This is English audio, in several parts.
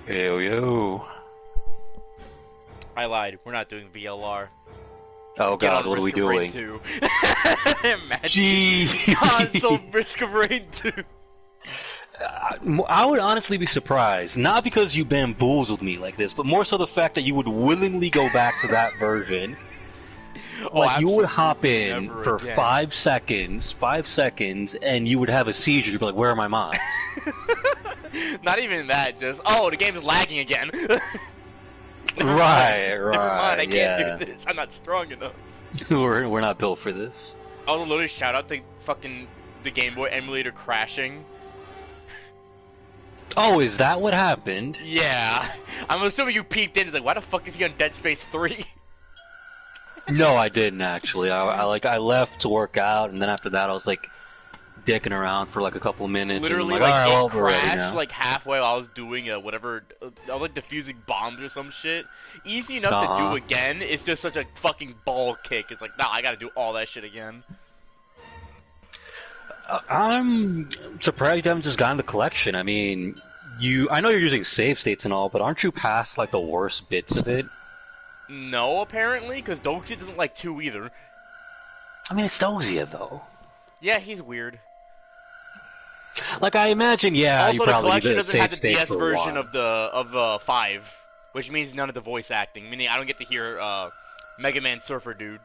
Yo, yo. I lied. We're not doing VLR. Oh Get god, on what are we Risk of Rain doing? 2. Imagine Gee. console Risk of Rain 2. I would honestly be surprised. Not because you bamboozled me like this, but more so the fact that you would willingly go back to that version. Like, you would hop in for again. 5 seconds, and you would have a seizure. You'd be like, where are my mods? Not even that, just, oh, the game is lagging again. Right, Never mind, I yeah. can't do this. I'm not strong enough. We're not built for this. I'll literally shout out to fucking the Game Boy emulator crashing. Oh, is that what happened? Yeah. I'm assuming you peeked in, it's like, why the fuck is he on Dead Space 3? No, I didn't actually. I left to work out, and then after that, I was like dicking around for like a couple minutes. Literally, and like, all it right, well, crashed like halfway while I was doing whatever. I was like defusing bombs or some shit. Easy enough to do again. It's just such a fucking ball kick. It's like, nah, I gotta do all that shit again. I'm surprised you haven't just gotten the collection. I mean, I know you're using save states and all, but aren't you past like the worst bits of it? No, apparently, because Doxia doesn't like 2 either. I mean, it's Doxia though. Yeah, he's weird. Like, I imagine, yeah, you Also, the probably collection did a doesn't have save the state DS for a version while. of the 5, which means none of the voice acting. Meaning, I don't get to hear Mega Man Surfer Dude.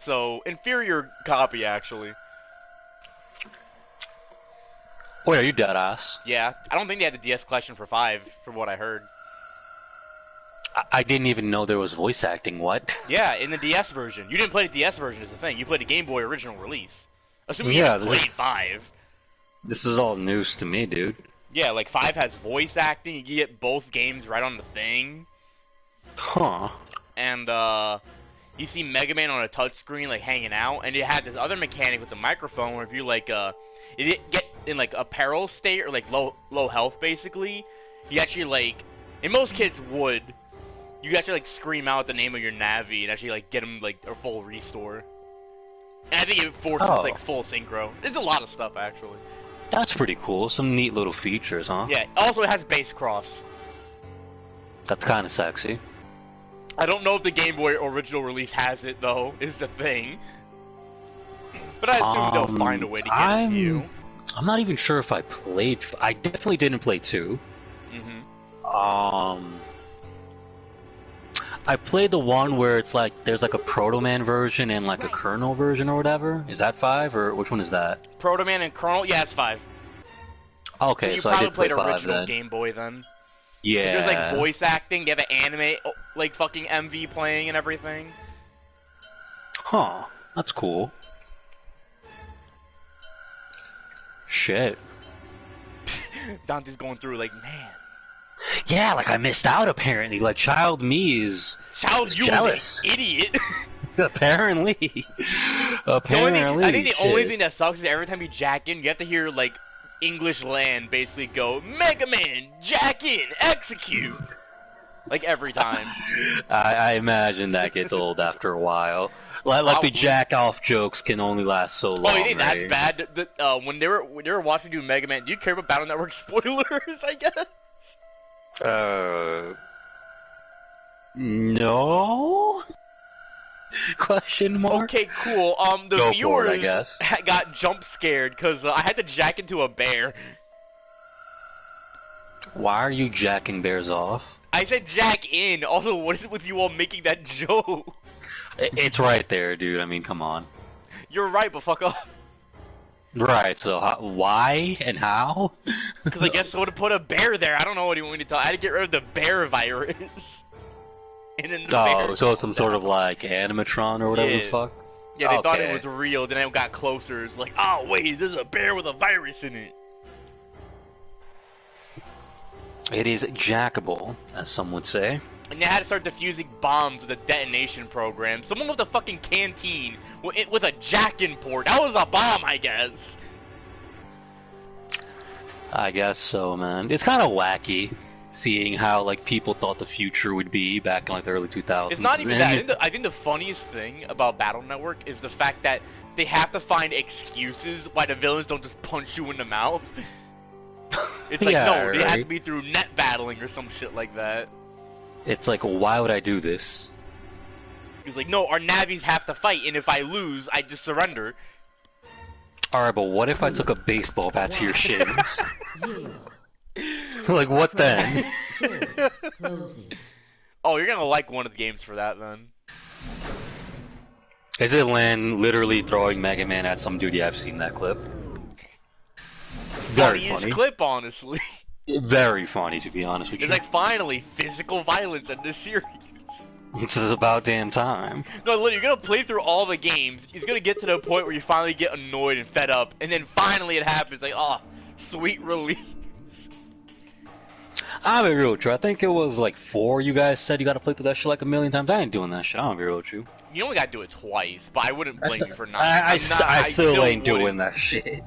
So, inferior copy, actually. Wait, are you dead ass? Yeah, I don't think they had the DS collection for 5, from what I heard. I didn't even know there was voice acting. What? Yeah, in the DS version. You didn't play the DS version, is the thing. You played the Game Boy original release. Assuming you haven't played 5. This is all news to me, dude. Yeah, like 5 has voice acting. You get both games right on the thing. Huh. And you see Mega Man on a touchscreen, like hanging out, and it had this other mechanic with the microphone where if you like it get in like a peril state or like low health basically, you actually like, and most kids would, you actually like scream out the name of your Navi and actually like get them like a full restore. And I think it forces like full synchro. There's a lot of stuff actually. That's pretty cool. Some neat little features, huh? Yeah. Also, it has base cross. That's kind of sexy. I don't know if the Game Boy original release has it though. Is the thing. But I assume they'll find a way to get it to you. I'm not even sure if I played. I definitely didn't play 2. I played the one where it's like there's like a Proto Man version and like a Colonel version or whatever. Is that 5 or which one is that? Proto Man and Colonel, yeah, it's 5. Okay, so I did play played 5 original then. Game Boy then. Yeah. There's like voice acting. They have an anime like fucking MV playing and everything. Huh. That's cool. Shit. Dante's going through like, man. Yeah, like I missed out apparently. Like child me is jealous. An idiot. Apparently. Apparently. I think the only thing that sucks is every time you jack in, you have to hear like English Land basically go, Mega Man, jack in, execute. Like every time. I imagine that gets old after a while. Like the jack off jokes can only last so long. Oh, you think right? that's bad? When they were watching you do Mega Man, do you care about Battle Network spoilers? I guess. No? Question mark? Okay, cool. The Go viewers for it, I guess. got jump scared because I had to jack into a bear. Why are you jacking bears off? I said jack in. Also, what is it with you all making that joke? It's right there, dude. I mean, come on. You're right, but fuck off. Right, so why and how? Because I guess I would have put a bear there. I don't know what you want me to tell. I had to get rid of the bear virus. So it's some sort of like animatron or whatever the fuck? Yeah, they thought it was real, then it got closer. It's like, oh wait, there's a bear with a virus in it. It is jackable, as some would say. And they had to start defusing bombs with a detonation program. Someone with a fucking canteen with a jack-in port. That was a bomb, I guess. I guess so, man. It's kind of wacky seeing how like people thought the future would be back in like the early 2000s. It's not even that. I think the funniest thing about Battle Network is the fact that they have to find excuses why the villains don't just punch you in the mouth. It's like, Yeah, no, they have to right. be through net battling or some shit like that. It's like, why would I do this? He's like, no, our navies have to fight, and if I lose, I just surrender. Alright, but what if I took a baseball bat to your shins? Like, what then? Oh, you're gonna like one of the games for that, then. Is it Lan literally throwing Mega Man at some dude? Yeah, I've seen that clip. Very funny. Clip, honestly. Very funny, to be honest with you. It's like, finally, physical violence in this series. It's about damn time. No, literally, you're gonna play through all the games. It's gonna get to the point where you finally get annoyed and fed up, and then finally it happens. Like, oh, sweet relief. I'll be real with you. I think it was like 4 you guys said you gotta play through that shit like a million times. I ain't doing that shit. I'll be real with you. You only gotta do it twice, but I wouldn't blame you for not. I still ain't wouldn't. doing that shit.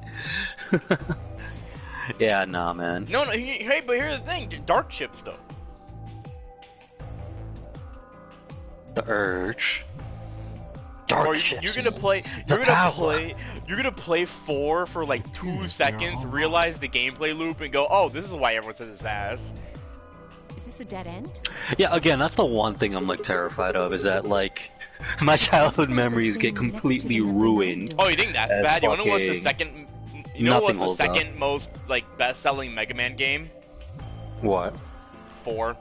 Yeah, nah, man. No, hey, but here's the thing: dark ships, though. The urge. Dark Or ships. you're gonna play. You're gonna play 4 for like 2 seconds, realize the gameplay loop, and go, "Oh, this is why everyone says it's ass." Is this a dead end? Yeah, again, that's the one thing I'm like terrified of, is that like my childhood memories get completely ruined. Oh, you think that's bad? You wanna know what's the fucking second? You know what's the nothing holds second most like best-selling Mega Man game? What? 4.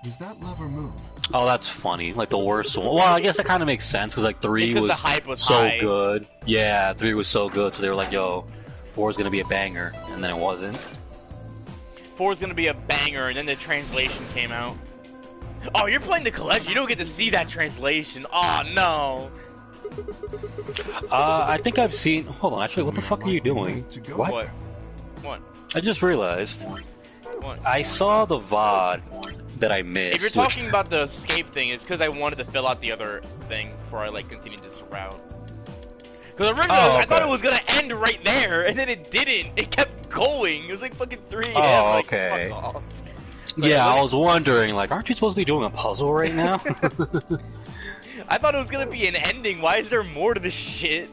Does that lever move? Oh, that's funny. Like the worst one. Well, I guess that kind of makes sense because like 3 It's 'cause was, the hype was so high. good. Yeah, 3 was so good, so they were like, "Yo, 4 is gonna be a banger," and then it wasn't. 4 is gonna be a banger, and then the translation came out. Oh, you're playing the collection. You don't get to see that translation. Oh no. I think I've seen. Hold on, actually, what the fuck are you doing? What? What? What? I just realized. What? I saw the VOD that I missed. If you're talking about the escape thing, it's because I wanted to fill out the other thing before I like continued this route. Because originally I thought it was gonna end right there, and then it didn't. It kept going. It was like fucking 3 a.m. Oh, like, okay. fuck off. Yeah, I was wondering, like, aren't you supposed to be doing a puzzle right now? I thought it was gonna be an ending. Why is there more to this shit?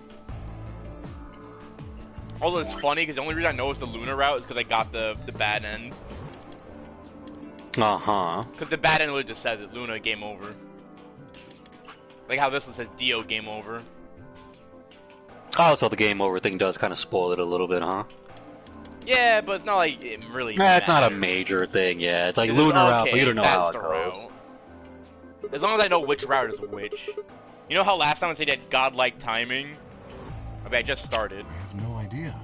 Although it's funny, because the only reason I know it's the Luna route is because I got the bad end. Uh-huh. Because the bad end literally just says it, Luna, game over. Like how this one says Dio, game over. Oh, so the game over thing does kind of spoil it a little bit, huh? Yeah, but it's not like it really Nah, it's not a matters. major thing, yeah. It's like It's Lunar route, okay, but you don't know that's how it the goes. route. As long as I know which route is which. You know how last time I said that godlike timing? I mean, I just started. I have no idea.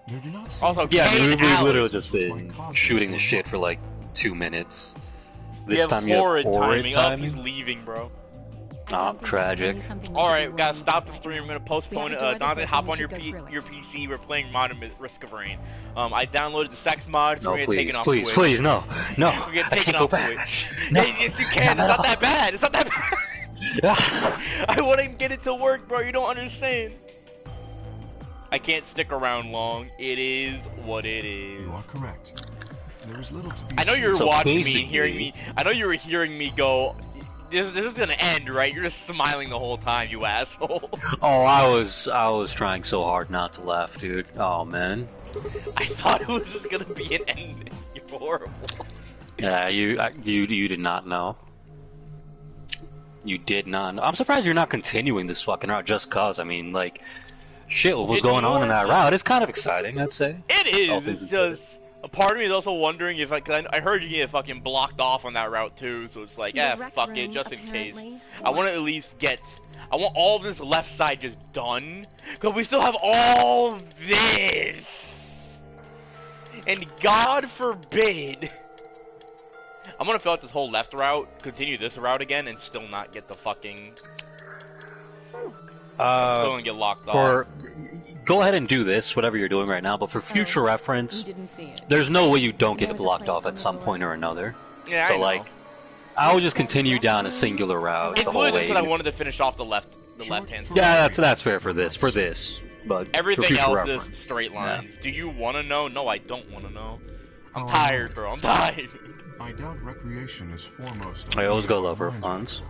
There do not seem Also, to be Yeah, Kane we've literally Alex just is my been cosmic shooting the remote. shit for like 2 minutes. We This have time you have horrid horrid timing. Oh, timing? he's leaving, bro. Oh, tragic. Alright, we gotta stop the stream. We're gonna postpone it. do other Dante, things, hop we on your should go through it. your PC. We're playing Modern Risk of Rain. I downloaded the sex mod, so No, we're gonna take please, it off please, Twitch. please, no, no. We're gonna I take can't it go off back. Twitch. No. Hey, yes, you can. It's not that bad. It's not that bad. I want to get it to work, bro. You don't understand. I can't stick around long. It is what it is. You are correct. There is little to be. I know you're So watching me basically- and hearing me. I know you were hearing me go. This is gonna end, right? You're just smiling the whole time, you asshole. Oh, I was trying so hard not to laugh, dude. Oh, man. I thought it was just gonna be an ending. You're horrible. Yeah, you did not know. You did not know. I'm surprised you're not continuing this fucking route just cause. I mean, like, shit, what was It's going on in more that route? It's kind of exciting, I'd say. It Oh, is. this It's is just a part of me is also wondering if I heard you get fucking blocked off on that route too. So it's like, The rec fuck it, room, just in case. apparently. I want to at least get. I want all of this left side just done, cause we still have all this. And God forbid, I'm gonna fill out this whole left route, continue this route again, and still not get the fucking. Still gonna get locked off. Go ahead and do this, whatever you're doing right now, but for future You reference, didn't see it. there's no way you don't get There it was a blocked plate off on at the some door. point or another. Yeah, So, I know. like, I would just continue down a singular route It's the whole literally way. because I wanted to finish off the left hand side. Yeah, that's fair for this, but for Everything future else reference. is straight lines. Do you want to know? No, I don't want to know. I'm Oh, tired, bro. I'm tired. I doubt recreation is foremost. I always go low lover funds.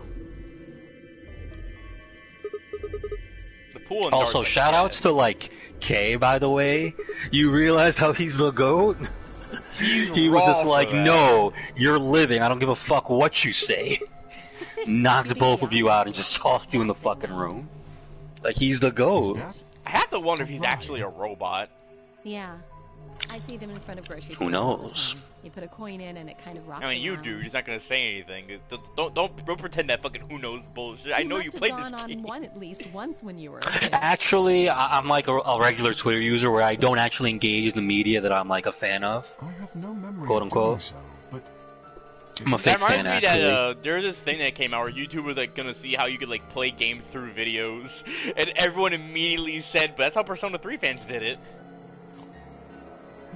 The pool and Also, shout outs to like Kay, by the way. You realized how he's the GOAT? He was just like, no, you're living. I don't give a fuck what you say. Knocked both of you out and just tossed you in the fucking room. Like, he's the GOAT. I have to wonder if he's actually a robot. Yeah. I see them in front of grocery stores. Who knows? You put a coin in and it kind of rocks. I mean, you around. do. He's not gonna say anything. Don't pretend that fucking who knows bullshit. I know you played this game. You must have gone on one at least once when you were. Actually, I'm like a regular Twitter user where I don't actually engage in the media that I'm like a fan of. I have no memory Quote of unquote. doing so, but I'm a fake That fan, reminds me actually. that there's this thing that came out where YouTube was like gonna see how you could like play games through videos, and everyone immediately said, "But that's how Persona 3 fans did it."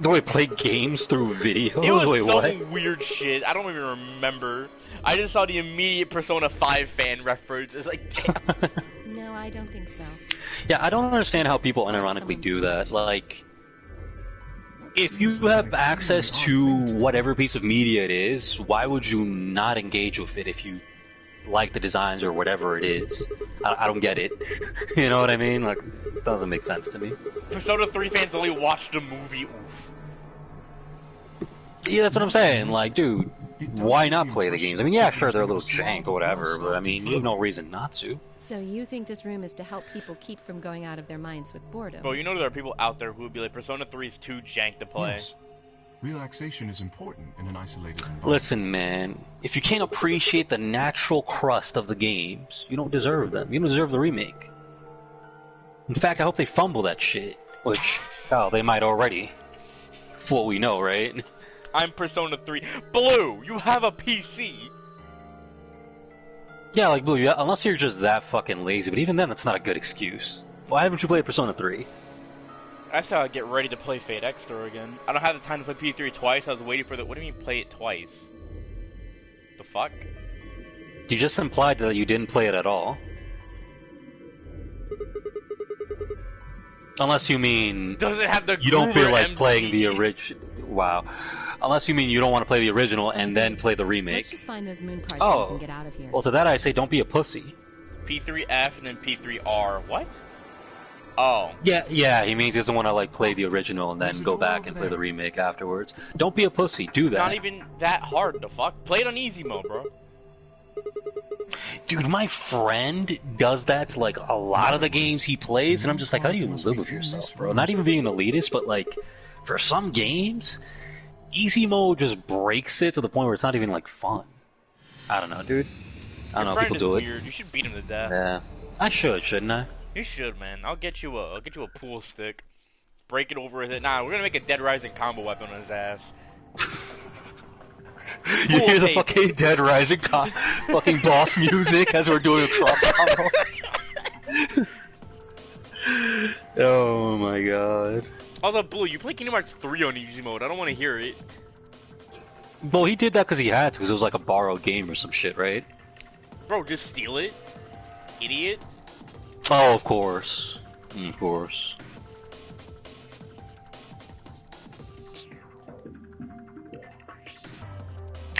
Do I play games through videos? It was Wait, some what? weird shit. I don't even remember. I just saw the immediate Persona 5 fan reference. It's like, damn. No, I don't think so. Yeah, I don't understand how people unironically do that. Like, if you have access to whatever piece of media it is, why would you not engage with it if you like the designs or whatever it is? I don't get it. You know what I mean? Like, it doesn't make sense to me. Persona 3 fans only watched the movie. Oof. Yeah, that's what I'm saying. Like, dude, why not play the games? I mean, yeah, sure, they're a little jank or whatever, but I mean, you have no reason not to. So you think this room is to help people keep from going out of their minds with boredom? Bro, you know there are people out there who would be like, Persona 3 is too jank to play. yes, relaxation is important in an isolated environment. Listen, man, if you can't appreciate the natural crust of the games, you don't deserve them. You don't deserve the remake. In fact, I hope they fumble that shit. Which, hell, they might already. For what we know, right? I'm Persona 3. Blue, you have a PC. Yeah, like, Blue, unless you're just that fucking lazy, but even then, that's not a good excuse. Why haven't you played Persona 3? I still gotta get ready to play Fate Extra again. I don't have the time to play P3 twice. I was waiting for the. What do you mean play it twice? The fuck? You just implied that you didn't play it at all. Unless you mean Does it have the you don't feel Groover like MD? playing the original. Wow. Unless you mean you don't want to play the original and then play the Let's remake. just find those moon card Oh. things and get out of here. Well, to that I say, don't be a pussy. P3F and then P3R. What? Oh. Yeah, he means he doesn't want to like play the original and then There's a go door back over and play there. the remake afterwards. Don't be a pussy. Do that. Not even that hard, the fuck? Play it on easy mode, bro. Dude, my friend does that to like a lot of the games he plays, and I'm just like, how do you live with yourself, bro? Not even being an elitist, but like, for some games, easy mode just breaks it to the point where it's not even like fun. I don't know, dude. I don't know, Friend people is do it. weird. You should beat him to death. Yeah, I should, shouldn't I? You should, man. I'll get you a pool stick. Break it over his head. Nah, we're gonna make a Dead Rising combo weapon on his ass. You hear the tape. fucking Dead Rising fucking boss music as we're doing a cross combo. Oh my god. Although, Blue, you play Kingdom Hearts 3 on easy mode. I don't want to hear it. Well, he did that because he had to, because it was like a borrowed game or some shit, right? Bro, just steal it. Idiot. Oh, of course. Of course.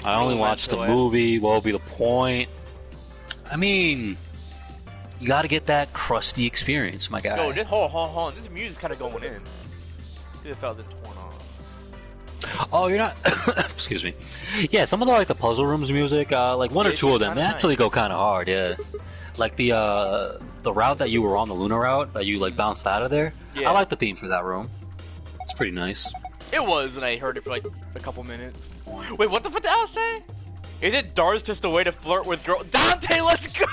I only watched the movie. What will be the point? I mean, you gotta get that crusty experience, my guy. Yo, just hold on. This music's kind of going in. See if felt torn off. Oh, you're not. Excuse me. Yeah, some of the puzzle rooms music, like one or It's two of them, they kinda actually go kind of hard. Yeah, like the route that you were on, the Luna route that you like bounced out of there. Yeah. I like the theme for that room. It's pretty nice. It was, and I heard it for like a couple minutes. Wait, what the fuck did I say? Is it Dar's just a way to flirt with girls? Dante, let's go!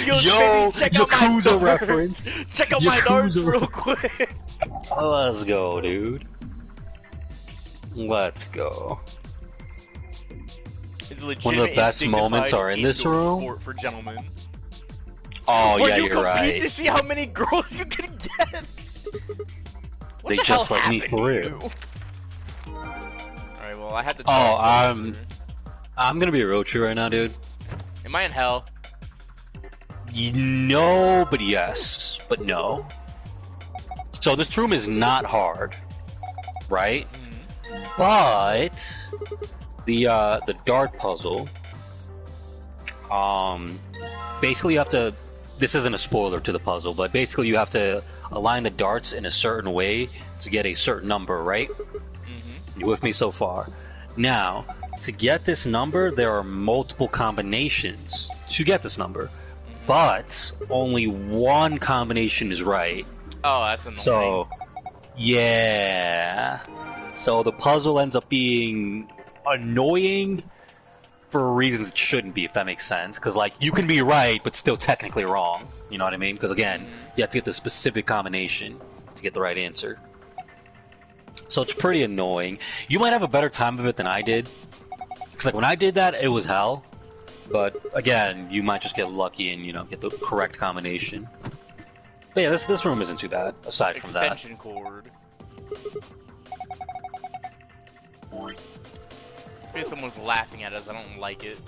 Yo, baby, check out my Yakuza Dars. reference. Check out my Dar's Yakuza real quick. Let's go, dude. Let's go. It's One of legitimate the best and moments dignified are in this indoor room. sport for gentlemen. Oh, Where yeah, you you're compete right. to see how many girls you can get. What They the just hell like me happened for to real. you? Alright, well, I had to. Oh, I'm gonna be real true right now, dude. Am I in hell? No, but yes, but no. So this room is not hard, right? But the dart puzzle, basically you have to. This isn't a spoiler to the puzzle, but basically you have to align the darts in a certain way to get a certain number, right? Mm-hmm. You with me so far? Now, to get this number, there are multiple combinations to get this number, but only one combination is right. Oh, that's annoying. So, yeah. So the puzzle ends up being annoying for reasons it shouldn't be, if that makes sense. Because, like, you can be right, but still technically wrong. You know what I mean? Because, again, you have to get the specific combination to get the right answer. So it's pretty annoying. You might have a better time of it than I did. Because, like, when I did that, it was hell. But, again, you might just get lucky and, you know, get the correct combination. But yeah, this room isn't too bad, aside from that. Extension cord. Maybe someone's laughing at us, I don't like it.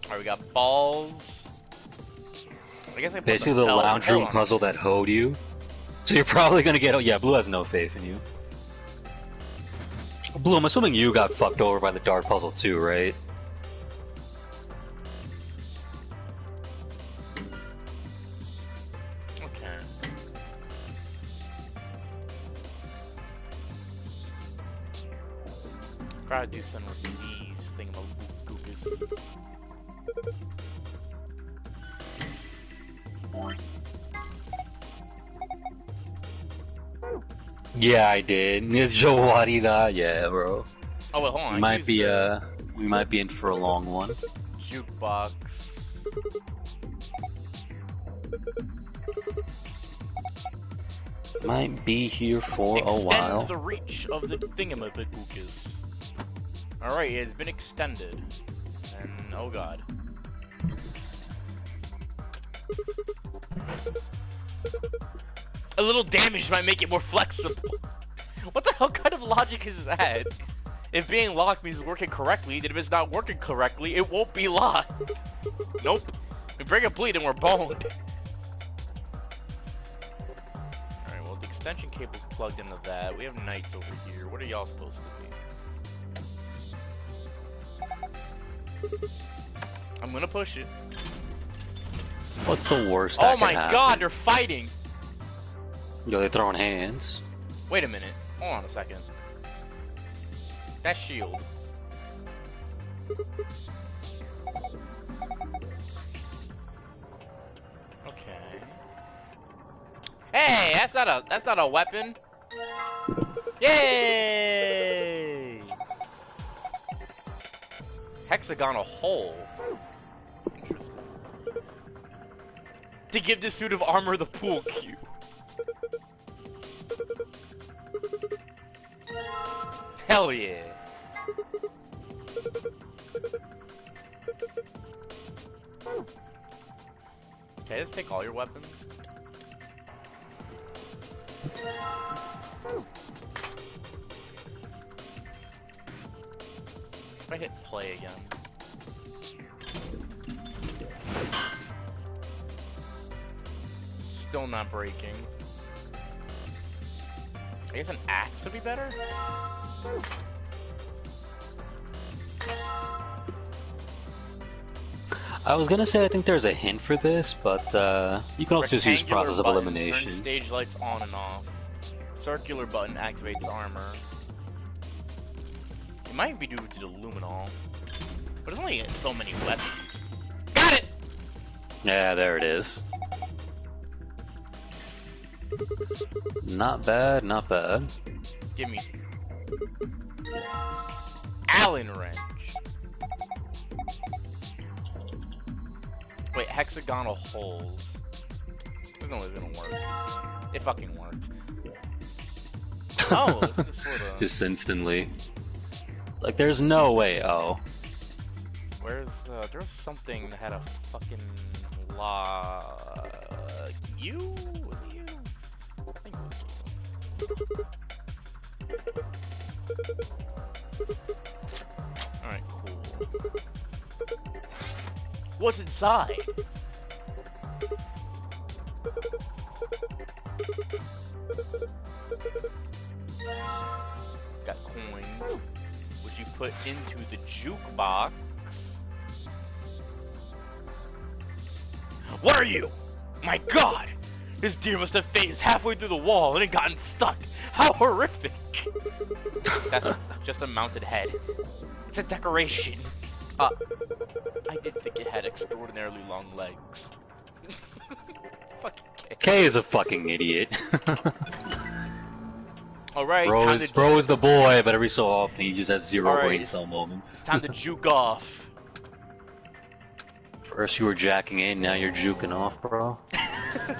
Alright, we got balls. I guess I put Basically the lounge room Hold on. puzzle that hoed you. So you're probably gonna get... Oh, yeah, Blue has no faith in you. Blue, I'm assuming you got fucked over by the dart puzzle too, right? Okay. Gotta do something with these thingamagookas. Yeah, I did. It's Jowarida. Yeah, bro. Oh wait, hold on. We might be in for a long one. Jukebox. Might be here for a while. Extend the reach of the thingamabookas. Alright, it has been extended. And oh god. A little damage might make it more flexible. What the hell kind of logic is that? If being locked means it's working correctly, then if it's not working correctly, it won't be locked. Nope. We break a bleed and we're boned. Alright, well the extension cable's plugged into that. We have knights over here. What are y'all supposed to be? I'm gonna push it. What's the worst that Oh my can happen? god, they're fighting! Yo, they're throwing hands. Wait a minute. Hold on a second. That shield. Okay. Hey, that's not a weapon. Yay! Hexagonal hole. Interesting. To give this suit of armor the pool cue. Hell yeah. Okay, let's take all your weapons. If I hit play again. Still not breaking. I guess an axe would be better? I was gonna say I think there's a hint for this, but you can also just use Rectangular process of button elimination. turns stage lights on and off. Circular button activates armor. It might be due to the luminol. But it's only so many weapons. Got it! Yeah, there it is. Not bad, not bad. Give me. Allen wrench. Wait, hexagonal holes. There's no way it's gonna work. It fucking worked. Oh, this is sort of. Just instantly. Like, there's no way, oh. Where's, there was something that had a fucking you? Was it you? I think it was you. Alright, cool. What's inside? Got coins, which you put into the jukebox. What are you? My God! This deer must have phased halfway through the wall and it gotten stuck. How horrific! That's just a mounted head. It's a decoration. I did think it had extraordinarily long legs. Fucking K. K is a fucking idiot. Alright, bro is the boy, but every so often he just has zero Alright. brain cell moments. Time to juke off. First you were jacking in, now you're juking off, bro. A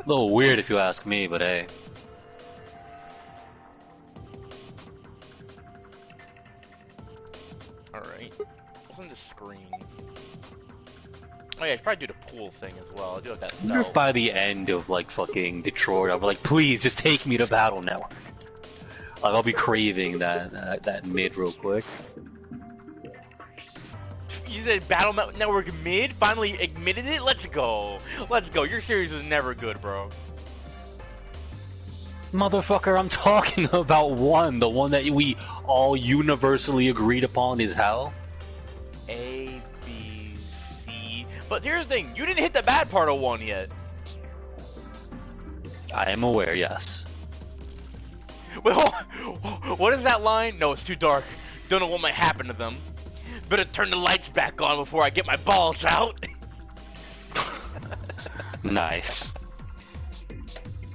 little weird if you ask me, but hey. Alright. What's on the screen? Oh yeah, I should probably do the pool thing as well. I do have that I wonder if by the end of like fucking Detroit, I'll be like, please just take me to Battle Network. Like I'll be craving that mid real quick. You said Battle Network mid? Finally admitted it? Let's go. Let's go. Your series was never good, bro. Motherfucker, I'm talking about one. The one that we all universally agreed upon is hell. A, B, C. But here's the thing. You didn't hit the bad part of 1 yet. I am aware, yes. Wait, what is that line? No, it's too dark. Don't know what might happen to them. Better turn the lights back on before I get my balls out. Nice.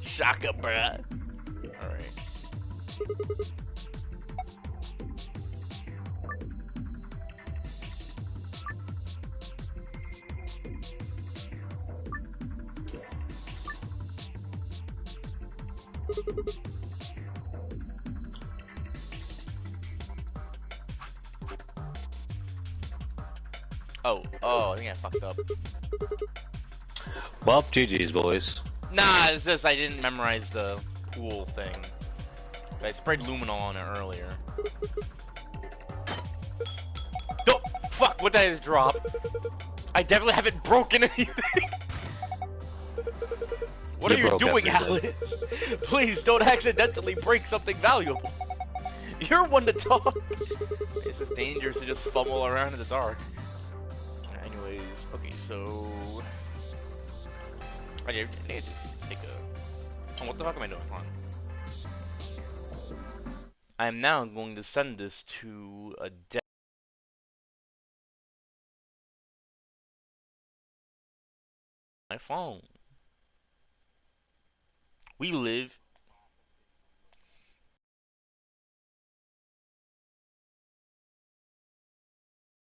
Shaka, bruh. Alright. Oh, I think I fucked up. Well, GG's, boys. Nah, it's just I didn't memorize the pool thing. I sprayed luminol on it earlier. Oh, fuck, what did I just drop? I definitely haven't broken anything. What are you doing, Alice? Please don't accidentally break something valuable. You're one to talk. It's just dangerous to just fumble around in the dark. Anyways, okay, so I need to take a. Oh, what the fuck am I doing? Hold on. I am now going to send this to a my phone. We live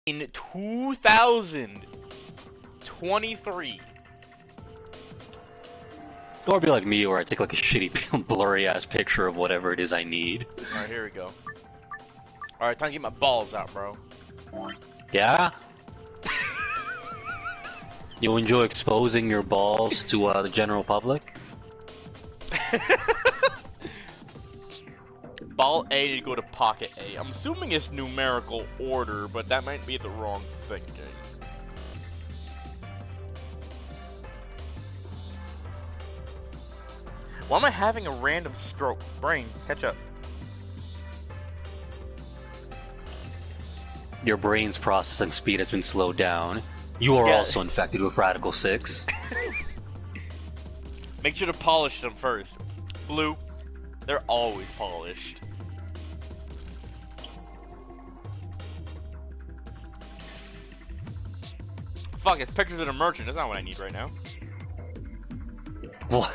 in 2023. Or be like me, where I take like a shitty, blurry ass picture of whatever it is I need. Alright, here we go. Alright, time to get my balls out, bro. Yeah? You enjoy exposing your balls to the general public? Ball A to go to pocket A. I'm assuming it's numerical order, but that might be the wrong thing, Jay. Why am I having a random stroke? Brain, catch up. Your brain's processing speed has been slowed down. You are also infected with Radical 6. Make sure to polish them first. Blue, they're always polished. Fuck, it's pictures of the merchant. That's not what I need right now. What?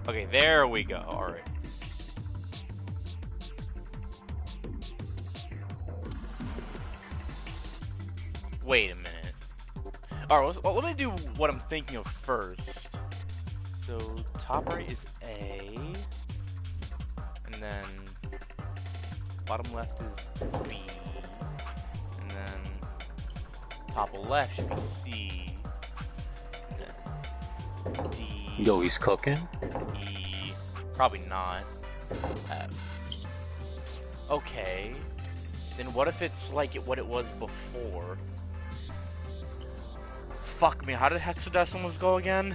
Okay, there we go. Alright. Wait a minute. Alright, let me do what I'm thinking of first. So, top right is A. And then, bottom left is B. And then, top left should be C. And then D. Yo, he's cooking? E. Probably not. F. Okay. Then what if it's like what it was before? Fuck me, how did hexadecimals go again?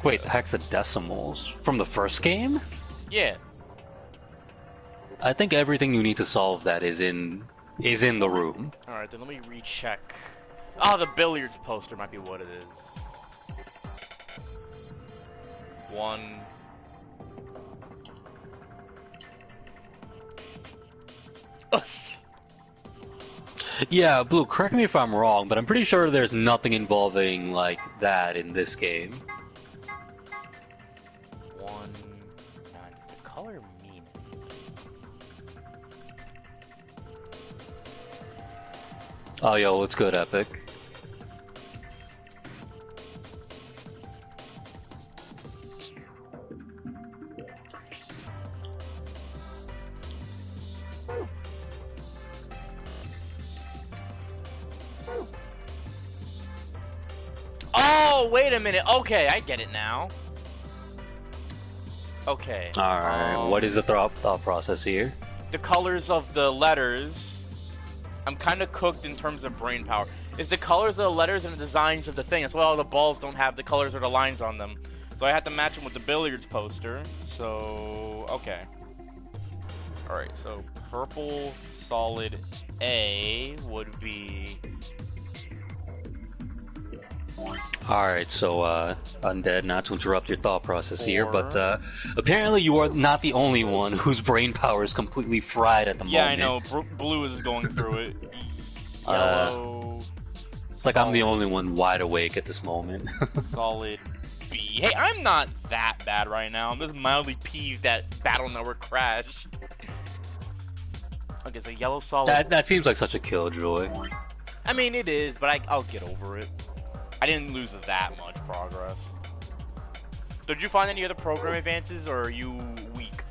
Wait, hexadecimals from the first game? Yeah. I think everything you need to solve that is in the room. Alright, then let me recheck. Oh, the billiards poster might be what it is. 1. Yeah, Blue, correct me if I'm wrong, but I'm pretty sure there's nothing involving like that in this game. 1. Now, does the color mean Oh, yo, what's good, Epic? Oh, wait a minute. Okay, I get it now. Okay. Alright, what is the thought process here? The colors of the letters. I'm kind of cooked in terms of brain power. It's the colors of the letters and the designs of the thing. That's why all the balls don't have the colors or the lines on them. So I had to match them with the billiards poster. So, okay. Alright, so purple solid A would be... Alright, so, Undead, not to interrupt your thought process here, 4. but, apparently you are not the only one whose brain power is completely fried at the Yeah, moment. I know. Blue is going through it. Yellow. It's like I'm the only one wide awake at this moment. Solid B. Hey, I'm not that bad right now. I'm just mildly peeved that Battle Network crashed. Okay, so yellow solid. That seems like such a killjoy. I mean, it is, but I'll get over it. I didn't lose that much progress. Did you find any other program advances, or are you weak?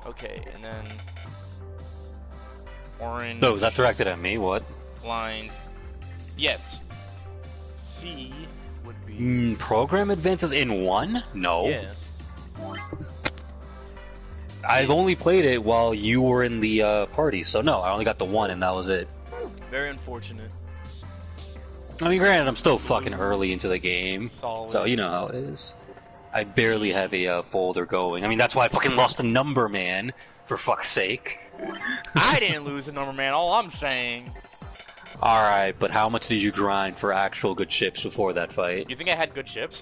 Okay, and then... Orange... No, is that directed at me? What? Lines... Yes. C would be... Program advances in one? No. Yeah. I've only played it while you were in the party, so no, I only got the one and that was it. Very unfortunate. I mean, granted, I'm still fucking early into the game, Solid. so you know how it is. I barely have a folder going. I mean, that's why I fucking lost a number, man. For fuck's sake. I didn't lose a number, man. All I'm saying. Alright, but how much did you grind for actual good chips before that fight? You think I had good chips?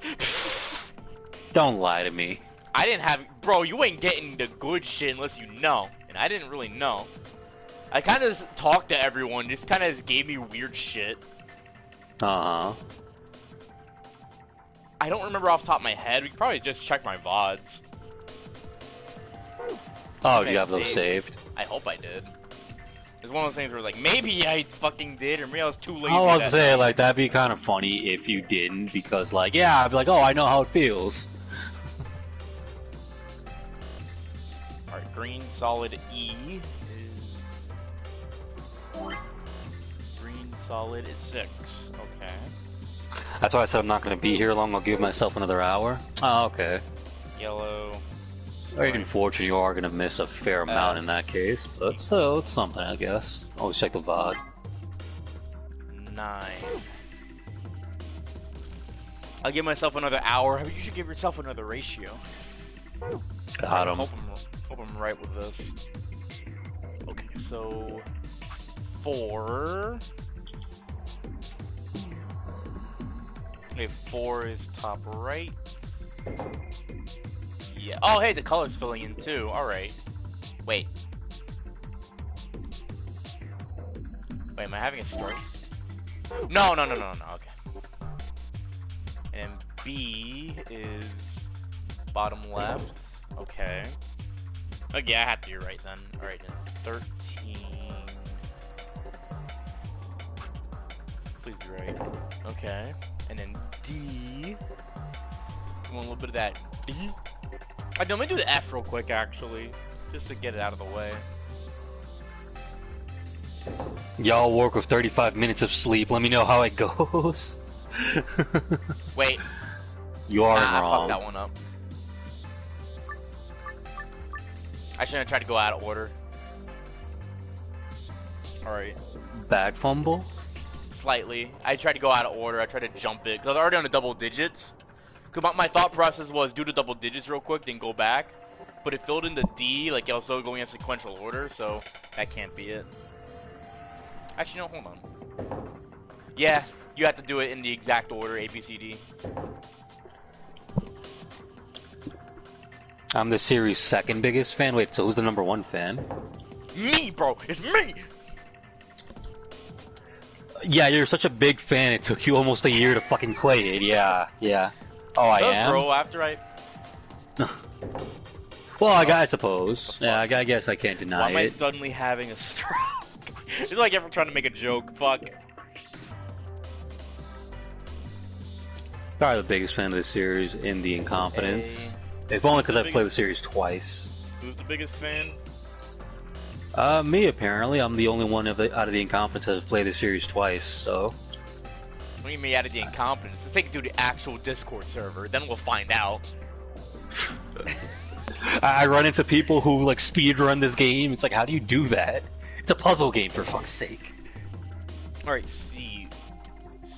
Don't lie to me. I didn't have... Bro, you ain't getting the good shit unless you know. And I didn't really know. I kind of talked to everyone. Just kind of gave me weird shit. Uh-huh. I don't remember off the top of my head. We could probably just check my VODs. Oh, do you have those saved? I hope I did. It's one of those things where like, maybe I fucking did, or maybe I was too lazy. I was that say, night. like, that'd be kind of funny if you didn't, because, like, yeah, I'd be like, oh, I know how it feels. Alright, green solid E is... Green solid is 6. Okay. That's why I said I'm not going to be here long. I'll give myself another hour. Oh, okay. Yellow. Very unfortunate you are going to miss a fair amount in that case, but still, it's something, I guess. Always check the VOD. 9. I'll give myself another hour. You should give yourself another ratio. Got him. Hope I'm right with this. Okay, so 4. Okay, 4 is top right. Yeah. Oh, hey, the color's filling in too. All right. Wait. Wait, am I having a stroke? No. Okay. And B is bottom left. Okay. Oh, yeah, I have to be right then. All right, then 13. Please be right. Okay. And then D. You want a little bit of that D? Let me do the F real quick, actually, just to get it out of the way. Y'all work with 35 minutes of sleep. Let me know how it goes. Wait. You are I wrong. fucked that one up. I shouldn't have tried to go out of order. Alright. Back fumble? slightly. I tried to go out of order. I tried to jump it because I was already on the double digits. Cause my thought process was do the double digits real quick, then go back. But it filled in the D, like I was still going in sequential order, so that can't be it. Actually, no, hold on. Yeah, you have to do it in the exact order, A, B, C, D. I'm the series' second biggest fan. Wait, so who's the #1 fan? Me, bro! It's me! Yeah, you're such a big fan, it took you almost a year to fucking play it. Yeah, yeah. Oh, I am? Bro, after I... Well, I suppose. Yeah, I guess I can't deny Why am I it. suddenly having a stroke? It's like everyone trying to make a joke. Fuck. Probably the biggest fan of the series in the incompetence. If only because I've played the series twice. Who's the biggest fan? Me apparently. I'm the only one out of the incompetence that has played the series twice, so... What do you mean out of the incompetence? Let's take it to the actual Discord server, then we'll find out. I run into people who, like, speedrun this game. It's like, how do you do that? It's a puzzle game, for fuck's sake. Alright, C.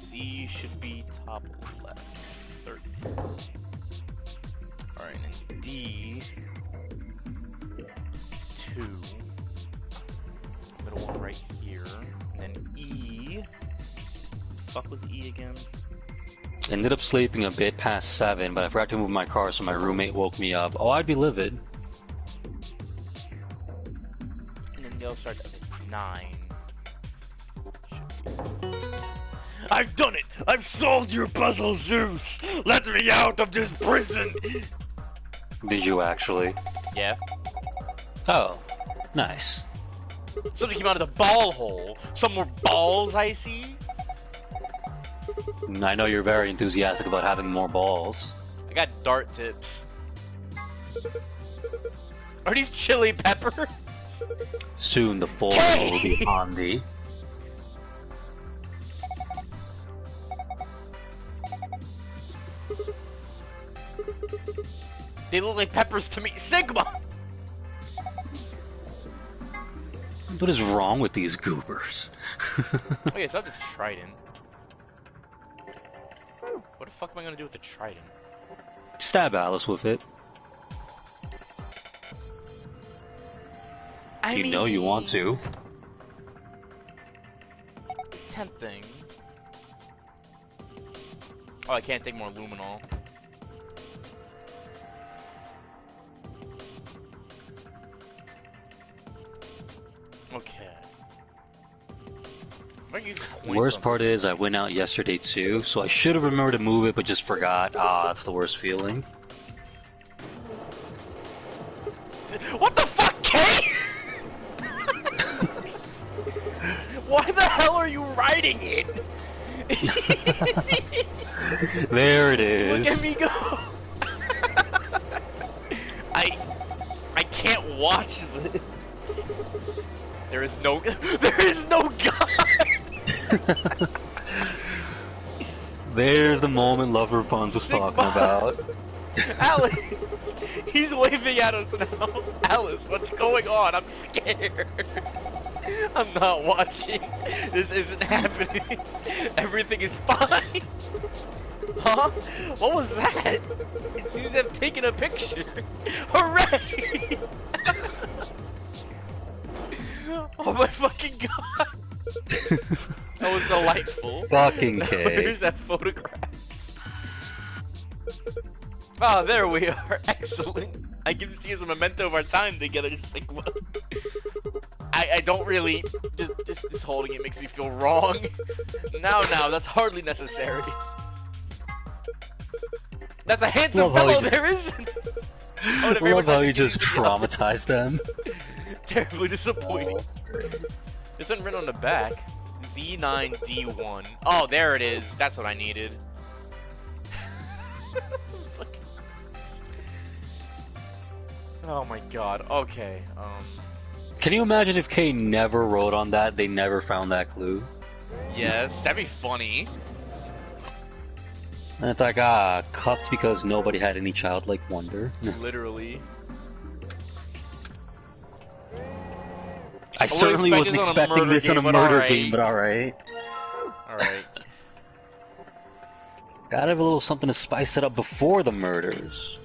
C should be top left. 13. Alright, and D. 2. Middle one right here. And then E. Fuck was E again? Ended up sleeping a bit past 7, but I forgot to move my car, so my roommate woke me up. Oh, I'd be livid. And then they'll start at 9. I've done it! I've solved your puzzle, Zeus! Let me out of this prison! Did you actually? Yeah. Oh, nice. Something came out of the ball hole. Some more balls I see. I know you're very enthusiastic about having more balls. I got dart tips. Are these chili peppers? Soon the foil will be on thee. They look like peppers to me. Sigma! What is wrong with these goobers? Okay, so I have this trident. What the fuck am I gonna do with the trident? Stab Alice with it. You know you want to. Tempting. Oh, I can't take more luminol. Okay. The worst part is I went out yesterday too, so I should have remembered to move it, but just forgot. Ah, that's the worst feeling. What the fuck, Kay? Why the hell are you writing it? There it is. Look at me go. I can't watch this. There is no God. There's the moment Lover Puns was talking about. Alice, he's waving at us now. Alice, what's going on? I'm scared. I'm not watching. This isn't happening. Everything is fine. Huh? What was that? It seems to have taken a picture. Hooray! Oh my fucking god! That was delightful. Fucking K. Where's that photograph? Ah, there we are. Excellent. I give it to you as a memento of our time together, Sigma. I don't really... Just holding it makes me feel wrong. Now, that's hardly necessary. That's a handsome fellow, there isn't! I love how you just traumatized them. Terribly disappointing. This one written on the back. Z9D1. Oh, there it is. That's what I needed. Oh my god. Okay. Can you imagine if K never wrote on that, they never found that clue? Yes, that'd be funny. And it's like, cucked because nobody had any childlike wonder. Literally. I certainly wasn't expecting this on a murder game, but alright. Alright. Gotta have a little something to spice it up before the murders.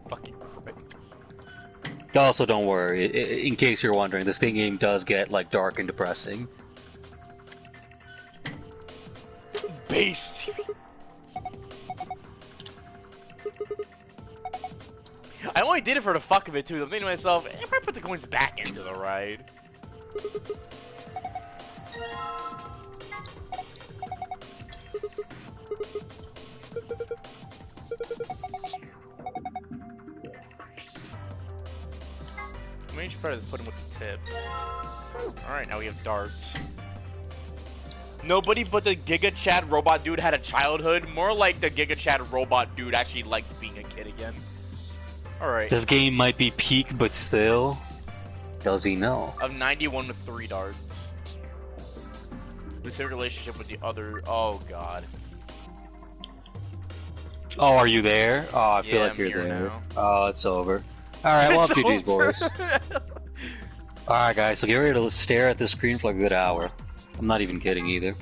Fucking. Also, don't worry. In case you're wondering, this game does get like dark and depressing. Beast. I only did it for the fuck of it too. I'm thinking to myself, if I put the coins back into the ride. Maybe you should probably just put him with the tip. Alright, now we have darts. Nobody but the Giga Chad robot dude had a childhood. More like the Giga Chad robot dude actually liked being a kid again. Alright. This game might be peak, but still, does he know? Of 91 with 3 darts. Specific relationship with the other. Oh god. Oh, are you there? Oh, I feel Yeah, like I'm you're here there. now. Oh, it's over. Alright, well, It's GG's, boys. over. Alright, guys, so get ready to stare at the screen for a good hour. I'm not even kidding either.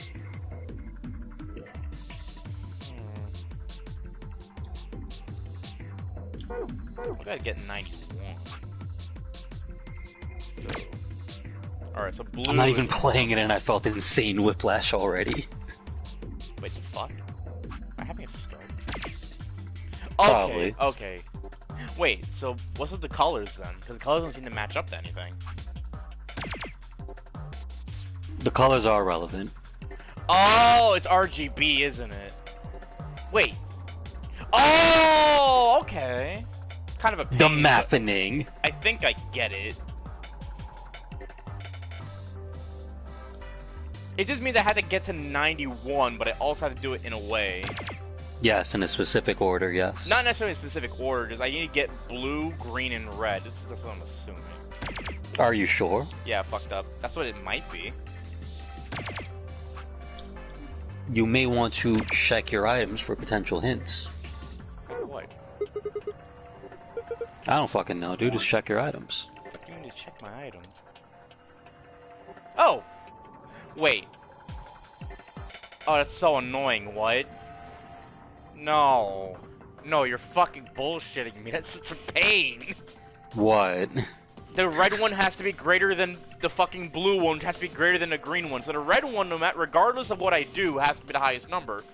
I gotta get 91. So. Alright, so blue. I'm not even is- playing it and I felt insane whiplash already. Wait, fuck? Am I having a stroke? Probably. Okay. Wait, so what's with the colors then? Because the colors don't seem to match up to anything. The colors are relevant. Oh, it's RGB, isn't it? Wait. Oh, okay. Kind of a pain, The but mapping. I think I get it. It just means I had to get to 91, but I also had to do it in a way. Yes, in a specific order, yes. Not necessarily in a specific order, just I need to get blue, green, and red. That's what I'm assuming. Are you sure? Yeah, fucked up. That's what it might be. You may want to check your items for potential hints. What? I don't fucking know, dude. Just check your items. What do you mean to check my items? Oh! Wait. Oh, that's so annoying. What? No. No, you're fucking bullshitting me. That's such a pain. What? The red one has to be greater than the fucking blue one, which has to be greater than the green one. So the red one, no matter, regardless of what I do, has to be the highest number.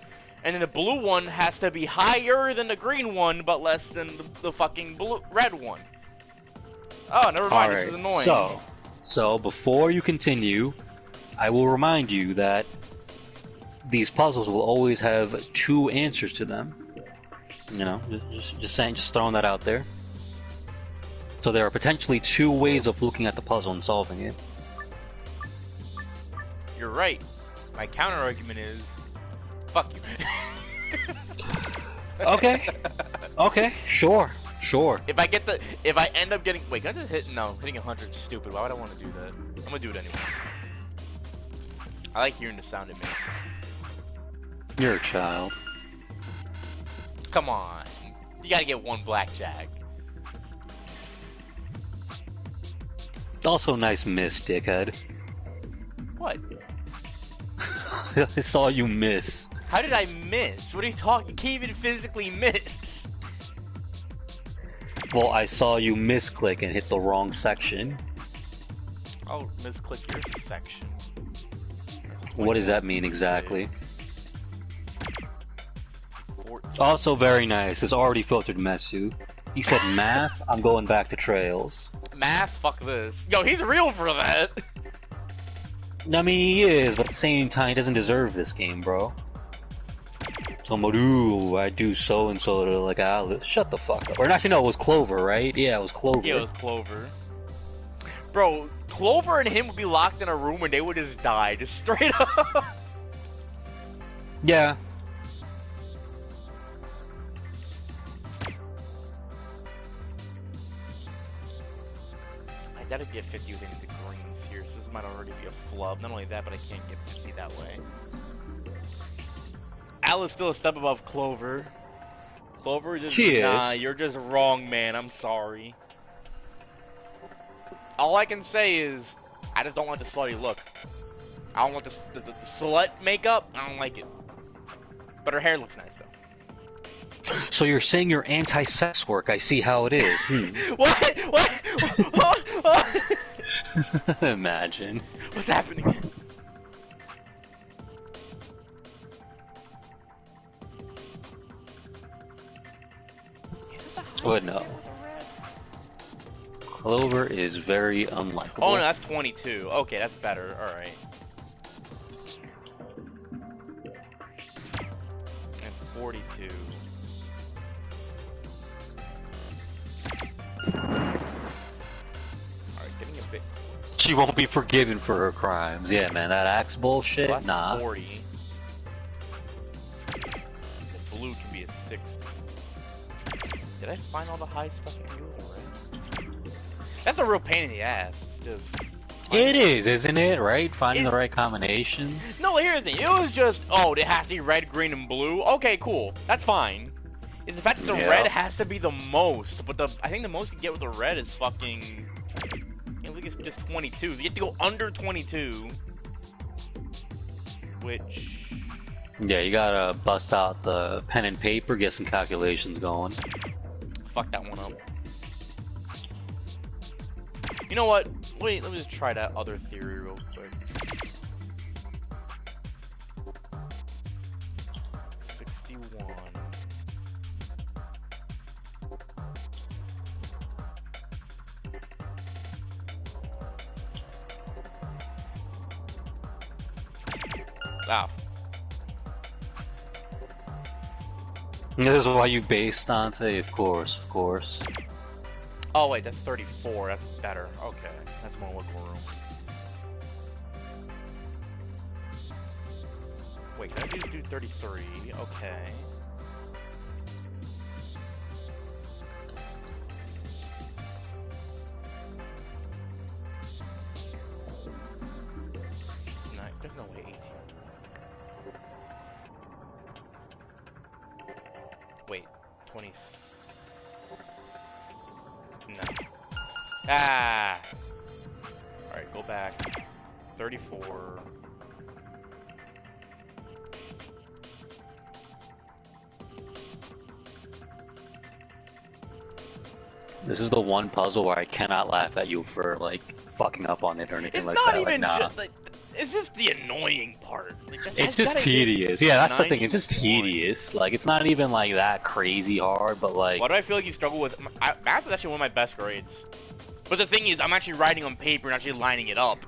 And then the blue one has to be higher than the green one, but less than the fucking red one. Oh, never mind. This is annoying. So before you continue, I will remind you that these puzzles will always have 2 answers to them. You know, just saying, just throwing that out there. So there are potentially 2 ways of looking at the puzzle and solving it. You're right. My counter argument is, fuck you. Okay. Okay. Sure. If I end up getting, wait, can I just hit? No, hitting 100 is stupid. Why would I want to do that? I'm gonna do it anyway. I like hearing the sound it makes. You're a child. Come on, you gotta get 1 blackjack. Also, nice miss, dickhead. What? I saw you miss. How did I miss? What are you talking? You can't even physically miss. Well, I saw you misclick and hit the wrong section. I'll misclick your section. What does that mean exactly? 14. Also very nice. It's already filtered Messu. He said math, I'm going back to trails. Math? Fuck this. Yo, he's real for that. I mean, he is, but at the same time, he doesn't deserve this game, bro. So I'm like, ooh, I do so-and-so to, like, Alice. Shut the fuck up. Or actually, no, it was Clover, right? Yeah, it was Clover. Yeah, it was Clover. Bro, Clover and him would be locked in a room and they would just die. Just straight up. Yeah. I gotta get 50 within the greens here, so this might already be a flub. Not only that, but I can't get 50 that way. Al is still a step above Clover. Clover just She nah, is. you're just wrong, man. I'm sorry. All I can say is, I just don't like the slutty look. I don't want the slut makeup. I don't like it. But her hair looks nice though. So you're saying you're anti-sex work? I see how it is. What? Imagine. What's happening? Oh no. Clover is very unlikable. Oh no, that's 22. Okay, that's better. All right. And 42. Alright, getting a bit. She won't be forgiven for her crimes. Yeah, man, that axe bullshit. Well, that's nah. 40. The blue can be a 60. Did I find all the high stuff I can do already? That's a real pain in the ass. Just. It is, isn't it? Right? Finding the right combinations. No, here's the thing. It was just, oh, it has to be red, green, and blue. Okay, cool. That's fine. It's the fact that the red has to be the most, but I think the most you get with the red is fucking. I think it's just 22. You have to go under 22, which. Yeah, you gotta bust out the pen and paper, get some calculations going. Fuck that one up. You know what? Wait, let me just try that other theory real quick. 61. Wow. This is why you based Dante, of course, of course. Oh wait, that's 34. That's better. Okay, that's more wiggle room. Wait, can I do 33? Okay. No, there's no way 18. Wait, 20. No. Ah! Alright, go back. 34. This is the one puzzle where I cannot laugh at you for, like, fucking up on it or anything It's like not that. even like, nah. just, like, it's just the annoying part. Like, It's just tedious. Yeah, that's the thing. It's just 91. tedious. Like, it's not even, like, that crazy hard, but, like... Why do I feel like you struggle with... Math is actually one of my best grades. But the thing is, I'm actually writing on paper and actually lining it up.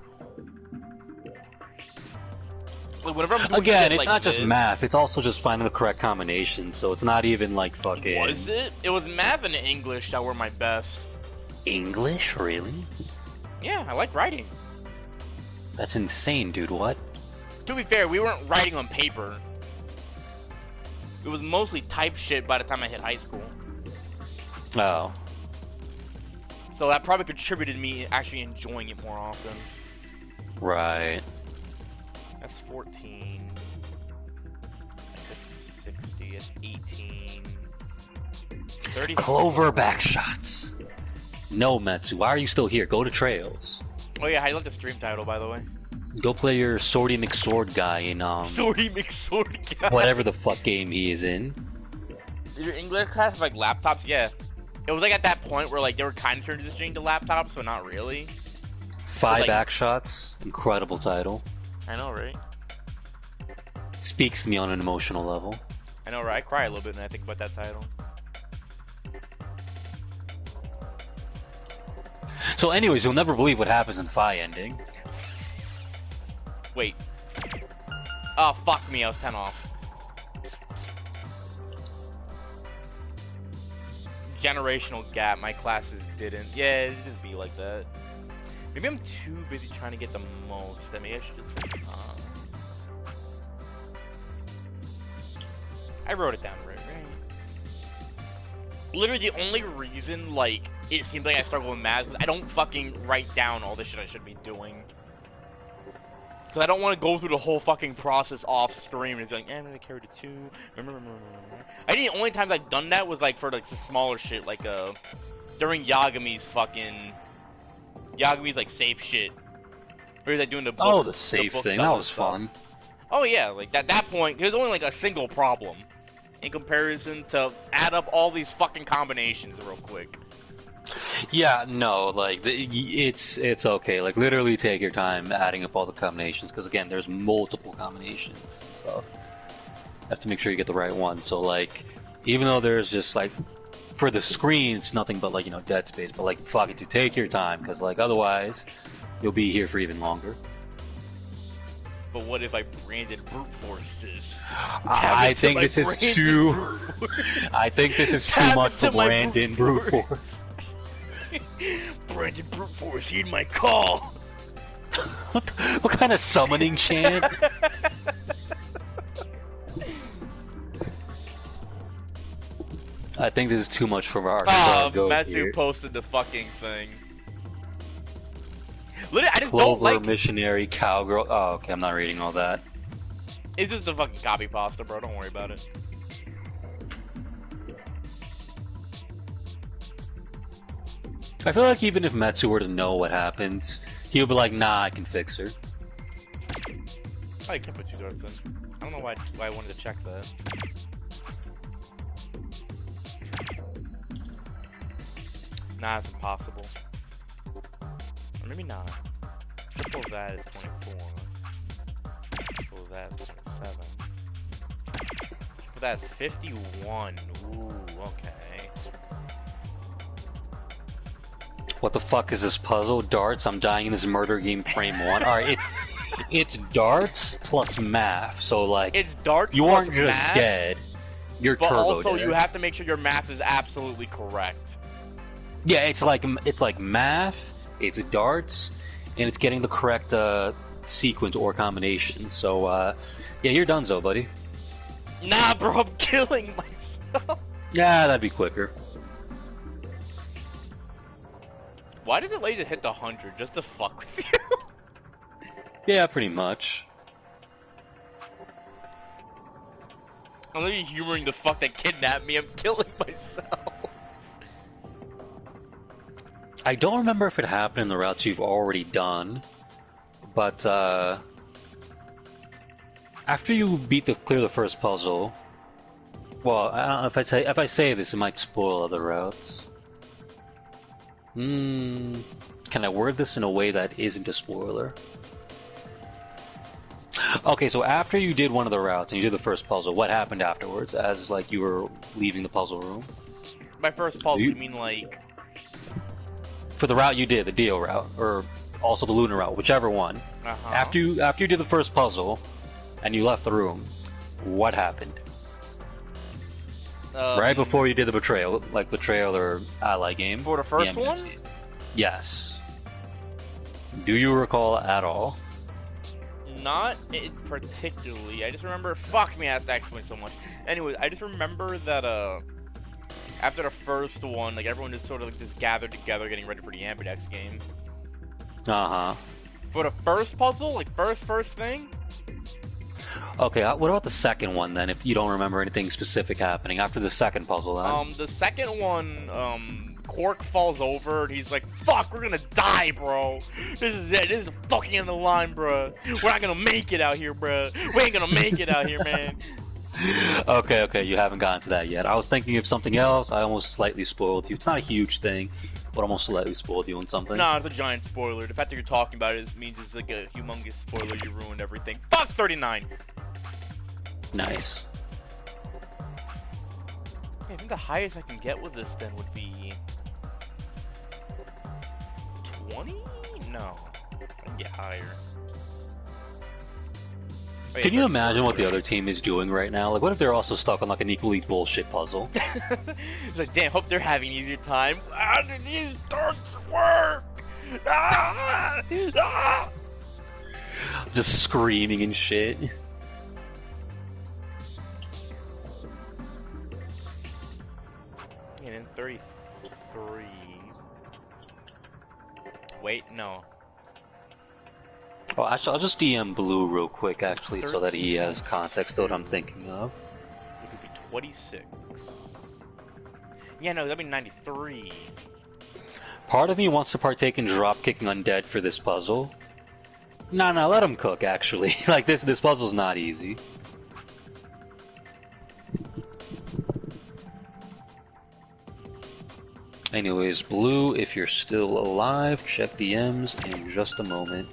Like, whenever I'm doing Again, shit it's like not just this- math, it's also just finding the correct combination, so it's not even, like, fucking... Was it? It was math and English that were my best. English? Really? Yeah, I like writing. That's insane, dude, what? To be fair, we weren't writing on paper. It was mostly type shit by the time I hit high school. Oh. So that probably contributed to me actually enjoying it more often. Right. That's 14. That's 60. That's 18. 30. Clover backshots. No, Metsu, why are you still here? Go to Trails. Oh yeah, how do you like the stream title, by the way? Go play your Swordy McSword guy in, Sorry, McSword guy. whatever the fuck game he is in. Did your English class have, like, laptops? Yeah. It was, like, at that point where, like, they were kind of transitioning to laptops, but not really. 5 like- backshots. Incredible title. I know, right? Speaks to me on an emotional level. I know, right? I cry a little bit when I think about that title. So anyways, you'll never believe what happens in the Phi ending. Wait. Oh, fuck me, I was 10 off. Generational gap, my classes didn't. Yeah, it just be like that. Maybe I'm too busy trying to get the most. I mean, I should just... I wrote it down right? Literally, the only reason, like, it seems like I struggle with math is I don't fucking write down all the shit I should be doing. Because I don't want to go through the whole fucking process off stream and it's like, I'm gonna carry the 2. I think the only times I've done that was, like, for, like, the smaller shit, like, during Yagami's fucking... Yagami's, like, safe shit. Or is that doing the book, Oh, the safe book thing. stuff That and was stuff? fun. Oh yeah, like at that point, there's only like a single problem in comparison to add up all these fucking combinations real quick. Yeah, no, like it's okay. Like literally take your time adding up all the combinations because again, there's multiple combinations and stuff. You have to make sure you get the right one. So like, even though there's just like for the screen, it's nothing but like dead space. But like, fuck it, to take your time because like otherwise, you'll be here for even longer. But what if I branded brute force this? I think this is too. I think this is too much for Brandon brute force. Brandon brute force, heed my call. What kind of summoning chant? I think this is too much for our Matsu here. posted the fucking thing. Literally, I just Clover, don't like... missionary, cowgirl. Oh, okay, I'm not reading all that. It's just a fucking copy pasta, bro. Don't worry about it. I feel like even if Matsu were to know what happened, he would be like, nah, I can fix her. Oh, you can put 2 darts in. I don't know why I wanted to check that. Nah, it's impossible. Or maybe not. Triple that is 24. Triple that is 27. Triple that is 51. Ooh, okay. What the fuck is this puzzle? Darts? I'm dying in this murder game frame 1. Alright, it's darts plus math, so like... It's darts you plus aren't just math, dead, you're but turbo also dead. you have to make sure your math is absolutely correct. Yeah, it's like math, it's darts, and it's getting the correct sequence or combination. So yeah, you're donezo, buddy. Nah, bro, I'm killing myself. Yeah, that'd be quicker. Why does it let you hit the 100 just to fuck with you? Yeah, pretty much. I'm literally humoring the fuck that kidnapped me. I'm killing myself. I don't remember if it happened in the routes you've already done, but after you clear the first puzzle, well, I don't know if I say this, it might spoil other routes. Can I word this in a way that isn't a spoiler? Okay, so after you did one of the routes and you did the first puzzle, what happened afterwards? As like you were leaving the puzzle room. My first puzzle, you mean like? For the route you did, the Dio route, or also the Lunar route, whichever one. After you did the first puzzle, and you left the room, what happened? Right before you did the betrayal or ally game. For the first one? Yes. Do you recall at all? Not particularly. I just remember. Fuck me, I have to explain so much. Anyways, I just remember that after the first one, like everyone just sort of like just gathered together, getting ready for the Ambidex game. For the first puzzle, like first thing. Okay, what about the second one then? If you don't remember anything specific happening after the second puzzle, then. The second one, Quark falls over and he's like, "Fuck, we're gonna die, bro. This is it. This is the fucking end of the line, bro. We're not gonna make it out here, bro. We ain't gonna make it out here, man." Okay, you haven't gotten to that yet. I was thinking of something else. I almost slightly spoiled you. It's not a huge thing, but almost slightly spoiled you on something. Nah, it's a giant spoiler. The fact that you're talking about it means it's like a humongous spoiler. You ruined everything. Fuck 39. Nice. Yeah, I think the highest I can get with this then would be 20? No, I can get higher. Oh, yeah, Can you imagine what the other team is doing right now? Like, what if they're also stuck on like an equally bullshit puzzle? It's like, damn, hope they're having an easier time. How did these darts work? Ah! Ah! Just screaming and shit. And then 33. Wait, no. Oh, actually, I'll just DM Blue real quick, actually, so that he has context to what I'm thinking of. It could be 26. Yeah, no, that'd be 93. Part of me wants to partake in drop kicking undead for this puzzle, No, no, let him cook, actually. Like, this puzzle's not easy. Anyways, Blue, if you're still alive, check DMs in just a moment.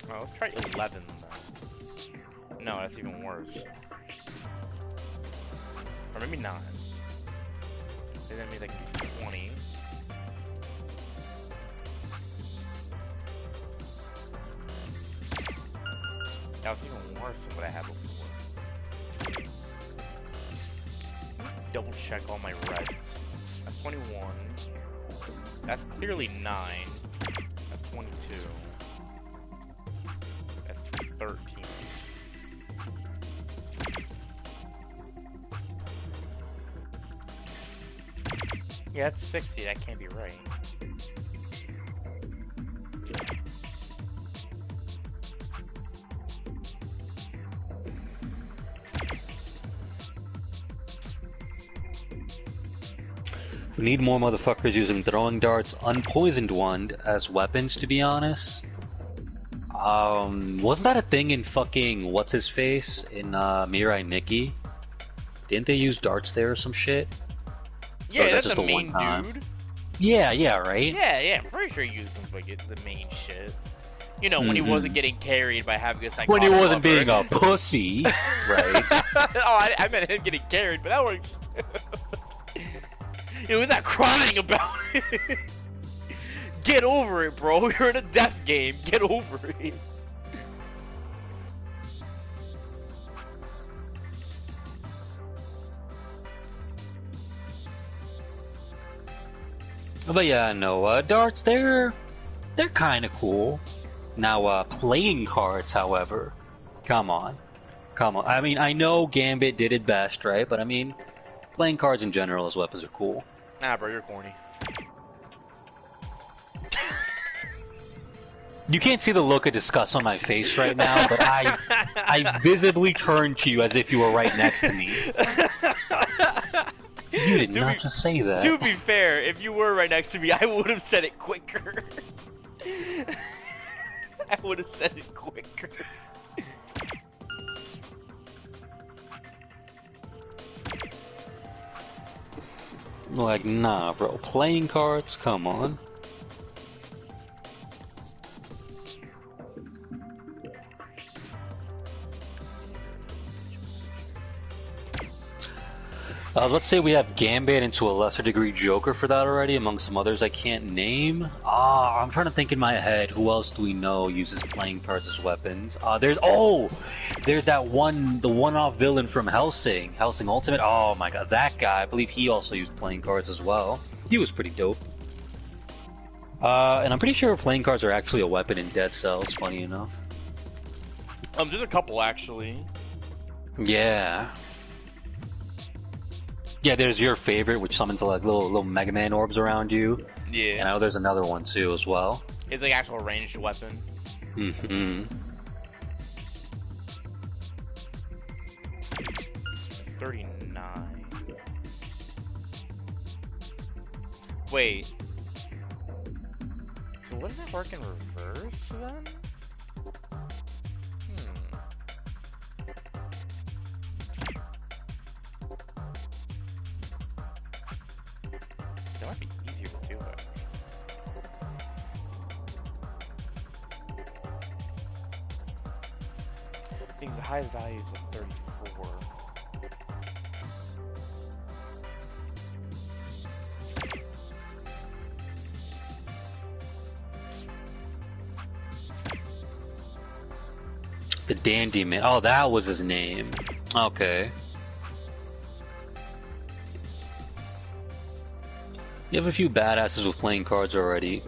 Well, let's try 11 then. No, that's even worse. Or maybe 9. So that means I can do 20. That was even worse than what I had before. Double check all my reds. That's 21. That's clearly 9. That's 22. That's 13. Yeah, that's 60. That can't be right. We need more motherfuckers using throwing darts, unpoisoned wand as weapons, to be honest. Wasn't that a thing in fucking what's his face in Mirai Nikki? Didn't they use darts there or some shit? Yeah, that's just the a main one-time? dude. Yeah, right? Yeah, I'm pretty sure he used them like it's the main shit. You know, when he wasn't getting carried by having a psychotic When he wasn't lover. being a pussy, right? Oh, I meant him getting carried, but that works. He was not crying about it. Get over it, bro. You're in a death game. Get over it. But yeah, no, darts, they're kind of cool. Now, playing cards, however, come on. I mean, I know Gambit did it best, right? But I mean, playing cards in general as weapons are cool. Nah, bro, you're corny. You can't see the look of disgust on my face right now, but I visibly turned to you as if you were right next to me. You did not just say that. To be fair, if you were right next to me, I would have said it quicker. I would have said it quicker. Like, nah, bro. Playing cards? Come on. Let's say we have Gambit and to a lesser degree Joker for that already, among some others I can't name. I'm trying to think in my head, who else do we know uses playing cards as weapons? There's that the one-off villain from Hellsing Ultimate. Oh my god, that guy, I believe he also used playing cards as well. He was pretty dope. And I'm pretty sure playing cards are actually a weapon in Dead Cells, funny enough. There's a couple actually. Yeah. Yeah, there's your favorite, which summons like little Mega Man orbs around you. Yeah. And I know there's another one too as well. It's like actual ranged weapon. Mm-hmm. It's 39. Wait. So what does that work in reverse then? That might be easier to do it. I think the highest value is a 34. The Dandy Man. Oh, that was his name. Okay. You have a few badasses with playing cards already.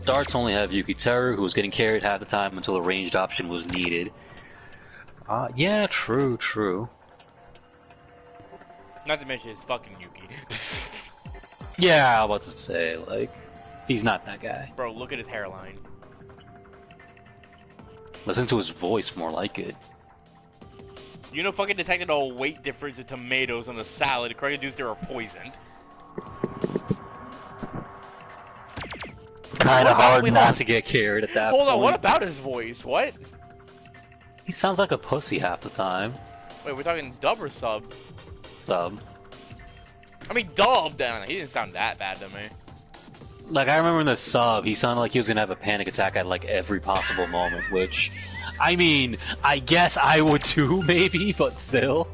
Darts only have Yuki Teru, who was getting carried half the time until a ranged option was needed. Yeah, true. Not to mention it's fucking Yuki. Yeah, I was about to say, like, he's not that guy. Bro, look at his hairline. Listen to his voice, more like it. You know, fucking detected a weight difference in tomatoes on a salad. According to they were poisoned. kind of hard wait, hold not on. to get carried at that Hold point. on, what about his voice? What? He sounds like a pussy half the time. Wait, we're talking dub or sub? Sub. I mean, dub, damn, he didn't sound that bad to me. Like, I remember in the sub, he sounded like he was gonna have a panic attack at, like, every possible moment, which... I mean, I guess I would too, maybe, but still.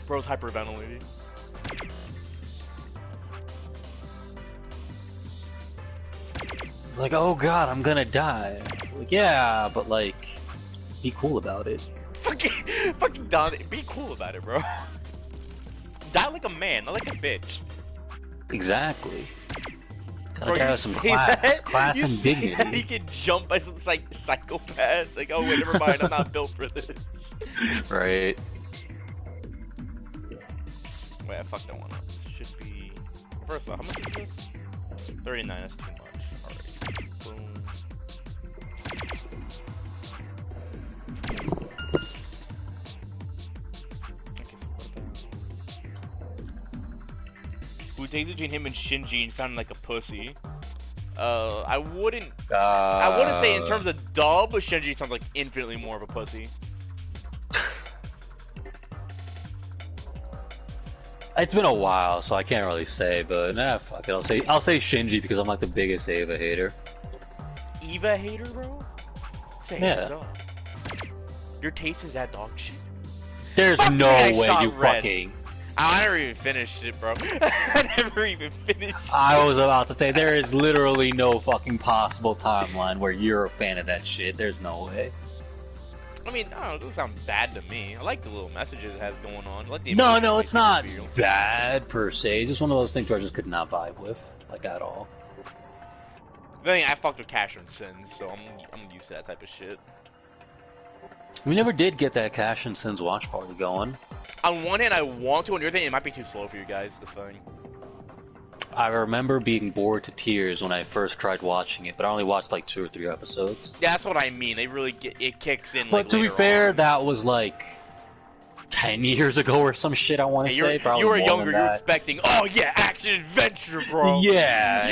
Bro's hyperventilating. Like, oh god, I'm gonna die. Like, yeah, but, like, be cool about it. Fucking Don, be cool about it, bro. Die like a man, not like a bitch. Exactly. Bro, Gotta have some class and dignity. He can jump by some psychopath. Like, oh wait, never mind, I'm not built for this. Right. Wait, I fucked that one up. This should be... First off, how much is this? 39, that's too much. Alright. Boom. Okay, so what about... Who takes between him and Shinji and sounded like a pussy? I wouldn't say in terms of dub, but Shinji sounds like infinitely more of a pussy. It's been a while, so I can't really say, but nah, fuck it. I'll say Shinji because I'm like the biggest Eva hater. Eva hater, bro? Say Yeah. what's up. Your taste is that dog shit. There's Fuck no me, I way shot you red. fucking. I never even finished it, bro. I never even finished it. I was about to say there is literally no fucking possible timeline where you're a fan of that shit. There's no way. I mean, I don't know, it doesn't sound bad to me. I like the little messages it has going on. I like the No, emotional it's not feel. bad per se. It's just one of those things where I just could not vibe with, like at all. The thing, I fucked with Cash and Sins, so I'm used to that type of shit. We never did get that Cash and Sins watch party going. On one hand, I want to. On the other hand, it might be too slow for you guys. The thing. I remember being bored to tears when I first tried watching it, but I only watched like 2 or 3 episodes. Yeah, that's what I mean. They really it kicks in. But Like, to be later fair, on. that was like 10 years ago or some shit. I want to say. Probably you were more younger. than You were that. expecting, oh yeah, action adventure, bro. Yeah,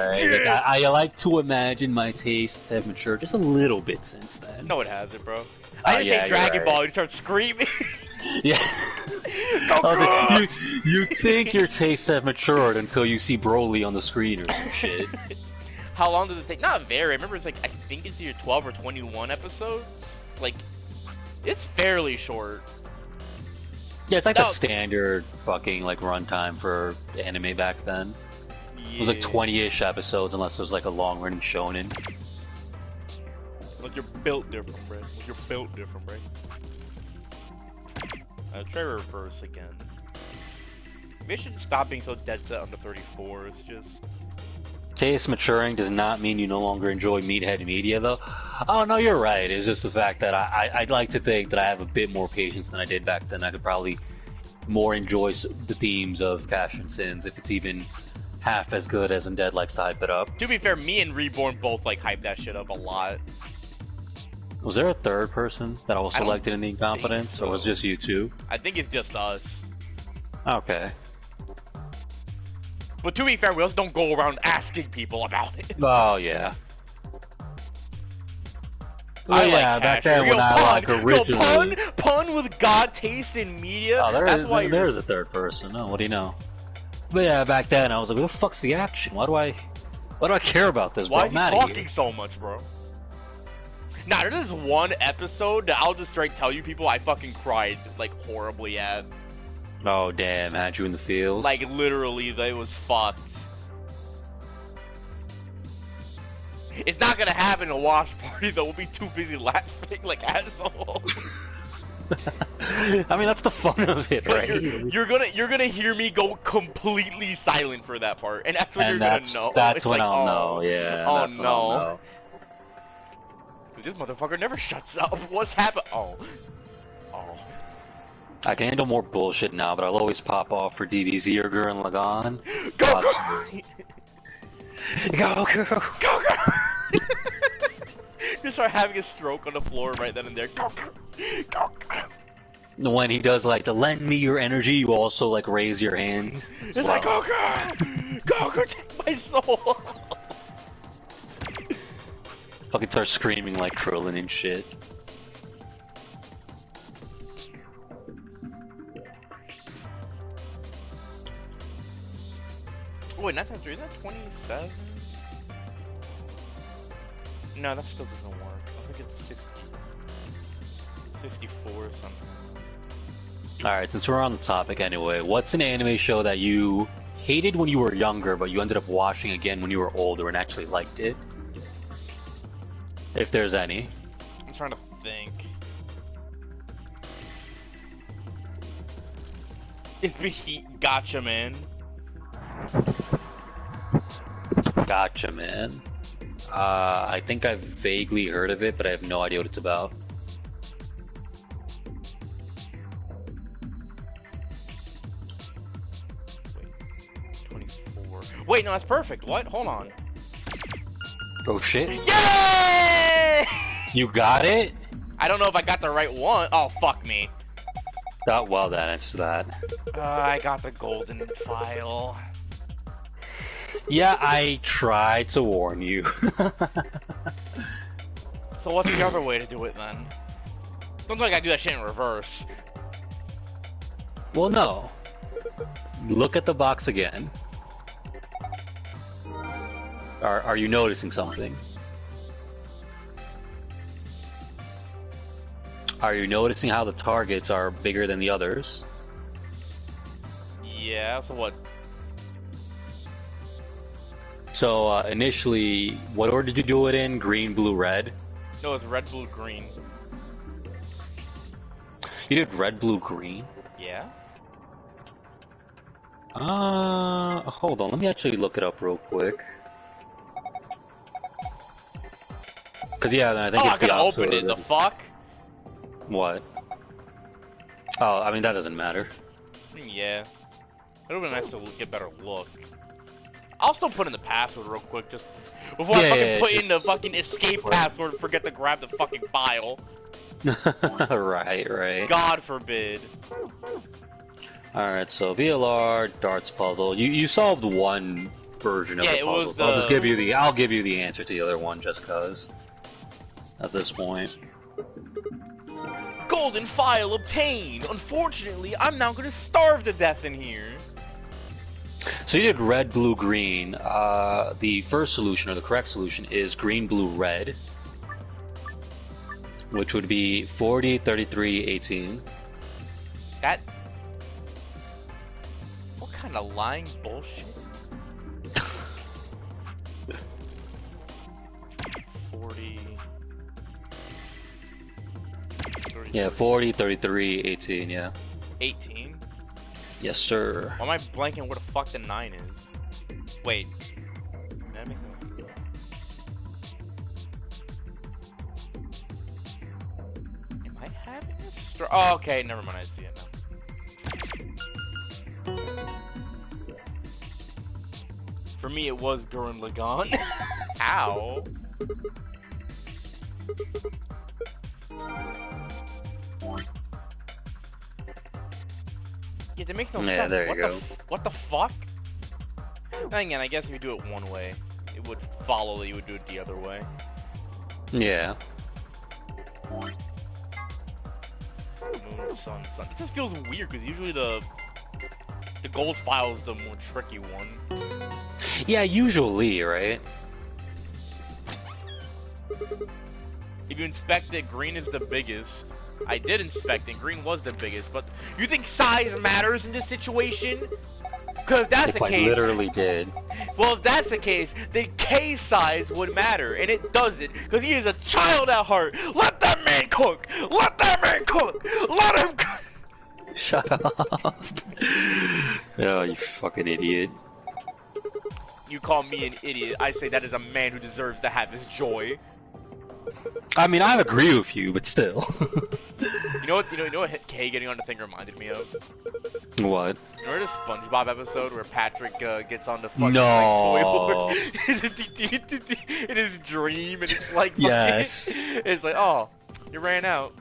right. yeah. Like, I like to imagine my tastes have matured just a little bit since then. No, it hasn't, bro. I didn't yeah, say you're Dragon right. Ball. You start screaming. Yeah. Goku! you think your tastes have matured until you see Broly on the screen or some shit. How long did it take? Not very. I remember it's like, I think it's either 12 or 21 episodes. Like, it's fairly short. Yeah, it's like No. the standard fucking like runtime for anime back then. It was like 20-ish episodes unless it was like a long-running shonen. Like, you're built different, bro. Like, you're built different, bro. Try reverse again. Maybe I should stop being so dead set on the 34. It's just... Taste maturing does not mean you no longer enjoy meathead media, though. Oh, no, you're right. It's just the fact that I'd like to think that I have a bit more patience than I did back then. I could probably more enjoy the themes of Cash and Sins if it's even half as good as Undead likes to hype it up. To be fair, me and Reborn both, like, hype that shit up a lot. Was there a third person that was I don't selected in the incompetence, think so. or was it just you two? I think it's just us. Okay. But to be fair, we also don't go around asking people about it. Oh, yeah. I Well, yeah, like back Cash. then when I like originally... Pun with God taste in media. Oh, That's why there's a third person. Oh, what do you know? But yeah, back then I was like, what the fuck's the action? Why do I care about this, bro? Why is he I'm outta talking here. so much, bro? Nah, there's one episode that I'll just straight tell you people I fucking cried, like, horribly at. Oh, damn, had you in the field? Like, literally, they was fucked. It's not gonna happen in a watch party, though. We'll be too busy laughing like assholes. I mean, that's the fun of it, But right? you're gonna hear me go completely silent for that part, and that's when And you're that's, gonna know. that's It's when like, I'll oh, know, yeah. Oh that's when I'll no. know. This motherfucker never shuts up. What's happened? Oh. I can handle more bullshit now, but I'll always pop off for DBZ or Gurren Lagann. Go, Go, girl! Go, girl! You start having a stroke on the floor right then and there. Go, go, go. When he does like the lend me your energy, you also like raise your hands. It's like, go, girl! Go, girl, take my my soul. Fucking start screaming like Krillin and shit. Oh, wait, 9 times 3, is that 27? No, that still doesn't work. I think it's 60, 64 or something. Alright, since we're on the topic anyway, what's an anime show that you hated when you were younger, but you ended up watching again when you were older and actually liked it? If there's any. I'm trying to think. It's been Gotcha, man. Gotcha, man. I think I've vaguely heard of it, but I have no idea what it's about. Wait, 24. Wait, no, that's perfect. What? Hold on. Oh shit. Yay! You got it? I don't know if I got the right one. Oh, fuck me. Oh, well, that answers that. I got the golden file. Yeah, I tried to warn you. So what's the other way to do it then? Don't think I do that shit in reverse. Well, no. Look at the box again. Are you noticing something? Are you noticing how the targets are bigger than the others? Yeah, so what? So, initially, what order did you do it in? Green, blue, red? No, it's red, blue, green. You did red, blue, green? Yeah? Hold on, let me actually look it up real quick. Cause yeah, then I think Oh, it's I could the have opposite opened it, order. the fuck? What? Oh, I mean, that doesn't matter. Yeah. It would've been nice to get better look. I'll still put in the password real quick, just before I fucking put in the fucking escape password and forget to grab the fucking file. Right. God forbid. Alright, so VLR, darts puzzle. You solved one version of Yeah, the it puzzle, was so I'll just the- give you the answer to the other one just cause. At this point. Golden file obtained! Unfortunately, I'm now gonna starve to death in here. So you did red, blue, green. The first solution, or the correct solution, is green, blue, red. Which would be 40, 33, 18. That... What kind of lying bullshit? 40... Yeah, 40, 33, 18, yeah. 18? Yes, sir. Why am I blanking where the fuck the 9 is? Wait. That makes no sense. Am I having this? Oh, okay, never mind, I see it now. For me, it was Gurren Lagann. Ow. Yeah, that makes no sense. Yeah, there you go. What the fuck? Then again, I guess if you do it one way, it would follow that you would do it the other way. Yeah. Moon, sun. It just feels weird because usually the gold file is the more tricky one. Yeah, usually, right? If you inspect it, green is the biggest. I did inspect it, green was the biggest, but you think size matters in this situation? Because if that's the I case... literally did. Well, if that's the case, then K size would matter, and it doesn't, because he is a child at heart. Let that man cook! Let that man cook! Let him cook! Shut up. Oh, you fucking idiot. You call me an idiot, I say that is a man who deserves to have his joy. I mean, I agree with you, but still. You know what K getting on the thing reminded me of? What? Remember the SpongeBob episode where Patrick gets on the fucking No. like, toy board in his dream, and it's like fucking, Yes. it's like, oh, you ran out.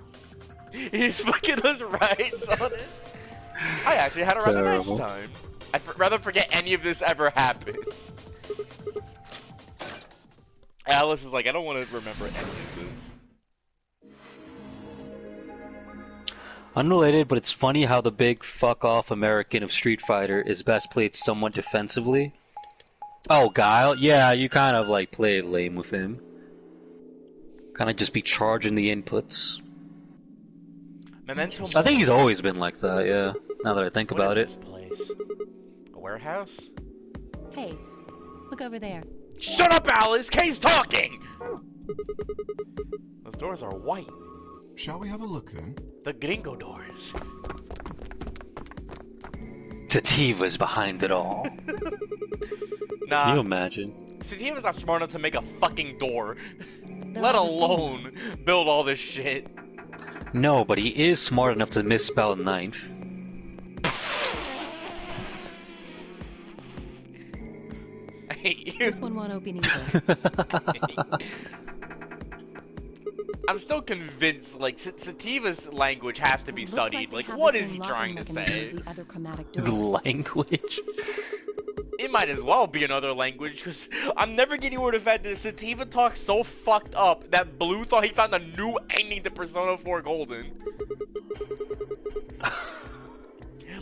He's fucking those rides on it. I actually had a rather nice Terrible. time. I'd rather forget any of this ever happened. Alice is like, I don't want to remember any of this. Unrelated, but it's funny how the big fuck-off American of Street Fighter is best played somewhat defensively. Oh, Guile? Yeah, you kind of, like, play it lame with him. Kind of just be charging the inputs. Memento I think he's always been like that, yeah. Now that I think about it. What is this place? A warehouse? Hey, look over there. Shut up, Alice! Kay's talking! Those doors are white. Shall we have a look then? The gringo doors. Sativa's behind it all. Nah. Can you imagine? Sativa's not smart enough to make a fucking door. They're Let all the same. alone build all this shit. No, but he is smart enough to misspell a knife. I hate you. This one won't open either. I'm still convinced, like, Sativa's language has to be Looks studied. they Like, have what the is same he locking trying to mechanism say? as the other chromatic The doors. language. It might as well be another language, because I'm never getting over the fact that Sativa talks so fucked up that Blue thought he found a new ending to Persona 4 Golden.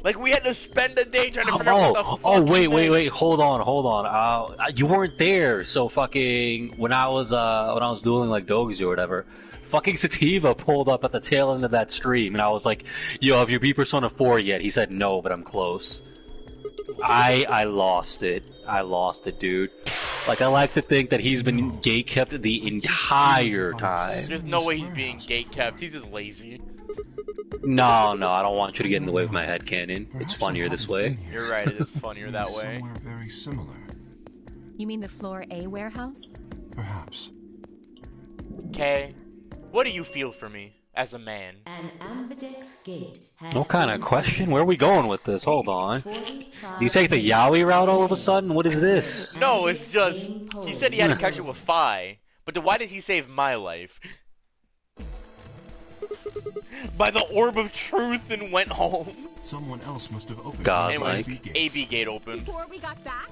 Like, we had to spend the day trying to figure out what the fuck he meant. Wait, hold on. You weren't there, so fucking when I was doing like Dogs or whatever, fucking Sativa pulled up at the tail end of that stream, and I was like, "Yo, have you beat Persona 4 yet?" He said, "No, but I'm close." I lost it. I lost it, dude. Like, I like to think that he's been gatekept the entire time. There's no way he's being gatekept. He's just lazy. No, I don't want you to get in the way of my headcanon. It's funnier this way. You're right, it is funnier that way. Somewhere very similar. You mean the floor A warehouse? Perhaps. Kay, what do you feel for me as a man? An ambidex gate has What kind of question? Where are we going with this? Hold on. You take the yaoi route all of a sudden? What is this? No, it's just, he said he had to catch it with Phi, but then why did he save my life? By the orb of truth and went home. Someone else must have opened Godlike. the AB gates. AB gate opened. Before we got back?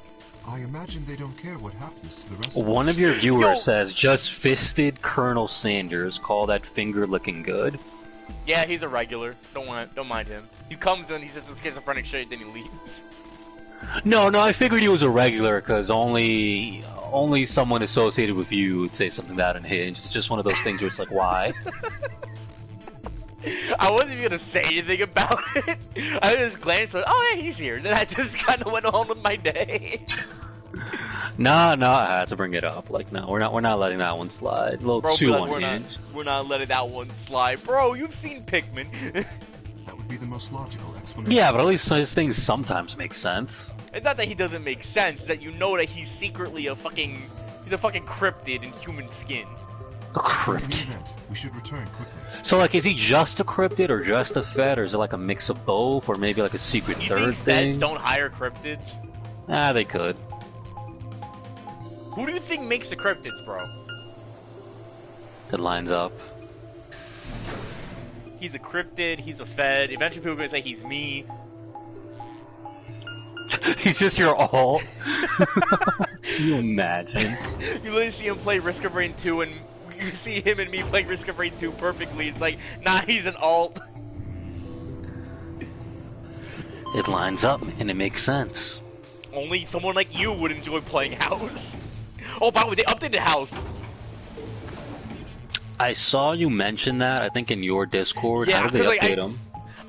I imagine they don't care what happens to the rest of One us. of your viewers Yo. says, just fisted Colonel Sanders. Call that finger looking good. Yeah, he's a regular. Don't mind him. He comes in, he says some schizophrenic shit, then he leaves. No, I figured he was a regular because only someone associated with you would say something that unhinged. It's just one of those things where it's like, why? I wasn't even gonna say anything about it. I just glanced like, oh yeah, he's here. Then I just kind of went on with my day. Nah, I had to bring it up. Like, no, we're not letting that one slide. A little Bro, too like, unhinged. we're not letting that one slide. Bro, you've seen Pikmin. That would be the most logical explanation. Yeah, but at least his things sometimes make sense. It's not that he doesn't make sense, it's that you know that he's secretly a fucking cryptid in human skin. A In the cryptid. event, we should return quickly. So, like, is he just a cryptid or just a Fed, or is it like a mix of both, or maybe like a secret You third think thing? feds don't hire cryptids? Ah, they could. Who do you think makes the cryptids, bro? It lines up. He's a cryptid, he's a fed. Eventually people are gonna say he's me. He's just your all. Can you imagine? You literally see him play Risk of Rain 2 and you see him and me playing Risk of Rain 2 perfectly. It's like, nah, he's an alt. It lines up and it makes sense. Only someone like you would enjoy playing House. Oh, by the way, they updated House. I saw you mention that, I think in your Discord. Yeah, How did they 'cause, like, update him?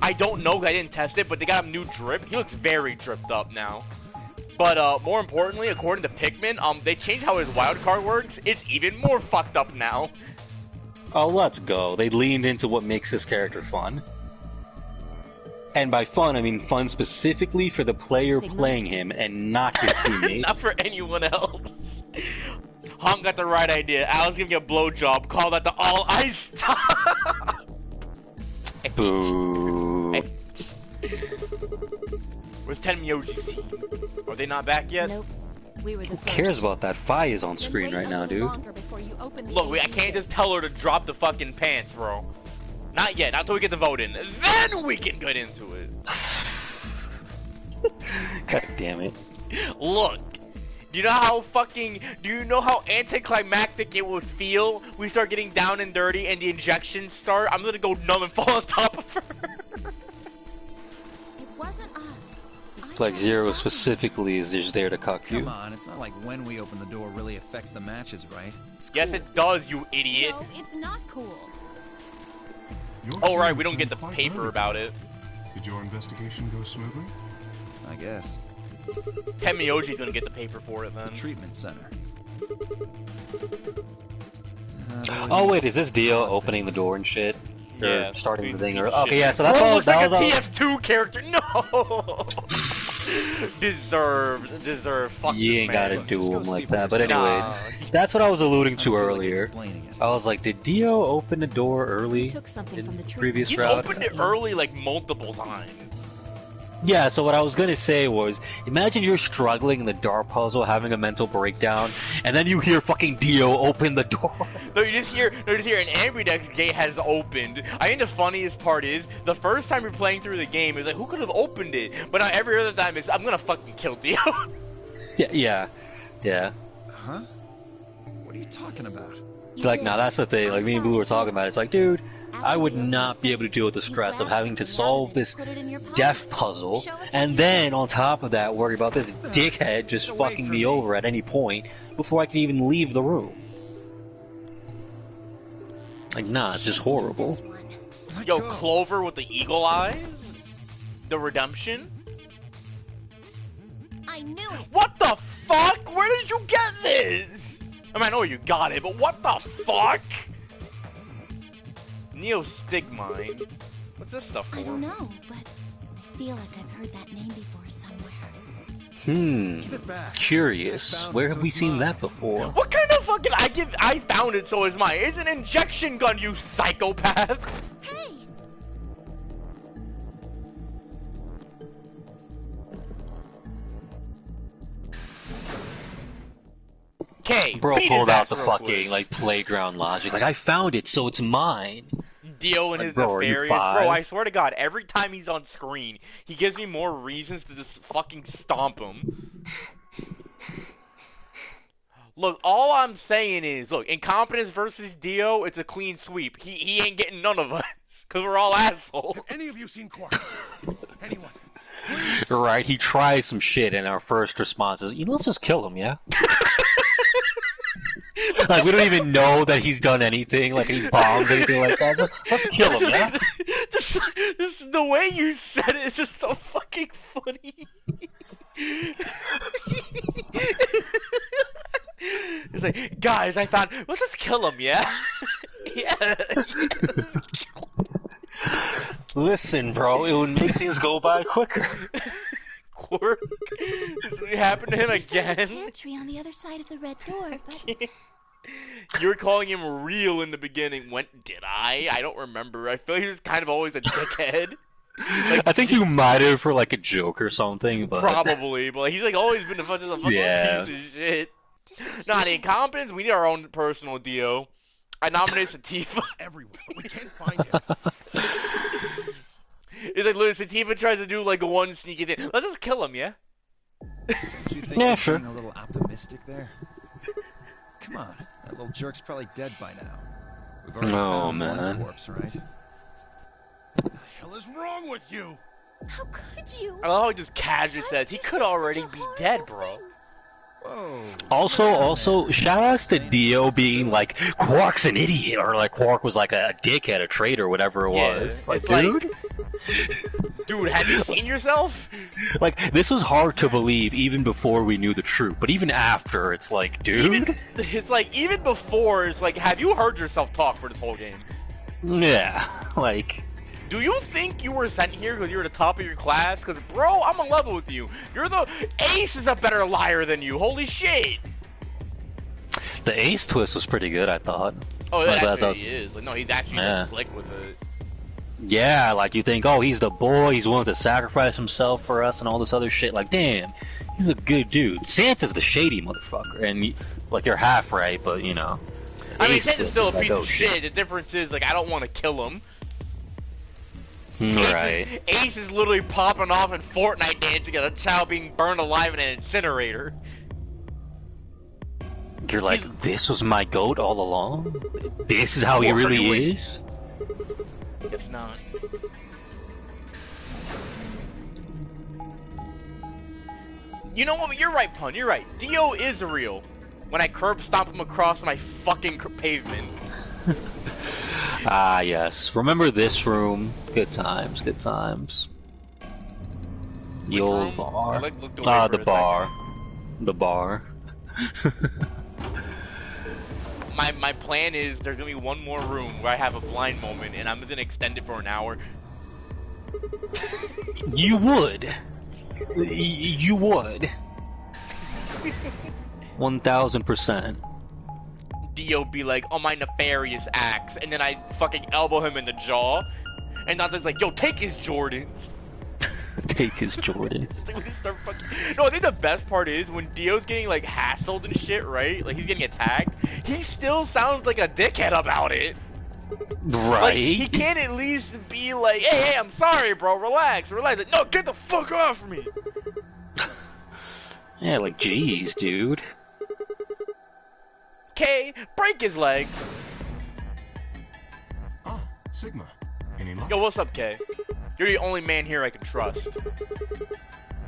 I don't know, I didn't test it, but they got him new drip. He looks very dripped up now. But more importantly, according to Pikmin, they changed how his wildcard works. It's even more fucked up now. Oh, let's go. They leaned into what makes this character fun. And by fun, I mean fun specifically for the player Sigma. playing him and not his teammates. Not for anyone else. Hong got the right idea. Al's giving a blowjob. Call that the all ice time. Boo. Where's Tenmyoji's team? Are they not back yet? Nope. We were the Who first. cares about that? Fi is on Then screen wait right a now, little dude. longer before you open the Look, I AV can't gate. just tell her to drop the fucking pants, bro. Not yet. Not until we get the vote in. Then we can get into it. God damn it. Look, Do you know how anticlimactic it would feel? We start getting down and dirty and the injections start. I'm gonna go numb and fall on top of her. It wasn't us. It's like Zero specifically is just there to cuck you. Come on, it's not like when we open the door really affects the matches, right? It's Yes, cool. it does, you idiot. No, it's not cool. Your Oh, team right, we don't get returned the quite paper early. about it. Did your investigation go smoothly? I guess. Temioji's gonna get the paper for it then. Treatment center. Oh wait, is this Dio opening the door and shit? Or Yeah, starting the he's thing? a Or, shit. okay, yeah, so that's Bro, all. looks like That a was all. TF2 character. No. Deserve. Fuck You this ain't man. gotta Look, do just go him see like for that. But yourself. anyways, Nah. that's what I was alluding to I feel like earlier. explaining it. I was like, did Dio open the door early Took something in from the previous He's route? opened it early like multiple times. Yeah, so what I was gonna say was, imagine you're struggling in the door puzzle, having a mental breakdown, and then you hear fucking Dio open the door. No, you just hear an ambidex gate has opened. I think the funniest part is the first time you're playing through the game is like, who could have opened it? But now every other time it's, I'm gonna fucking kill Dio. Yeah. Huh? What are you talking about? It's like, nah, that's the thing. Like, me and Blue were talking about it. It's like, dude, I would not be able to deal with the stress of having to solve this death puzzle, and then on top of that, worry about this dickhead just fucking me over at any point before I can even leave the room. Like, nah, it's just horrible. Yo, Clover with the eagle eyes? The redemption? I knew it. What the fuck? Where did you get this? I mean, I know you got it, but what the fuck? Neostigmine. What's this stuff for? I don't know, but I feel like I've heard that name before somewhere. Give it back. Curious. I found Where it, have so we it's seen mine. that before? What kind of fucking I found it so is mine. It's an injection gun, you psychopath. Hey! Okay, Bro beat pulled his out ass the real fucking, quick. like, playground logic. Like, I found it, so it's mine. Dio and Like, his bro, are you nefarious. five? Bro, I swear to God, every time he's on screen, he gives me more reasons to just fucking stomp him. Look, all I'm saying is, look, Incompetence versus Dio, it's a clean sweep. He ain't getting none of us, because we're all assholes. Any of you seen Quark? Anyone? Right, he tries some shit, and our first response is, let's just kill him, yeah? Like, we don't even know that he's done anything, like, he bombed anything like that. Let's kill him, yeah? The way you said it is just so fucking funny. It's like, guys, I thought, let's just kill him, yeah? Yeah. Listen, bro, it would make things go by quicker. Quark? This would happen to him again? Pantry on the other side of the red door, but You were calling him real in the beginning. When did I? I don't remember. I feel like he was kind of always a dickhead. Like, I think you might have for, like, a joke or something, but... probably, but he's like always been a fucking Yeah. piece of shit. Not incompetence. We need our own personal Dio. I nominate Sativa. Everywhere, but we can't find him. It's like literally Sativa tries to do like a one sneaky thing. Let's just kill him, yeah? Don't you think Yeah, I'm sure. being a little optimistic there? Come on, that little jerk's probably dead by now. We've already Oh, found man. one corpse, right? What the hell is wrong with you? how could you? I love how he just casually Why says would he you could say already such a be horrible dead, bro. thing? Whoa. Also, shout outs to Dio being like, Quark's an idiot, or like Quark was like a dickhead, a traitor, whatever it Yeah, was. Like, it's like- dude? Dude, have you seen yourself? Like, this was hard to believe even before we knew the truth, but even after, it's like, dude? It's like even before, it's like, have you heard yourself talk for this whole game? Yeah, like... Do you think you were sent here because you were the top of your class? Because, bro, I'm on level with you. Ace is a better liar than you. Holy shit. The Ace twist was pretty good, I thought. Oh, Like, that that's- actually is. Like, no, he's actually Yeah. like, slick with it. Yeah, like, you think, oh, he's the boy, he's willing to sacrifice himself for us and all this other shit. Like, damn, he's a good dude. Santa's the shady motherfucker, and, like, you're half right, but, you know. I mean, Ace Santa's was still a like, piece oh, of shit. The difference is, like, I don't want to kill him. Right. Ace is literally popping off in Fortnite dancing at a child being burned alive in an incinerator. You're like, this was my goat all along? This is how he really is? Guess not. You know what? You're right, Pun. You're right. Dio is real. When I curb stomp him across my fucking pavement. Ah, yes. Remember this room? Good times, good times. The old bar. Ah, the bar. The bar. My plan is there's gonna be one more room where I have a blind moment, and I'm gonna extend it for an hour. You would. You would. 1000%. Dio be like, oh, my nefarious acts, and then I fucking elbow him in the jaw, and Dante's like, yo, take his Jordans. Take his Jordans. No, I think the best part is when Dio's getting like hassled and shit, right? Like he's getting attacked. He still sounds like a dickhead about it. Right. Like, he can't at least be like, hey, I'm sorry, bro. Relax. Like, no, get the fuck off me. Yeah, like, jeez, dude. K, break his leg. Ah, Sigma. Any luck? Yo, what's up, K? You're the only man here I can trust.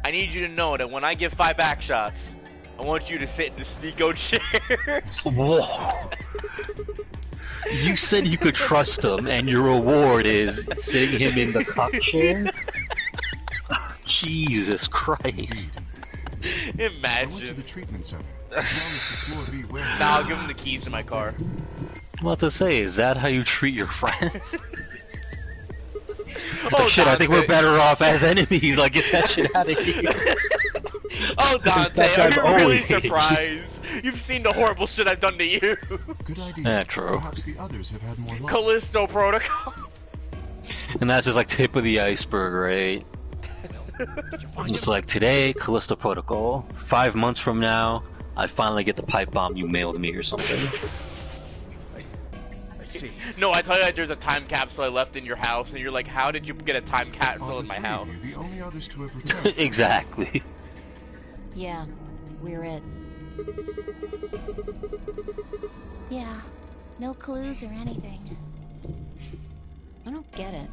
I need you to know that when I give 5 back shots, I want you to sit in the Sneeko chair. Whoa. You said you could trust him, and your reward is sitting him in the cup chair? Jesus Christ. Imagine. To the treatment center. As long as the floor be where Now I'll give him the keys to my car. What to say? Is that how you treat your friends? Oh, shit, I think we're better off as enemies. Like, get that shit out of here. Oh, Dante, are you really always hated surprised? You've seen the horrible shit I've done to you. Good idea. Yeah, true. Perhaps the others have had more luck. Callisto Protocol. And that's just like tip of the iceberg, right? It's like, today, Callisto Protocol. 5 months from now, I finally get the pipe bomb you mailed me or something. I see. No, I tell you that there's a time capsule I left in your house, and you're like, how did you get a time capsule in my house? The only others to have returned. Exactly. Yeah, we're it. Yeah, no clues or anything. I don't get it.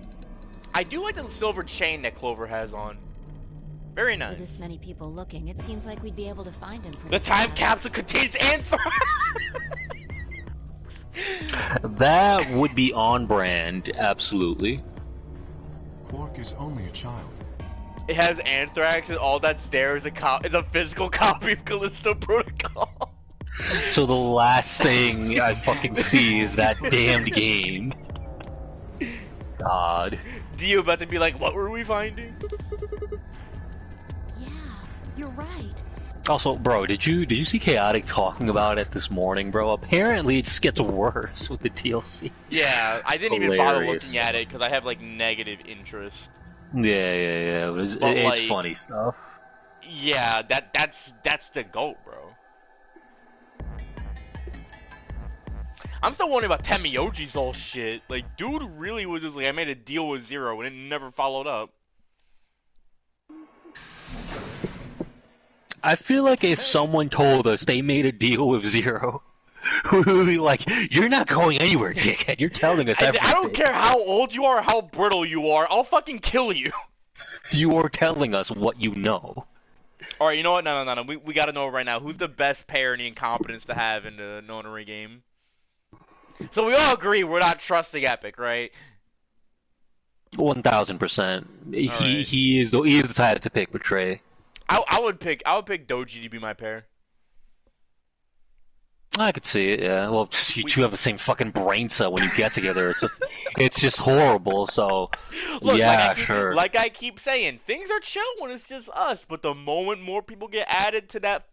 I do like the silver chain that Clover has on. Very nice. With this many people looking, it seems like we'd be able to find him pretty The time fast. capsule contains anthrax! That would be on brand, absolutely. Quark is only a child. It has anthrax, and all that's there is a physical copy of Callisto Protocol. So the last thing I fucking see is that damned game. God. Dio about to be like, what were we finding? Yeah, you're right. Also, bro, did you see Chaotic talking about it this morning, bro? Apparently it just gets worse with the DLC. Yeah, I didn't even bother Hilarious. looking at it because I have like negative interest. Yeah. It's like, funny stuff. Yeah, that's the GOAT, bro. I'm still wondering about Temioji's all shit. Like, dude really was just like, I made a deal with Zero and it never followed up. I feel like if someone told us they made a deal with Zero, we would be like, you're not going anywhere, dickhead. You're telling us everything. I don't care how old you are or how brittle you are, I'll fucking kill you. You are telling us what you know. Alright, you know what? No. We gotta know right now. Who's the best pair in the incompetence to have in the nonary game? So we all agree we're not trusting Epic, right? 1000%. Alright. He is the type to pick with Trey. I would pick Doji to be my pair. I could see it, yeah. Well, you two have the same fucking brain cell when you get together. It's just horrible, so... Look, yeah, sure. Like I keep saying, things are chill when it's just us, but the moment more people get added to that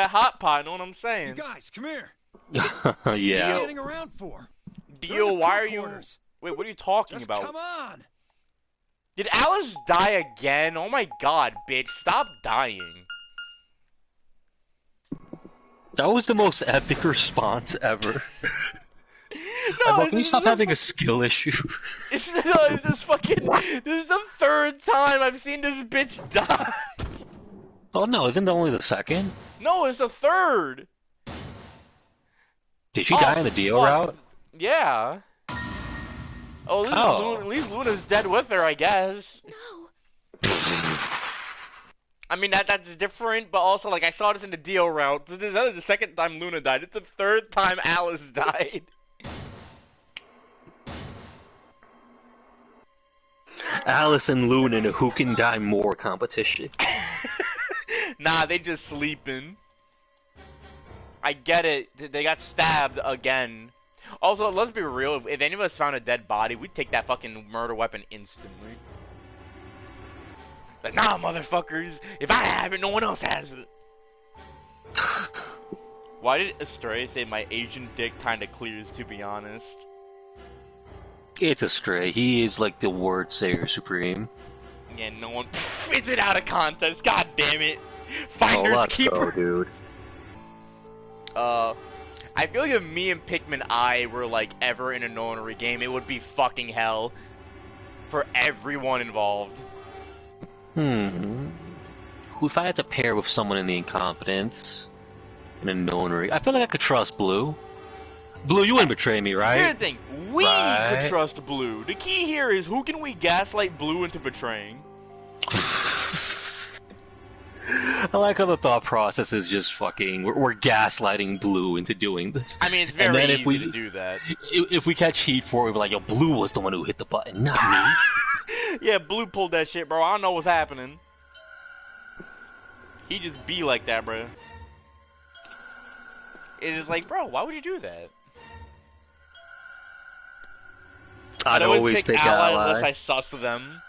hot pot, know what I'm You saying? guys, come here. Yeah. What are you standing around for? Dio, why are you... Quarters. Wait, what are you talking Just about? come on. Did Alice die again? Oh my god, bitch, stop dying. That was the most epic response ever. No, Can you stop having a skill issue? This is the third time I've seen this bitch die. Oh no, isn't that only the second? No, it's the third. Did she die in the Dio fuck. route? Yeah. Oh, at least Luna's dead with her, I guess. No. I mean, that's different, but also, like, I saw this in the Dio route. This is the second time Luna died. It's the third time Alice died. Alice and Luna in a who can die more competition. Nah, they just sleeping. I get it. They got stabbed again. Also, let's be real. If any of us found a dead body, we'd take that fucking murder weapon instantly. Like, nah, motherfuckers. If I have it, no one else has it. Why did Astray say my Asian dick kinda clears, to be honest? It's Astray. He is like the word sayer supreme. Yeah, no one fits it out of context. God damn it. Finders let's keeper. go, dude. I feel like if me and Pikmin I were like ever in a Nonary game, it would be fucking hell for everyone involved. If I had to pair with someone in the incompetence in a Nonary, I feel like I could trust Blue. Blue, you wouldn't betray me, right? Here's the thing, we Right. could trust Blue. The key here is who can we gaslight Blue into betraying? I like how the thought process is just fucking. We're gaslighting Blue into doing this. I mean, it's And very then easy to do that. If we catch heat for it, we're like, yo, Blue was the one who hit the button, not me. Yeah, Blue pulled that shit, bro. I don't know what's happening. He just be like that, bro. It is like, bro, why would you do that? I'd always pick ally ally. unless I suss them.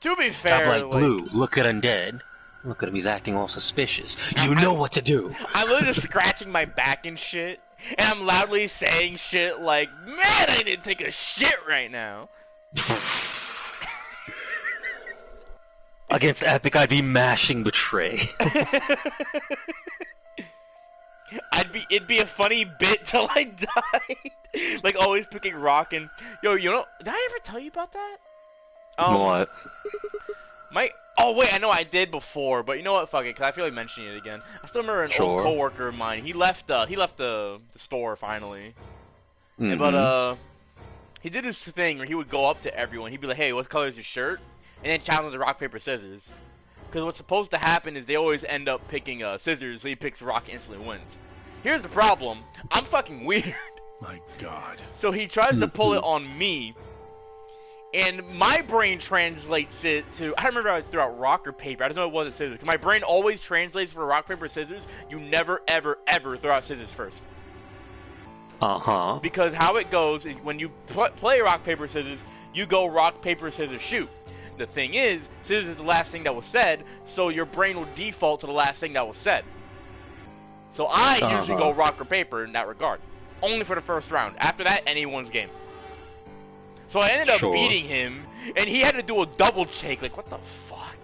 To be I'm fair, like, Blue, look at Undead. Look at him, he's acting all suspicious. You know what to do. I'm literally just scratching my back and shit, and I'm loudly saying shit like, man, I need to take a shit right now. Against Epic, I'd be mashing Betray. It'd be a funny bit till I died. Like always picking rock and, yo, you know, did I ever tell you about that? What? Oh wait, I know I did before, but you know what? Fuck it, cause I feel like mentioning it again. I still remember an old coworker of mine. He left the store finally. But he did this thing where he would go up to everyone. He'd be like, "Hey, what color is your shirt?" And then challenge the rock paper scissors. Because what's supposed to happen is they always end up picking scissors, so he picks rock and instantly wins. Here's the problem: I'm fucking weird. My God. So he tries to pull it on me. And my brain translates it to, I don't remember if I threw out rock or paper. I just know it wasn't scissors. My brain always translates for rock, paper, scissors. You never, ever, ever throw out scissors first. Because how it goes is when you play rock, paper, scissors, you go rock, paper, scissors, shoot. The thing is, scissors is the last thing that was said, so your brain will default to the last thing that was said. So I usually go rock or paper in that regard. Only for the first round. After that, anyone's game. So I ended up beating him, and he had to do a double shake. Like, what the fuck?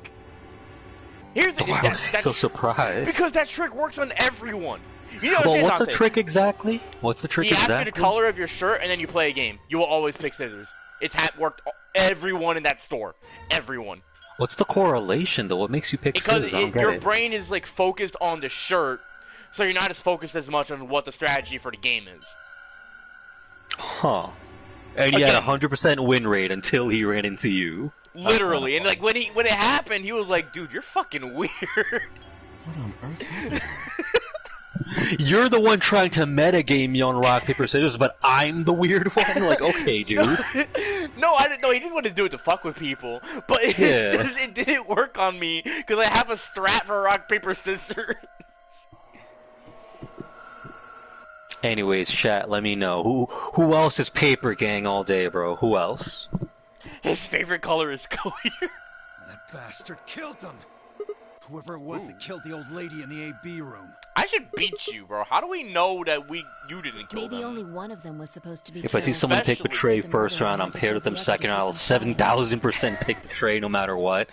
Here's the Why was he so surprised? Because that trick works on everyone. You know well, what's the trick exactly? What's the trick exactly? He asks you the color of your shirt, and then you play a game. You will always pick scissors. It's worked everyone in that store. Everyone. What's the correlation, though? What makes you pick scissors? Because your brain is, like, focused on the shirt, so you're not as focused as much on what the strategy for the game is. Huh. And he had a 100% win rate until he ran into you. Literally, and like when it happened, he was like, "Dude, you're fucking weird." What on earth happened? You're the one trying to metagame me on rock, paper, scissors, but I'm the weird one? Like, okay, dude. No, I didn't know. He didn't want to do it to fuck with people. But it didn't work on me, because I have a strat for rock, paper, scissors. Anyways, chat, let me know. Who else is paper gang all day, bro? Who else? His favorite color is clear. That bastard killed them! Whoever it was that killed the old lady in the AB room. I should beat you, bro. How do we know that you didn't kill them? Maybe only one of them was supposed to be If I see someone pick Betray first round, I'm paired with them second round, I'll 7,000% pick Betray no matter what.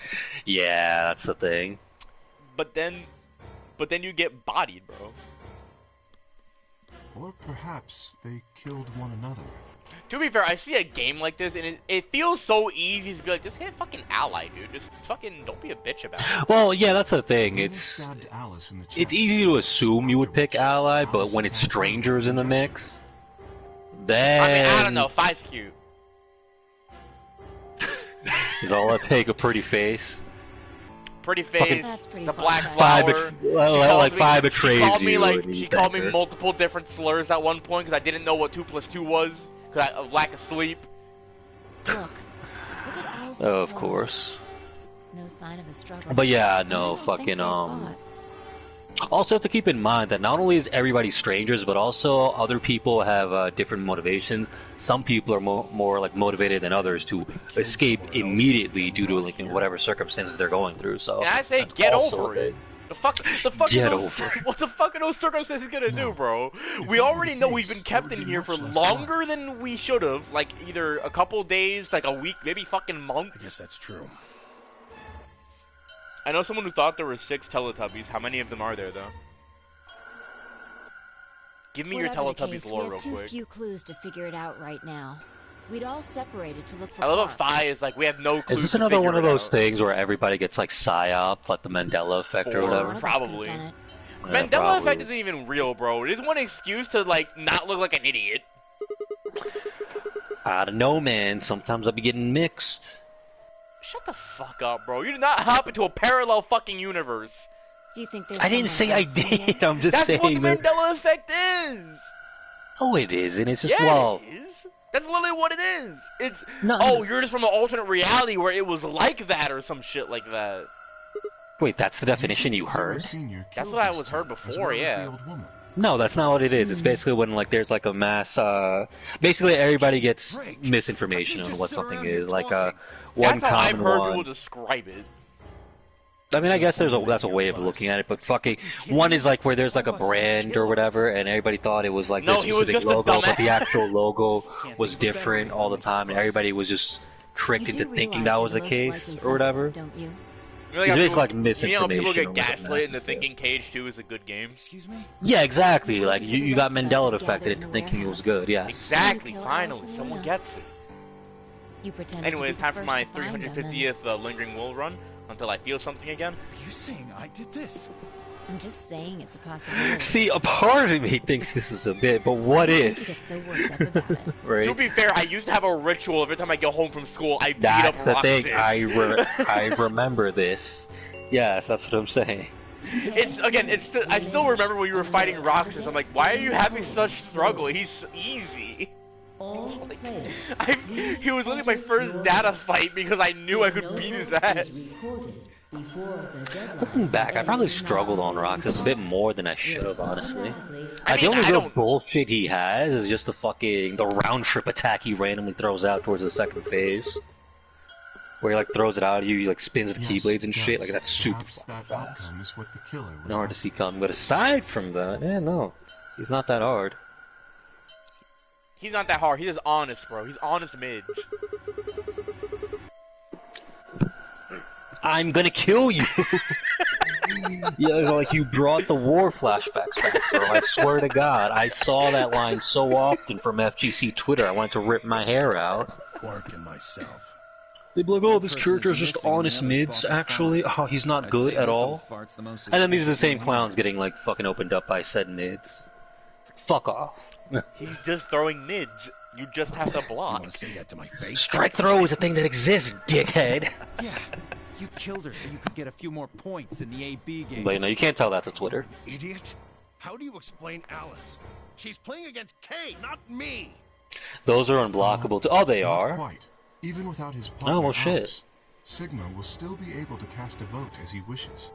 Yeah, that's the thing. But then you get bodied, bro. Or perhaps they killed one another. To be fair, I see a game like this, and it feels so easy to be like, just hit fucking ally, dude. Just fucking don't be a bitch about it. Well, yeah, that's the thing. Luna It's stabbed Alice in the chest, easy to assume you would pick after which ally, but Alice when it's attacked her with strangers in the injection. mix, then I mean, I don't know. Five's cute. is all it take a pretty face. Pretty Fucking- face, That's pretty the fun, black but- flower. Five betrays She called me you. like and she you called me pick her. multiple different slurs at one point because I didn't know what 2 + 2 was because of lack of sleep. Look at Alice's Oh, of clothes. course. No sign of a struggle. But yeah, I no, don't think fucking they fought. Also, have to keep in mind that not only is everybody strangers, but also other people have different motivations. Some people are more like motivated than others to escape immediately due to like whatever circumstances they're going through. So And I say, that's get also over a it. thing. The fuck Get those, over it. What's the fuck are those circumstances gonna do, bro? If We that were already the know we've case, been kept there in would be here for much less longer than we should have. Like either a couple days, like a week, maybe fucking months. I guess that's true. I know someone who thought there were 6 Teletubbies. How many of them are there, though? Give me your Whatever the Teletubbies case, we lore have real too quick. few clues to figure it out right now. We'd all separated to look for I love Clark. how Fi is like, we have no clues Is this to another figure one of it those out. things where everybody gets like psyop, like the Mandela effect or Or- One whatever? of us Probably. could've done it. Yeah, Mandela probably. effect isn't even real, bro. It is one excuse to like not look like an idiot. I don't know, man. Sometimes I be getting mixed. Shut the fuck up, bro. You did not hop into a parallel fucking universe. Do you think there's I didn't say someone I else in here? did. I'm just That's what the saying that. Mandela effect is. Oh, it isn't. It's just Yeah, well. it is. That's literally what it is. It's No. oh, you're just from an alternate reality where it was like that or some shit like that. Wait, that's the definition you Zero heard? Senior That's killed what I this was heard two, as before, well as yeah. the old woman. No, that's not what it is. It's basically when like there's like a mass. Basically, everybody gets misinformation on what something is. Like one That's how I've common heard one. people describe it. I mean, I guess that's a way of looking at it, but fucking one is like where there's like a brand or whatever, and everybody thought it was like No, this he was specific just a logo, but the dumbass. actual logo Can't was think of a better different reason all to the make time, and fuss. everybody was just tricked You into do thinking realize that was the you're the most case likely or whatever. suspect, don't you? You know, It's how basically people- like You know, misinformation. people get or whatever gaslit into massive thinking Cage 2 is a good game. Excuse me? Yeah, exactly. You Like went you, to the you got rest of us Mandela and affected gathered into in the thinking it was warehouse. good. Yes. Exactly. kill Finally, Alice and someone Luna. gets it. You pretended Anyways, to be time the for first my to find them, and 350th Lingering Wool run until I feel something again. Are you saying I did this? I'm just saying it's a possibility. See, a part of me thinks this is a bit, but what You need to if? get so worked up about it. Right? To be fair, I used to have a ritual every time I go home from school. I beat That's up the Roxas. thing. I remember this. Yes, that's what I'm saying. It's again. It's. I still remember when you were fighting Roxas. I'm like, why are you having such struggle? He's easy. He was literally my first data fight because I knew I could beat his ass. Looking back, I probably struggled on Roxas a bit more than I should have, honestly. I The mean, only I real don't- bullshit he has is just the round trip attack he randomly throws out towards the second phase. Where he like throws it out at you, he like spins the Yes, keyblades and it shit, does. like that's super Perhaps fucking that fast. outcome is what the killer was No hard to after. see coming, but aside from that, no. He's not that hard. He's not that hard. He's just honest, bro. He's honest mids. I'm gonna kill you! Yeah, like you brought the war flashbacks back, bro. I swear to God, I saw that line so often from FGC Twitter, I wanted to rip my hair out. Quark and myself. They'd be like, oh, this Person character's is just missing and honest the others mids, bought the actually. farm. Oh, he's not I'd good say at this all. little fart's the most And then these are the suspicious same one clowns here. getting, like, fucking opened up by said mids. Fuck off. He's just throwing mids. You just have to You block. want to say that to my face? Strike throw is a thing that exists, dickhead. Yeah. You killed her so you could get a few more points in the AB game. But, you know, you can't tell that to Twitter. Idiot. How do you explain Alice? She's playing against Kay, not me. Those are unblockable too. Oh, they Not are. quite. Even without his partner, Oh, well, shit. Alice, Sigma will still be able to cast a vote as he wishes.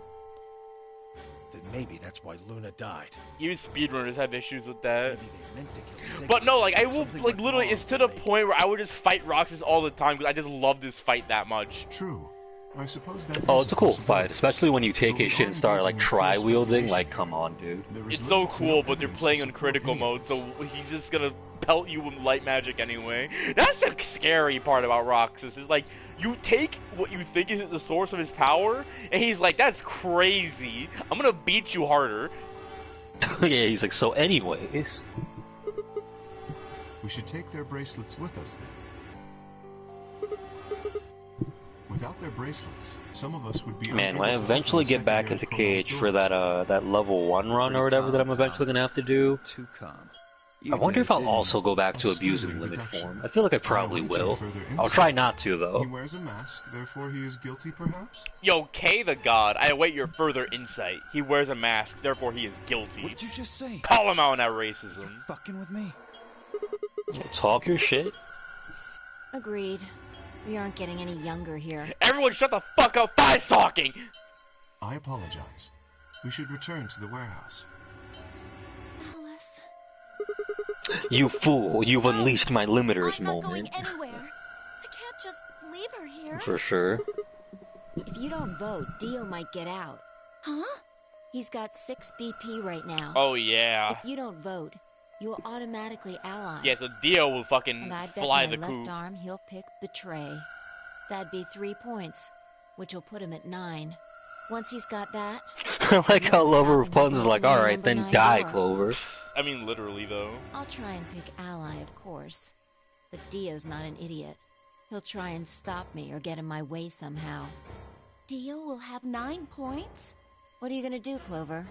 Then maybe that's why Luna died. Even speedrunners have issues with that. Maybe they meant to kill Sigma, But no, like I will, something like went literally, wrong it's to the today. point where I would just fight Roxas all the time because I just love this fight that much. True. I suppose that Oh, is it's a cool possibility. fight, especially when you take But we his shit are and start, like, engaging in fierce tri-wielding. competition Like, here. come on, dude. There is It's so little to cool, no but they're evidence playing to on support critical any mode, of so this. he's just gonna pelt you with light magic anyway. That's the scary part about Roxas, is like, you take what you think is the source of his power, and he's like, that's crazy. I'm gonna beat you harder. Yeah, he's like, so anyways. We should take their bracelets with us then. Without their bracelets, some of us would be. Man, when I eventually get back into Cage for that level 1 run or whatever that I'm eventually gonna have to do, Too calm. I wonder if I'll also go back to abusing limit form. I feel like I probably will. I'll try not to He though. wears a mask, therefore he is guilty, perhaps? Yo, K the God, I await your further insight. He wears a mask, therefore he is guilty. What did you just say? Call him out on that You racism. fucking with me? Talk your shit. Agreed. We aren't getting any younger here. Everyone shut the fuck up, five talking! I apologize. We should return to the warehouse. Alice, You fool! You've unleashed my limiters I'm not going moment. anywhere. I can't just leave her here. For sure. If you don't vote, Dio might get out. Huh? He's got 6 BP right now. Oh yeah. If you don't vote, you will automatically ally. Yeah, so Dio will fucking And I bet fly my the left coop. arm he'll pick Betray. That'd be 3 points, which will put him at 9. Once he's got that, I like how Lover of Puns is like, alright, then Number 9 die, door. Clover. I mean, literally though. I'll try and pick ally, of course. But Dio's not an idiot. He'll try and stop me or get in my way somehow. Dio will have 9 points? What are you gonna do, Clover?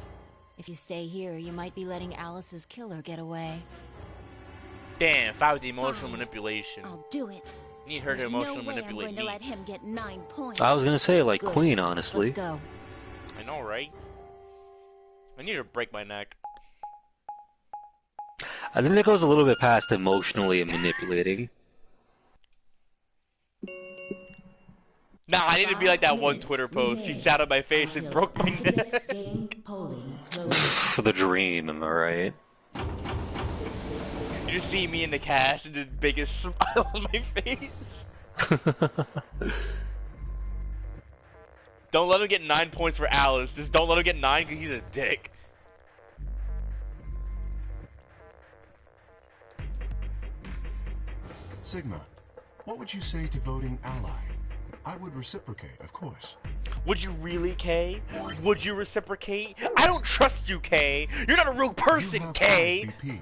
If you stay here, you might be letting Alice's killer get away. Damn, if I was the emotional Fine. manipulation. I'll do it. Need her to There's emotional no way I'm manipulate going to me. let him get 9 points. I was gonna say, like, Good. Queen, honestly. Let's go. I know, right? I need to break my neck. I think that goes a little bit past emotionally manipulating. Nah, I need to be like that one Twitter post. She sat on my face and broke my neck. For the dream, am I right? You just see me in the cast and the biggest smile on my face. Don't let him get 9 points for Alice. Just don't let him get 9 because he's a dick. Sigma, what would you say to voting ally? I would reciprocate, of course. Would you really, Kay? Would you reciprocate? I don't trust you, Kay. You're not a real person, You have Kay. 5 BP.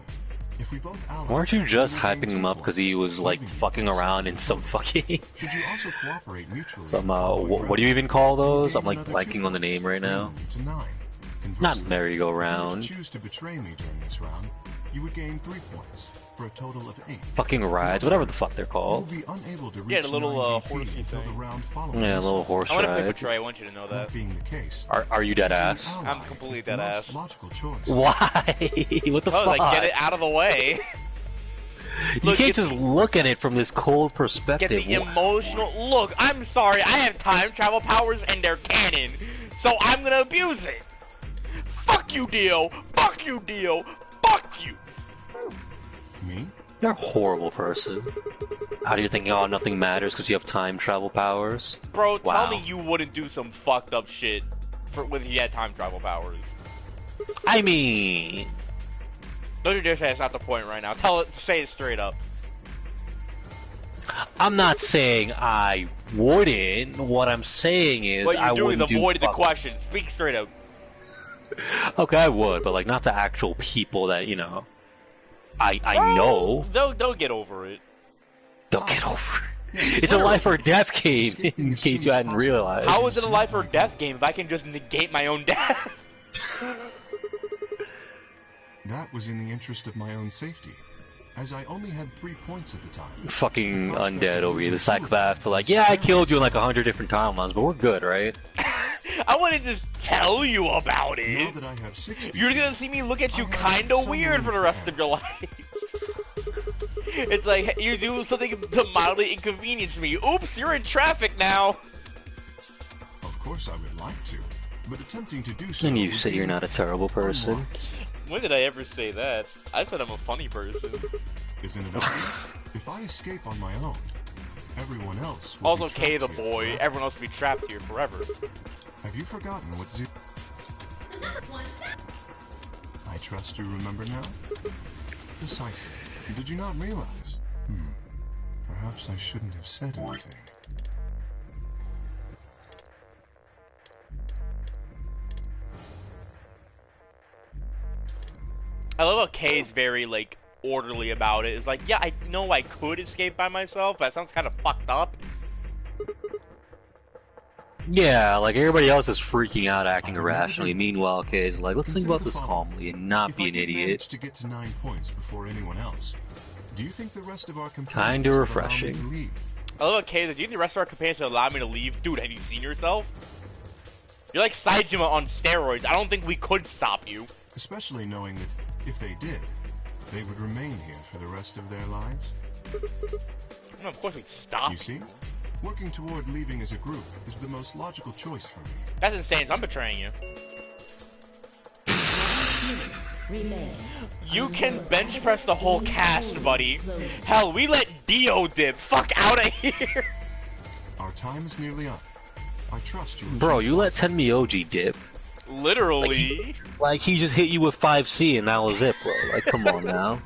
If we both ally, Weren't you just we gain hyping him 2 up because he points, was, like, leaving you fucking with around in 7. some fucking... Should you also cooperate mutually? some, following what do you even call round, those? you I'm, gain like, another blanking 2 on the name points, right now. bringing you to 9. Not Conversely, merry-go-round. If you choose to betray me during this round, you would gain 3 points, for a total of 8. Fucking rides, whatever the fuck they're You'll called. be unable to reach Yeah, the little 9 BP horsey until thing. the round following Yeah, a this little one. horse I want to pick ride. Betray. I want you to know that. That being the case, Are you dead choosing ass? ally I'm completely is the dead most ass. logical choice. Why? What the Oh, fuck? like, get it out of the way. You Look, can't get just look at it from this cold Get perspective. the emotional. Look, I'm sorry. I have time travel powers and they're canon, so I'm gonna abuse it. Fuck you, Dio. Fuck you, Dio. Fuck you. Me? You're a horrible person. How do you think, oh, nothing matters because you have time travel powers? Bro, tell Wow. me you wouldn't do some fucked up shit when he had time travel powers. I mean, Don't you dare say that's not the point right now. Say it straight up. I'm not saying I wouldn't. What I'm saying is What I you're doing is wouldn't do avoid the fuck- question. Speak straight up. Okay, I would, but like not the actual people that, you know, I know. They'll get over it. They'll get over it. Yeah, It's a life or death game, Escaping in as case soon you as hadn't possible. realized. How is it a life or death game if I can just negate my own death? That was in the interest of my own safety, as I only had 3 points at the time. Fucking undead over here. The psychopaths are like, yeah, I killed you in like 100 different timelines, but we're good, right? I want to just tell you about Now it. that I have 6 You're BP, gonna see me look at you I have kinda some weird room for the for rest of your life. It's like, you do something to mildly inconvenience me. Oops, you're in traffic now. of course I would like to, but attempting to do so. And you would say be you're not a terrible person. unwise. When did I ever say that? I said I'm a funny person. Isn't it obvious? If I escape on my own, everyone else will Also, be Kay the trapped here boy. forever. Everyone else will be trapped here forever. Have you forgotten what Zoo? I trust you remember now? Precisely. Did you not realize? Perhaps I shouldn't have said anything. I love how Kay's very, like, orderly about it. It's like, yeah, I know I could escape by myself, but that sounds kind of fucked up. Yeah, like everybody else is freaking out, acting irrationally. Meanwhile, Kay's like, let's think about this calmly and not be an idiot. To get to 9 points before anyone else, do you think the rest of our Kinda refreshing. I love Kay. Do you think the rest of our companions would allow me to leave? Dude, have you seen yourself? You're like Saejima on steroids. I don't think we could stop you. Especially knowing that if they did, they would remain here for the rest of their lives. No, of course we'd stop. You see? Working toward leaving as a group is the most logical choice for me. That's insane. I'm betraying you. You can bench press the whole cast, buddy. Hell, we let Dio dip. Fuck out of here. Our time is nearly up. I trust you. Bro, you let Tenmyoji dip. Literally. Like he just hit you with 5C and that was it, bro. Like, come on now.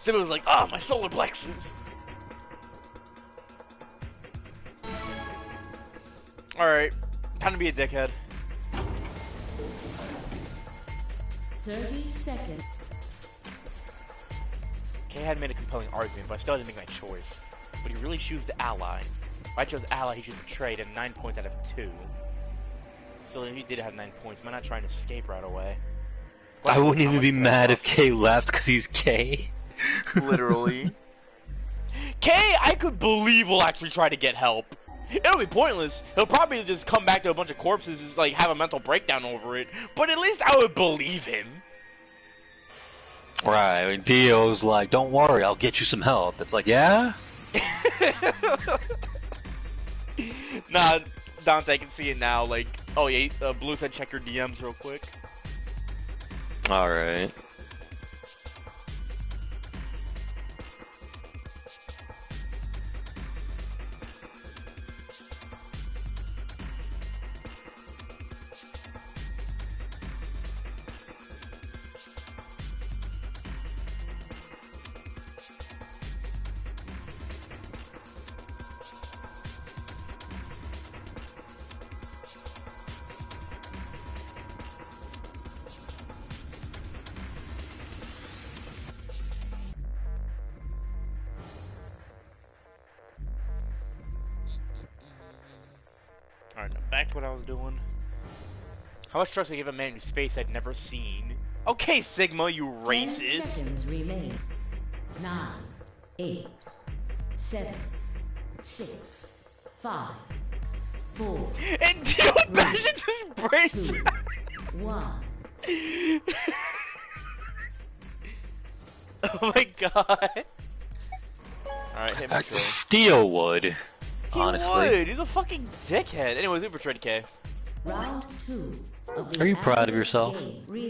Simba was like, ah, my solar plexus. Alright, time to be a dickhead. 30 seconds. Kay had made a compelling argument, but I still had to make my choice. But he really chose the ally. If I chose ally, he chose betrayed, and 9 points out of 2. So if he did have 9 points, am I not trying to escape right away? I wouldn't even be mad if Kay left because he's Kay. Literally. Kay, I could believe will actually try to get help. It'll be pointless. He'll probably just come back to a bunch of corpses and like have a mental breakdown over it. But at least I would believe him. Right, I mean, Dio's like, don't worry, I'll get you some help. It's like, yeah? Nah, Dante, I can see it now. Like, oh yeah, Blue said check your DMs real quick. Alright. Alright, now back to what I was doing. How much trust I give a man whose face I'd never seen? Okay, Sigma, you 10 racist! seconds remain. 9, 8, 7, 6, 5, 4. And you imagine this brace! 2, 1. Oh my god. Alright, hit my tray. Dio would, He honestly. would! He's a fucking dickhead. Anyways, we betrayed K. Round 2. Are you proud of yourself?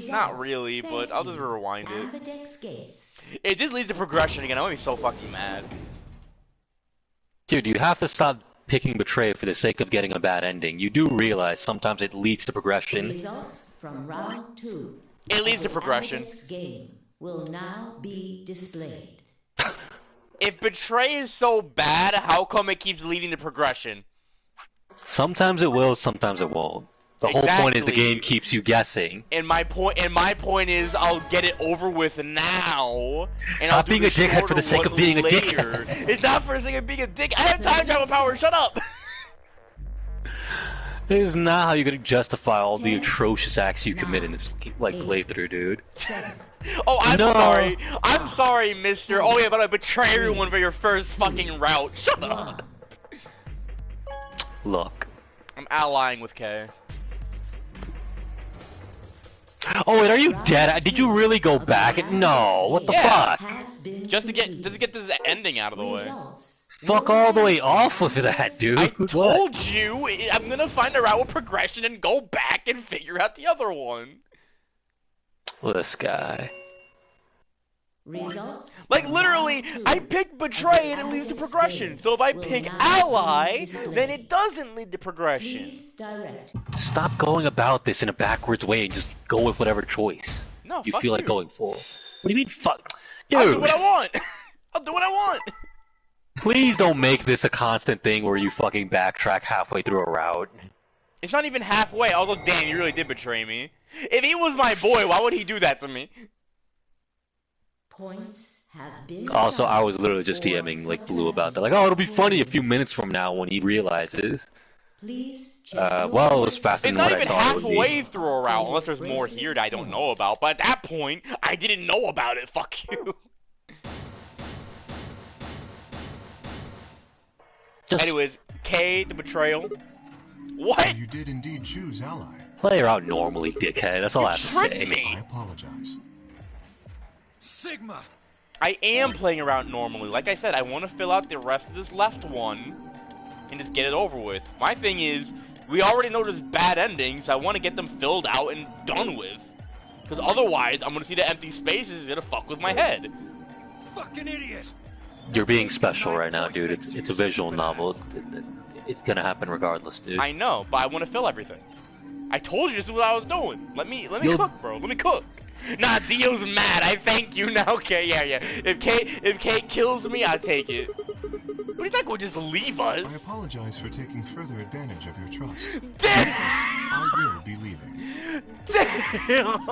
Not really, but I'll just rewind it. Ambidex gates. It just leads to progression again. I'm gonna be so fucking mad. Dude, you have to stop picking Betray for the sake of getting a bad ending. You do realize sometimes it leads to progression. Results from round 2. It leads to The progression. Ambidex game will now be displayed. If Betray is so bad, how come it keeps leading to progression? Sometimes it will, sometimes it won't. The whole point is the Exactly. game keeps you guessing. And my point is I'll get it over with now. And Stop I'll do being a dickhead for shorter the sake of one being a later. dickhead. It's not for the sake of being a dick. I have time travel power. Shut up. It is not how you're gonna justify all the atrocious acts you commit in this like playthrough, dude. 7, Oh, I'm No. sorry. I'm sorry, mister. Oh, yeah, but I betray everyone for your first fucking route. Shut 1. up. Look. I'm allying with K. Oh wait, are you dead? Did you really go back? No, what the Yeah. fuck? Has been Just to get completed. this ending out of the way. Results. Fuck all the way off with that, dude. I What? told you I'm gonna find a route with progression and go back and figure out the other one. This guy. Results Like from literally, round 2 I pick betray and it leads to progression. So if I pick ally, then it doesn't lead to progression. Please direct. Stop going about this in a backwards way and just go with whatever choice No, you fuck feel like you. going for. What do you mean, fuck? I'll do Dude, what I want. I'll do what I want. please don't make this a constant thing where you fucking backtrack halfway through a route. It's not even halfway. Although, damn, you really did betray me. If he was my boy, why would he do that to me? Points have been Also, I was assigned literally just or DMing like Blue about that. subtracted. Like, oh, it'll be funny a few minutes from now when he realizes. Please check your Well, it was points. faster It's than not what I even thought it would be. halfway through a route, unless there's more here that I don't know about. But at that point, I didn't know about it. Fuck you. Anyways, K, the betrayal. What? You did indeed choose ally. Play her out normally, dickhead. That's all I have to Tricked say. me. I apologize. Sigma! I am playing around normally. Like I said, I want to fill out the rest of this left one and just get it over with. My thing is, we already know there's bad endings. I want to get them filled out and done with. Because otherwise, I'm going to see the empty spaces. It's going to fuck with my head. Fucking idiot! You're being special right now, dude. It's a visual novel. It's gonna happen regardless, dude. I know, but I want to fill everything. I told you this is what I was doing. Let me cook, bro. Let me cook. Nah, Dio's mad. I thank you now. Okay, yeah. If K kills me, I'll take it. But he's not going to just leave us. I apologize for taking further advantage of your trust. Damn! I will be leaving. Damn!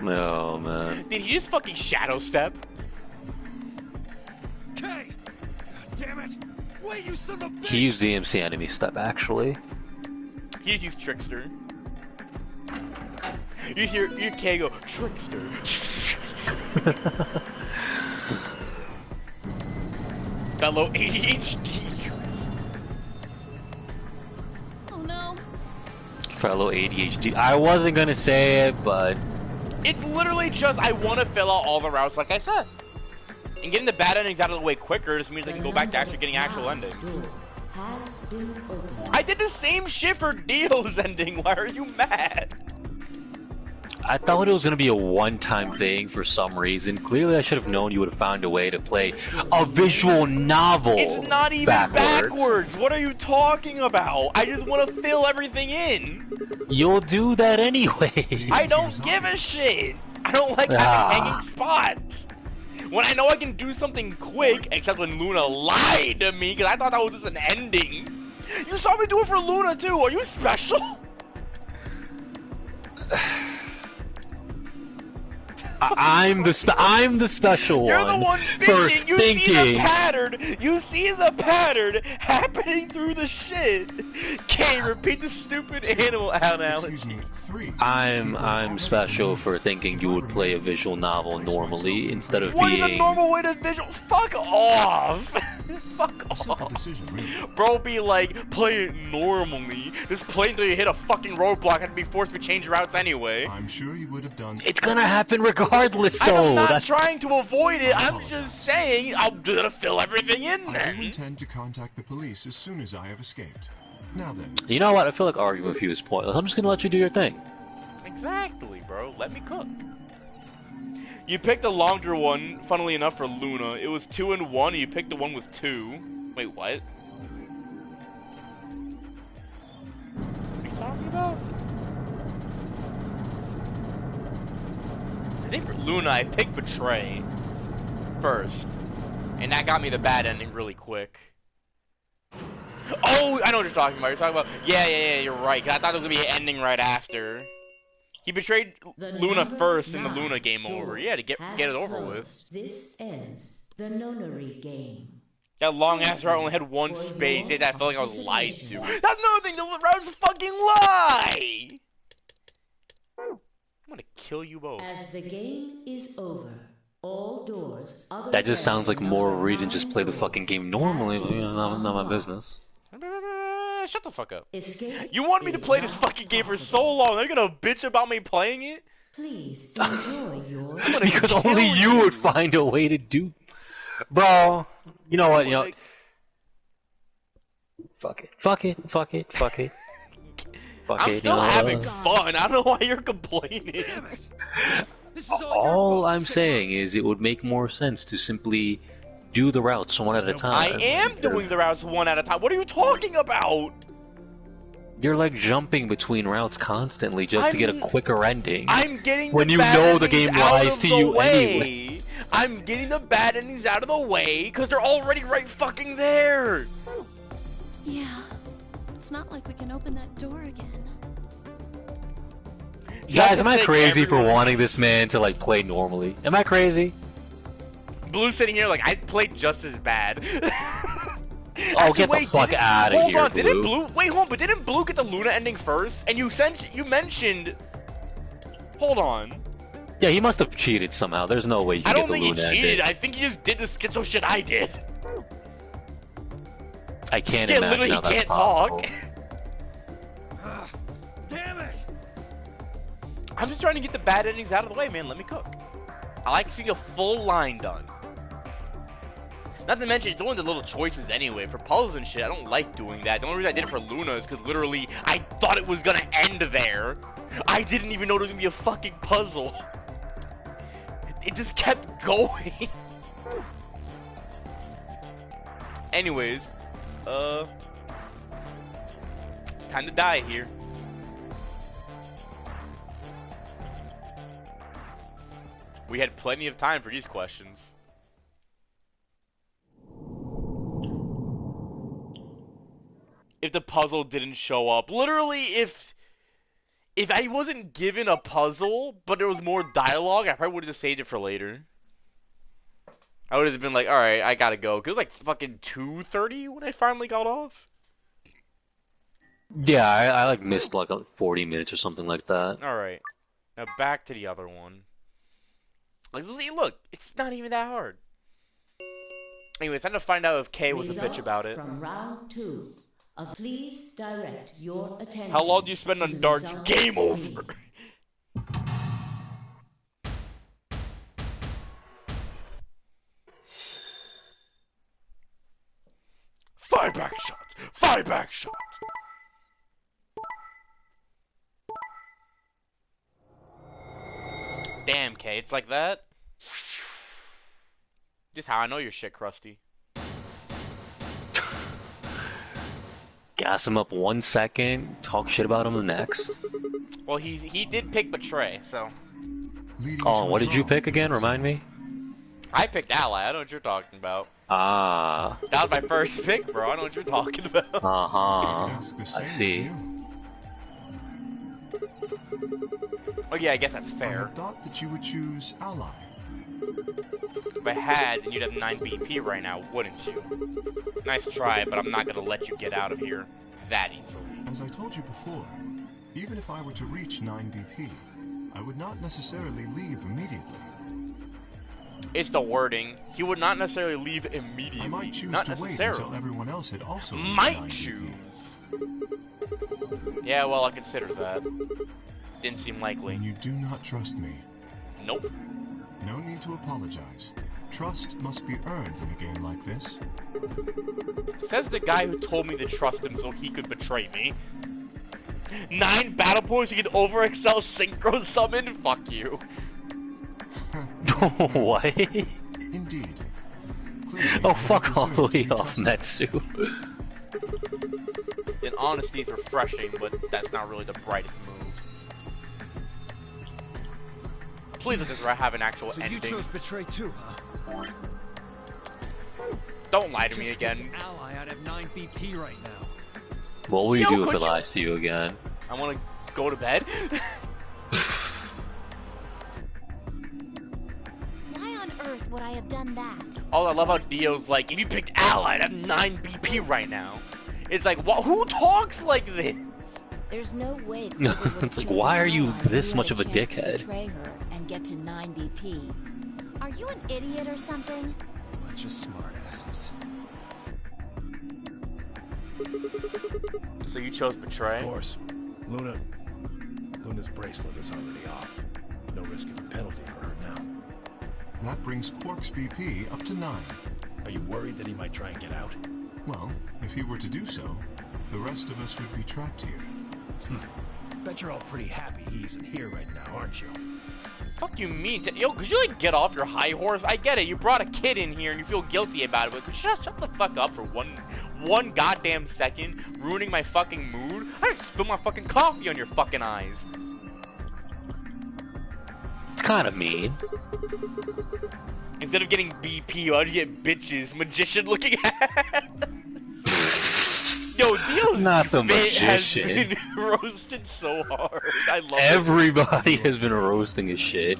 Oh, man. Did he just fucking shadow step? K! God damn it! Wait, you son of a bitch! He used the MC enemy step, actually. He just used Trickster. You hear K go, Trickster. Got low ADHD. Oh no. Fellow ADHD. I wasn't gonna say it, but It's literally just, I want to fill out all the routes like I said. And getting the bad endings out of the way quicker just means I can go back to actually getting actual endings. Has been opened. I did the same shit for Dio's ending, why are you mad? I thought it was gonna be a one-time thing for some reason. Clearly, I should have known you would have found a way to play a visual novel. It's not even backwards. What are you talking about? I just want to fill everything in. You'll do that anyway. I don't give a shit. I don't like having hanging spots. When I know I can do something quick, except when Luna lied to me, because I thought that was just an ending. You saw me do it for Luna too. Are you special? I'm the special You're one the one for bitching. You see the thinking. pattern. You see the pattern happening through the shit. Can't repeat the stupid animal analogy. Excuse me, 3. I'm special for thinking you would play a visual novel normally instead of What is being. a normal way to visual? Fuck off. Fuck A simple off. decision, really. Bro, be like, play it normally. Just play until you hit a fucking roadblock and be forced to change routes anyway. I'm sure you would have done. It's gonna happen regardless, though. I'm not That's- trying to avoid it. I'm just saying I'm gonna fill everything in I do then. intend to contact the police as soon as I have escaped. Now then, You know what? I feel like arguing with you is pointless. I'm just gonna let you do your thing. Exactly, bro. Let me cook. You picked a longer one, funnily enough, for Luna. It was 2 and 1, and you picked the one with 2. Wait, what? What are you talking about? I think for Luna, I picked Betray first. And that got me the bad ending really quick. Oh, I know what you're talking about. You're talking about... Yeah, you're right. 'Cause I thought it was going to be an ending right after. He betrayed The Luna number first in the 9 Luna game door over. Yeah, to get has it over closed. with. This ends the nonary game. That long ass route only had one For space. your I felt like I was lied to. participation. That's another thing. The route's a fucking lie. I'm gonna kill you both. As the game is over, all doors other That just than sounds like the more number reason just 9 play the door fucking game normally. have You been know, not my unlocked. business. Shut the fuck up. Escape You wanted me to is play this not fucking game for so possible. long. They're gonna bitch about me playing it? Please enjoy your Because only you would find a way to do. Bro, you know what? You know. Fuck it. Fuck it. Fuck it. Fuck it. Fuck I'm it. still having God. fun. I don't know why you're complaining. Damn it! This is all your All fault, I'm Sigma. saying is it would make more sense to simply do the routes one at a time. I am doing the routes one at a time. What are you talking about? You're like jumping between routes constantly just to get a I'm- quicker ending. I'm getting When the you bad know the endings game out lies of to the you way. anyway. I'm getting the bad endings out of the way because they're already right fucking there. Yeah. It's not like we can open that door again. Guys, am I to crazy for everyone- wanting this man to like play normally? Am I crazy? Blue sitting here like I played just as bad. Oh, get the fuck out of here, Hold on, didn't Blue. Blue? Wait, hold on, but didn't Blue get the Luna ending first? And you mentioned. Hold on. Yeah, he must have cheated somehow. There's no way he I can don't get the think he Luna cheated. ending. I think he just did the schizo shit I did. I can't Yeah, imagine literally, how he that's can't possible. talk. Damn it! I'm just trying to get the bad endings out of the way, man. Let me cook. I like seeing a full line done. Not to mention, it's only the little choices anyway. For puzzles and shit, I don't like doing that. The only reason I did it for Luna is because literally, I thought it was gonna end there. I didn't even know there was gonna be a fucking puzzle. It just kept going. Anyways, time to die here. We had plenty of time for these questions. If the puzzle didn't show up, literally, if I wasn't given a puzzle, but there was more dialogue, I probably would have just saved it for later. I would have been like, alright, I gotta go. 'Cause it was like fucking 2:30 when I finally got off. Yeah, I like missed like 40 minutes or something like that. Alright. Now back to the other one. Like, see, look, it's not even that hard. Anyways, time to find out if Kay was a bitch about it. From round 2. Please direct your attention. How long do you spend on to the darts? results Game screen. over! Five back shots! 5 back shots! Damn, Kay, it's like that? This is how I know you're shit crusty. Gas him up 1 second, talk shit about him the next. Well, he did pick Betray, so... Leading Oh, to what a did you draw. pick again? Remind me? I picked Ally, I know what you're talking about. Ah. That was my first pick, bro, I know what you're talking about. Uh-huh. Ask the same I of see. you. Oh yeah, I guess that's I fair. had thought that you would choose ally. If I had, then you'd have 9 BP right now, wouldn't you? Nice try, but I'm not gonna let you get out of here that easily. As I told you before, even if I were to reach 9 DP, I would not necessarily leave immediately. It's the wording. He would not necessarily leave immediately. I might choose not to wait necessarily. until everyone else had also reached 9 Might DP. choose. Yeah, well, I consider that. Didn't seem likely. Then you do not trust me. Nope. No need to apologize. Trust must be earned in a game like this. Says the guy who told me to trust him so he could betray me. 9 battle points, you can overexcel synchro summon? Fuck you. What? Indeed. Clearly, Oh, you fuck all the deserve to way be off, trusted. Metsu. In honesty, it's refreshing, but that's not really the brightest move. Please let this have an actual So ending. you chose Betray too, huh? Don't lie to me Just again. picked Ally, I'd have 9 BP right now. What will you Yo, do if could it you- lies to you again? I want to go to bed. Why on earth would I have done that? Oh, I love how Dio's like, if you picked Ally, I'd have 9 BP right now. It's like, who talks like this? There's no way Clover would have It's like, chosen why are you Ally if this had much a of a chance to dickhead? betray her and get to 9 BP. Are you an idiot or something? Bunch of smartasses. So you chose Betray? Of course. Luna's bracelet is already off. No risk of a penalty for her now. That brings Quark's BP up to 9. Are you worried that he might try and get out? Well, if he were to do so, the rest of us would be trapped here. Bet you're all pretty happy he isn't here right now, aren't you? Fuck you mean? Yo, could you like get off your high horse? I get it, you brought a kid in here and you feel guilty about it, but could you shut the fuck up for one goddamn second, ruining my fucking mood? I didn't spill my fucking coffee on your fucking eyes. It's kind of mean. Instead of getting BP, why'd you get bitches? Magician looking at. Yo, Dio's Not the fit has magician. been roasted so hard. I love it. Everybody has been roasting his shit.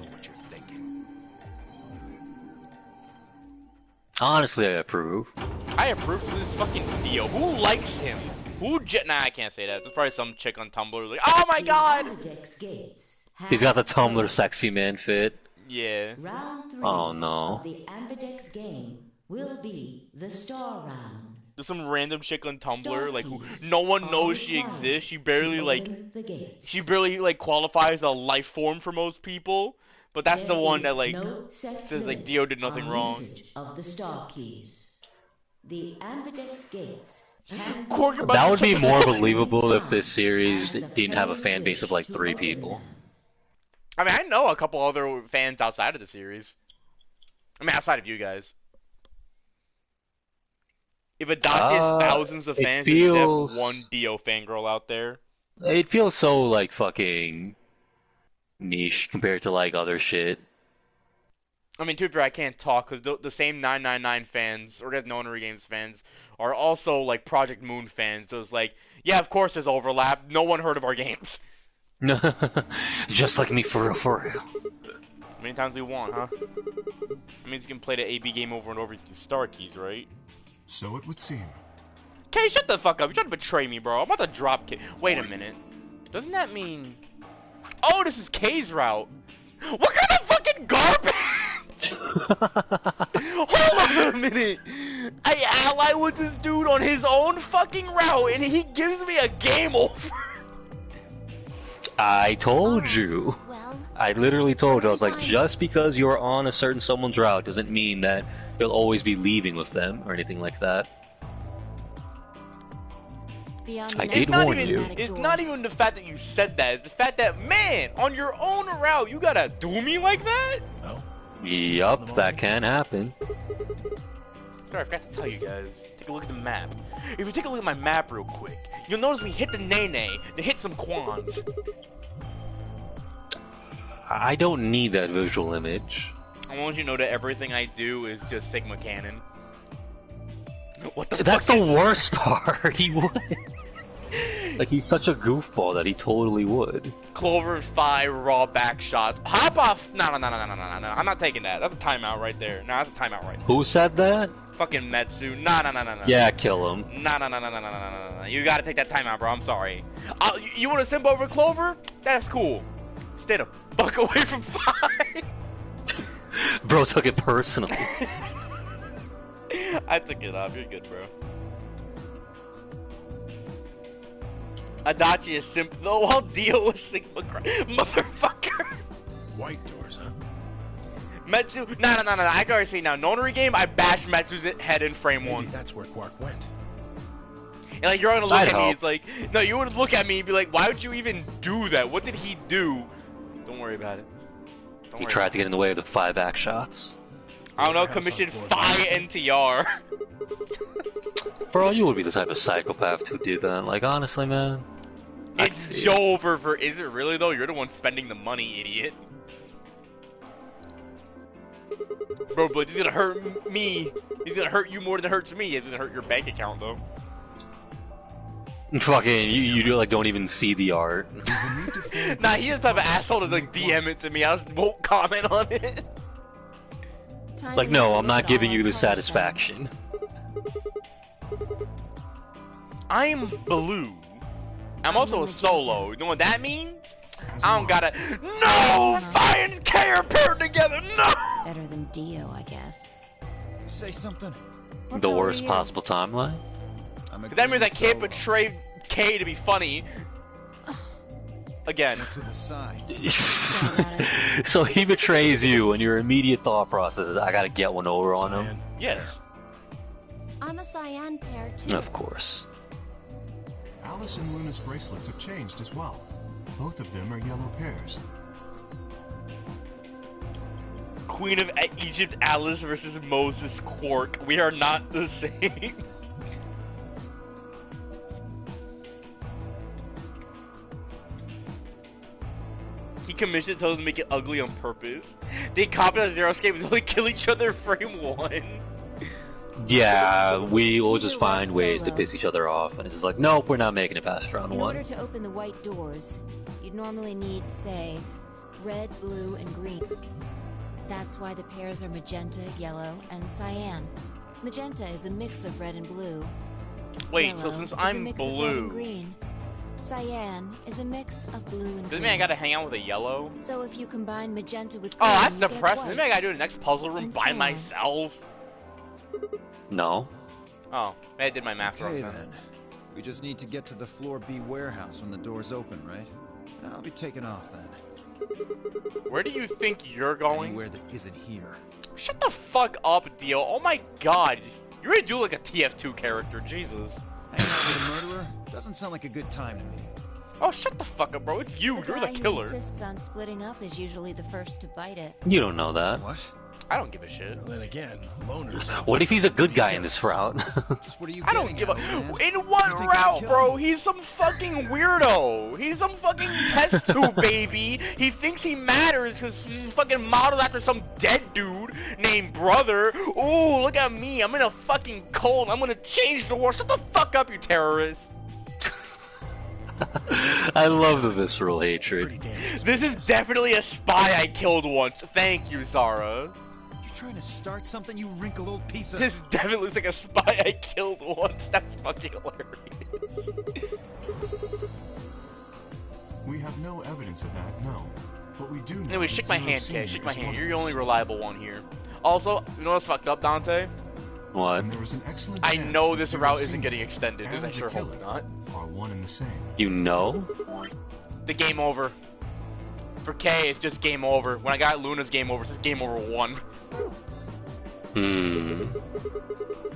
Honestly, I approve. I approve of this fucking Dio. Who likes him? Nah, I can't say that. There's probably some chick on Tumblr like, oh my god! He's got the Tumblr sexy man fit. Yeah. Round 3 Oh no. of the Ambidex game will be the star round. There's some random chick on Tumblr, like, who no one knows she exists. She barely, like, qualifies a life form for most people. But that's the one that, like, says, like, Dio did nothing wrong. Of the star keys. The Ambidex gates. That would be more believable if this series didn't have a fan base of like 3 people. I mean, I know a couple other fans outside of the series. I mean, outside of you guys. If Adachi has thousands of fans, there's one Dio fangirl out there. It feels so, like, fucking niche compared to, like, other shit. I mean, to be fair, I can't talk, because the same 999 fans, or No One Games fans, are also, like, Project Moon fans. So it's like, yeah, of course there's overlap. No one heard of our games. Just like me, for real, for real. How many times do we want, huh? That means you can play the AB game over and over with the star keys, right? So it would seem. Kay, shut the fuck up. You're trying to betray me, bro. I'm about to drop Kay. Wait a minute. Doesn't that mean... Oh, this is Kay's route. What kind of fucking garbage? Hold on a minute. I ally with this dude on his own fucking route, and he gives me a game over. I told you. I literally told you. I was like, just because you're on a certain someone's route doesn't mean that you'll always be leaving with them or anything like that. I did warn you. It's not even the fact that you said that. It's the fact that, man, on your own route, you gotta do me like that? No. Yup, that can happen. Sorry, I forgot to tell you guys. Take a look at the map. If you take a look at my map real quick, you'll notice we hit the Nene, then hit some Quans. I don't need that visual image. I want you to know that everything I do is just Sigma Canon. What the That's fuck the worst part. He would. Like, he's such a goofball that he totally would. Clover 5 raw back shots. Hop off! No. I'm not taking that. That's a timeout right there. No, that's a timeout right there. Who said that? Fucking Metsu. No. Yeah, kill him. No. You gotta take that timeout, bro. I'm sorry. You want to simp over Clover? That's cool. Stay the fuck away from 5. Bro took it personally. I took it off. You're good, bro. Adachi is simp though, while Dio was Sigma motherfucker. White doors, huh? Metsu. No. I can already see now. Nonary game, I bashed Metsu's head in frame 1. Maybe that's where Quark went. And like, you're gonna look at me, it's like, no, you would look at me and be like, why would you even do that? What did he do? Don't worry about it. He tried to get in the way of the 5 backshots. I don't know, commission 5 NTR. Bro, you would be the type of psychopath to do that. Like, honestly, man. It's Joe for is it really though? You're the one spending the money, idiot. Bro, but he's gonna hurt me. He's gonna hurt you more than it hurts me. He's gonna hurt your bank account though. Fucking, you like don't even see the art. Nah, he's the type of asshole to like DM it to me. I just won't comment on it. Like, no, I'm not giving you the satisfaction. I'm blue. I'm also a solo. You know what that means? I don't gotta. No! Fi and K are paired together! No! Better than Dio, I guess. Say something. The worst possible timeline? That means I can't betray K to be funny. Again. To the side. So he betrays you, and your immediate thought process is, I gotta get one over on him? Yes. I'm a cyan pair, too. Of course. Alice and Luna's bracelets have changed as well. Both of them are yellow pairs. Queen of Egypt Alice versus Moses Quark. We are not the same. He commissioned Toad to make it ugly on purpose. They copied on Zero Escape and only kill each other in frame 1. Yeah, we will These just are find Red ways to Solo. piss each other off, and it's like, nope, we're not making it past round In one. order to open the white doors, you'd normally need, say, red, blue, and green. That's why the pairs are magenta, yellow, and cyan. Magenta is a mix of red and blue. Wait, Yellow so since is a I'm mix of red and blue, green. Cyan is a mix of blue and does green. that mean I gotta hang out with a yellow? So if you combine magenta with Oh, green, that's you get depressing. white. Does that mean I gotta do the next puzzle room And by so on. myself? No. Oh, maybe I did my math wrong. Okay then. then. We just need to get to the floor B warehouse when the doors open, right? I'll be taking off then. Where do you think you're going? Anywhere that isn't here. Shut the fuck up, Dio. Oh my god. You really do like a TF2 character, Jesus. Hanging out with a murderer? Doesn't sound like a good time to me. Oh, shut the fuck up, bro. It's you. The You're guy the who killer. insists on splitting up is usually the first to bite it. You don't know that. What? I don't give a shit. Well, then again, loners. What if he's a good guy in this route? Just what are you I don't getting give a. at, old man? In You what think I'd route, kill bro? you? He's some fucking weirdo. He's some fucking test tube baby. He thinks he matters because he's fucking modeled after some dead dude named Brother. Ooh, look at me. I'm in a fucking cult. I'm gonna change the world. Shut the fuck up, you terrorist. I love the visceral hatred. Pretty damn suspicious. This is definitely a spy I killed once. Thank you, Zara. You trying to start something, you wrinkled old piece of... This definitely looks like a spy I killed once. That's fucking hilarious. We have no evidence of that, no. But we do know. Anyway, that shake my Zero hand, Senior Kay. Shake my is hand. one You're of the only us. reliable one here. Also, you know what's fucked up, Dante? What? And there was an excellent I chance know that this Zero route isn't Senior getting extended, because and I sure the hope killer not. are one and the same. You know? The game over. For Kay, it's just game over. When I got Luna's game over, it's just game over 1. Hmm.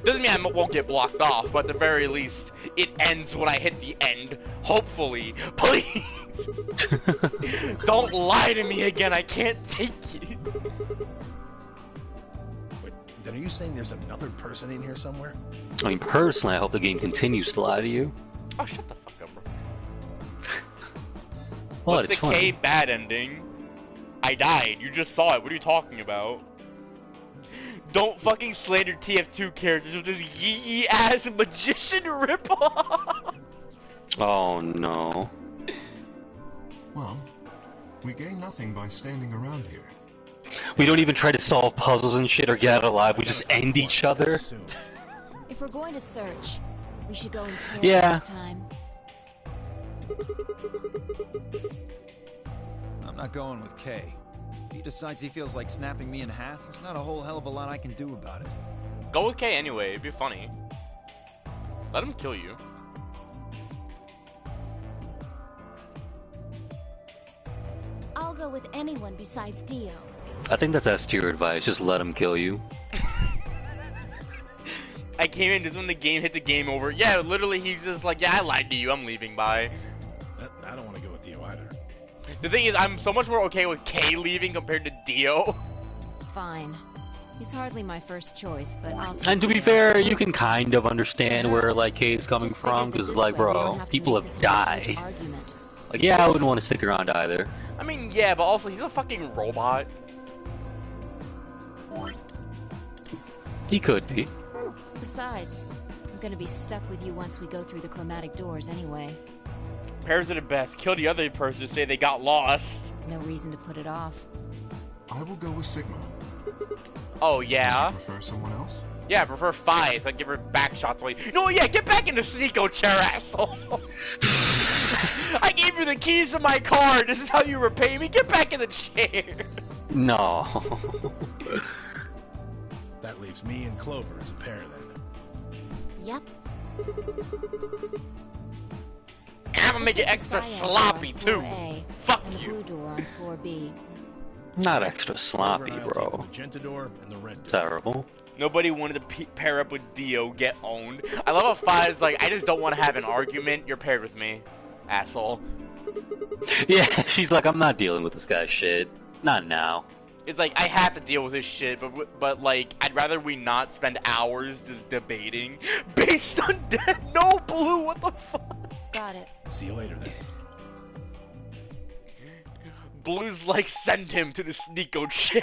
Doesn't mean I won't get blocked off, but at the very least, it ends when I hit the end. Hopefully. Please! Don't lie to me again, I can't take it. Wait, then are you saying there's another person in here somewhere? I mean, personally, I hope the game continues to lie to you. Oh, shut the fuck up, bro. Well, What's the it's funny. K bad ending? I died. You just saw it. What are you talking about? Don't fucking slander TF2 characters with this yee ass magician ripoff. Oh no. Well, we gain nothing by standing around here. We don't even try to solve puzzles and shit or get out alive. We just end each other. Soon. If we're going to search, we should go in pairs Yeah. this time. I'm not going with Kay. If he decides he feels like snapping me in half, there's not a whole hell of a lot I can do about it. Go with K anyway. It'd be funny. Let him kill you. I'll go with anyone besides Dio. I think that's S tier advice. Just let him kill you. I came in just when the game hit the game over. Yeah, literally, he's just like, yeah, I lied to you. I'm leaving. Bye. I don't want to go with Dio either. The thing is, I'm so much more okay with K leaving compared to Dio. Fine. He's hardly my first choice, but I'll take And to be Dio. fair, you can kind of understand where like Kay's coming Just from, figured that because this like, way we don't bro, have to people make have this a huge died. argument. Like, yeah, I wouldn't want to stick around either. I mean, yeah, but also he's a fucking robot. He could be. Besides, I'm gonna be stuck with you once we go through the chromatic doors anyway. Pairs are the best. Kill the other person to say they got lost. No reason to put it off. I will go with Sigma. Oh, Would yeah? you prefer someone else? Yeah, I prefer 5. So I give her back shots away. You know what? Yeah, get back in the Sneeko chair, asshole. I gave you the keys to my car. This is how you repay me. Get back in the chair. No. That leaves me and Clover as a pair then. Yep. I'm gonna make it We'll take the extra cyan door sloppy, on floor too. A, Fuck and the you. blue door on floor B. Not extra Clover sloppy, and I'll take bro. the magenta door and the red door. Terrible. Nobody wanted to pair up with Dio, get owned. I love how 5's like, I just don't want to have an argument. You're paired with me, asshole. Yeah, she's like, I'm not dealing with this guy's shit. Not now. It's like, I have to deal with this shit, but like, I'd rather we not spend hours just debating. Based on death, no blue, what the fuck? Got it. See you later then. Blue's like, send him to the Sneeko chair.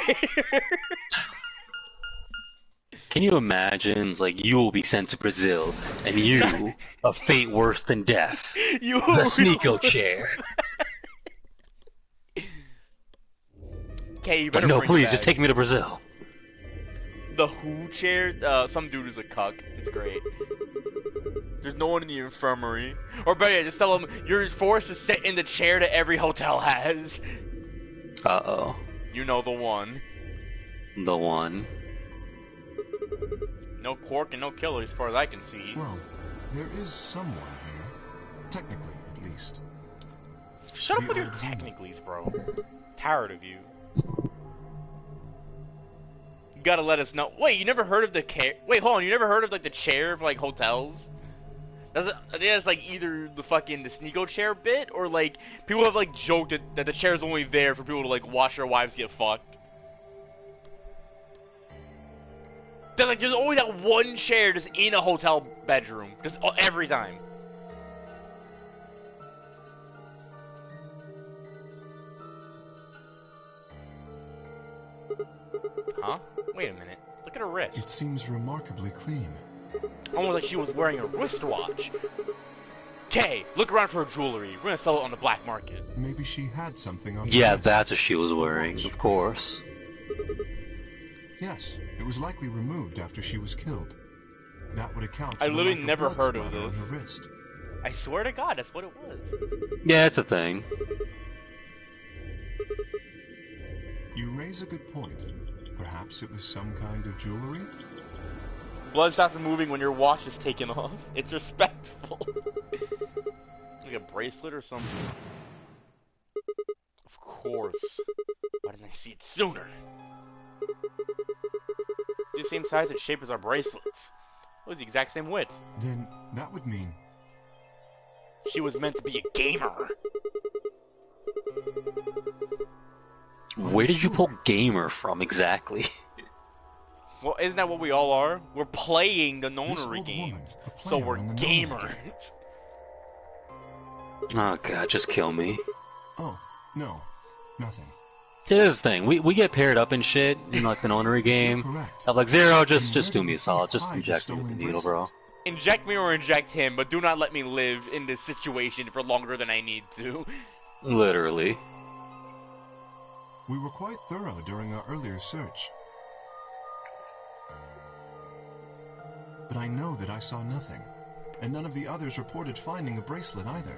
Can you imagine? It's like you will be sent to Brazil, and you, a fate worse than death, You the Sneeko chair. Okay, you Like, better no, bring please, it just back. take me to Brazil. The Who chair? Some dude who's a cuck. It's great. There's no one in the infirmary. Or better yet, just tell them you're forced to sit in the chair that every hotel has. Uh-oh. You know the one. The one. No Quark and no Killer as far as I can see. Well, there is someone here. Technically, at least. Shut up The with your old technicallys, bro. Tired of you. You gotta let us know. Wait, you never heard of the Wait, hold on. You never heard of like the chair of like hotels? I think that's like either the Sneeko chair bit, or like people have like joked that the chair is only there for people to like watch their wives get fucked. They're like, there's always that one chair just in a hotel bedroom, just every time. Huh? Wait a minute. Look at her wrist. It seems remarkably clean. Almost like she was wearing a wristwatch. Kay, look around for her jewelry. We're gonna sell it on the black market. Maybe she had something on her Yeah, wrist. that's what she was wearing, of course. Yes, it was likely removed after she was killed. That would account for I the literally lack of never blood heard of splatter this. on her wrist. I swear to God, that's what it was. Yeah, it's a thing. You raise a good point. Perhaps it was some kind of jewelry? Blood stops moving when your watch is taken off. It's respectful. Like a bracelet or something. Of course. Why didn't I see it sooner? The same size and shape as our bracelets. It was the exact same width. Then that would mean... She was meant to be a gamer. Where did you pull gamer from exactly? Well, isn't that what we all are? We're playing the This nonary old games, woman, a so player we're in the gamers. nonary Oh god, just kill me. Oh, no. Nothing. Here's the thing, we get paired up and shit in like the nonary game. Correct. I'm like, Zero, just Then where do did me a the solid, thief just hide the inject me with the stolen needle, bro. bracelet? Inject me or inject him, but do not let me live in this situation for longer than I need to. Literally. We were quite thorough during our earlier search. But I know that I saw nothing, and none of the others reported finding a bracelet either.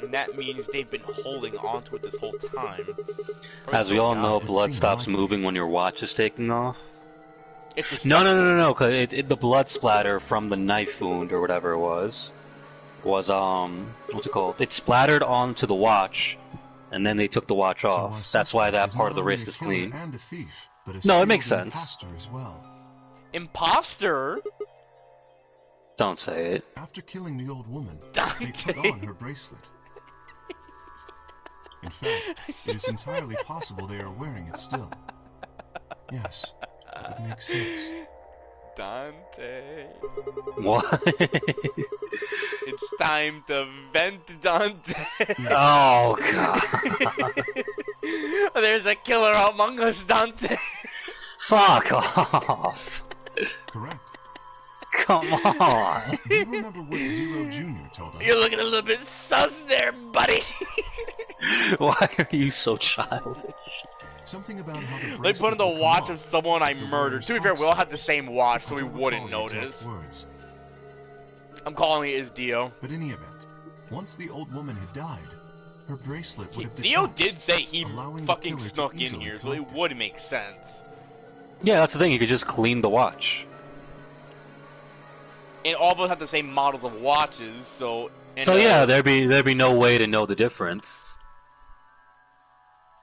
And that means they've been holding onto it this whole time. As we all know, It blood seemed stops likely. moving when your watch is taken off. It's just No, because the blood splatter from the knife wound or whatever it was, what's it called? It splattered onto the watch, and then they took the watch So off. our That's why suspect that is part not of the only wrist a is killer clean. and a thief, but a No, it makes skilled sense. imposter as well. imposter. Don't say it. After killing the old woman, Dante. they put on her bracelet. In fact, it is entirely possible they are wearing it still. Yes, that would make sense. Dante. What? It's time to vent, Dante. Oh god. There's a killer among us, Dante. Fuck off. Correct. Come on. Do you remember what Zero Jr. told us? You're looking a little bit sus there, buddy. Why are you so childish? Something about how the They bracelet put on the would come watch off of someone I if the murdered. wearer's To be fair, heart we all had stopped. the same watch, so I we don't wouldn't recall the notice. exact words. I'm calling it as Dio. But in any event, once the old woman had died, her bracelet would have Dio detached, did say he allowing the fucking killer to snuck in easily here, so it collect it. would make sense. Yeah, that's the thing. You could just clean the watch. And all of us have the same models of watches, so... And, So yeah, there'd be no way to know the difference.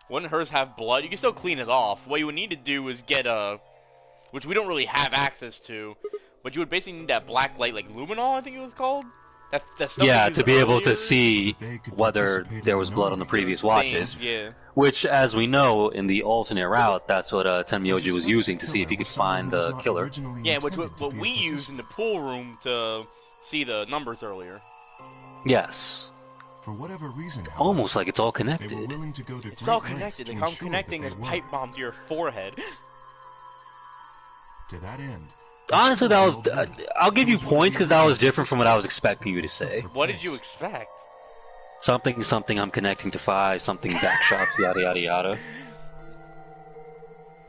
wouldn't hers have blood? You can still clean it off. What you would need to do is get a... Which we don't really have access to. But you would basically need that black light, like luminol, I think it was called? That's stuff we Yeah, used to be able to earlier. see They could whether participate in there the was blood on the nonary previous Things, watches. yeah. Which, as we know, in the alternate route, that's what Tenmyoji was using to see if he could find the killer. Yeah, which what we used in the pool room to see the numbers earlier. Yes. For whatever reason, however, Almost like it's all they were connected. willing to go to It's great all lengths connected, to like I'm ensure connecting that this they were. pipe bomb to your forehead. To that end, Honestly, that was. I'll give you points because that was different from what I was expecting you to say. What did you expect? Something, something. I'm connecting to Phi. Something backshots. Yada yada yada.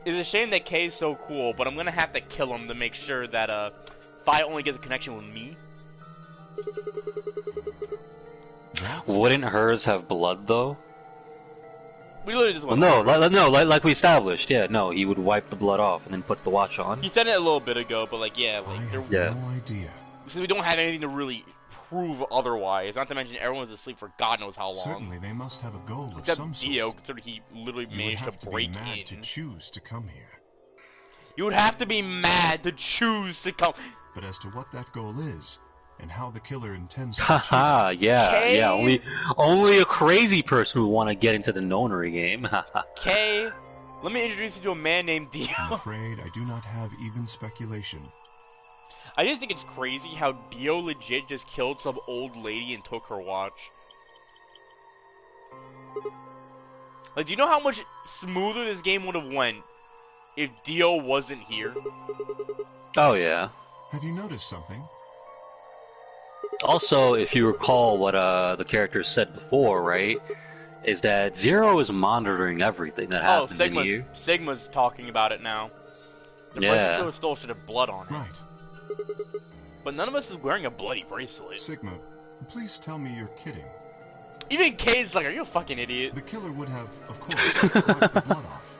It's a shame that Kay is so cool, but I'm gonna have to kill him to make sure that Phi only gets a connection with me. Wouldn't hers have blood though? We literally just went. Well, no, like we established. Yeah, no, he would wipe the blood off and then put the watch on. He said it a little bit ago, but like, yeah, like, no idea. So we don't have anything to really prove otherwise. Not to mention everyone's asleep for God knows how long. Certainly, they must have a goal of Except some Dio, sort. considering he literally You managed would have to to break be mad in. to choose to come here. You would have to be mad to choose to come. But as to what that goal is, and how the killer intends to Haha, achieve yeah, Kay? yeah. Only a crazy person would want to get into the nonary game. Kay, let me introduce you to a man named I'm Dio. afraid I do not have even speculation. I just think it's crazy how Dio legit just killed some old lady and took her watch. Like, do you know how much smoother this game would have went if Dio wasn't here? Oh yeah. Have you noticed something? Also, if you recall what the characters said before, right, is that Zero is monitoring everything that happens in here. Sigma's talking about it now. The Yeah. bracelet still should have blood on it. Right. But none of us is wearing a bloody bracelet. Sigma, please tell me you're kidding. Even Kay's like, are you a fucking idiot? The killer would have, of course, wiped the blood off.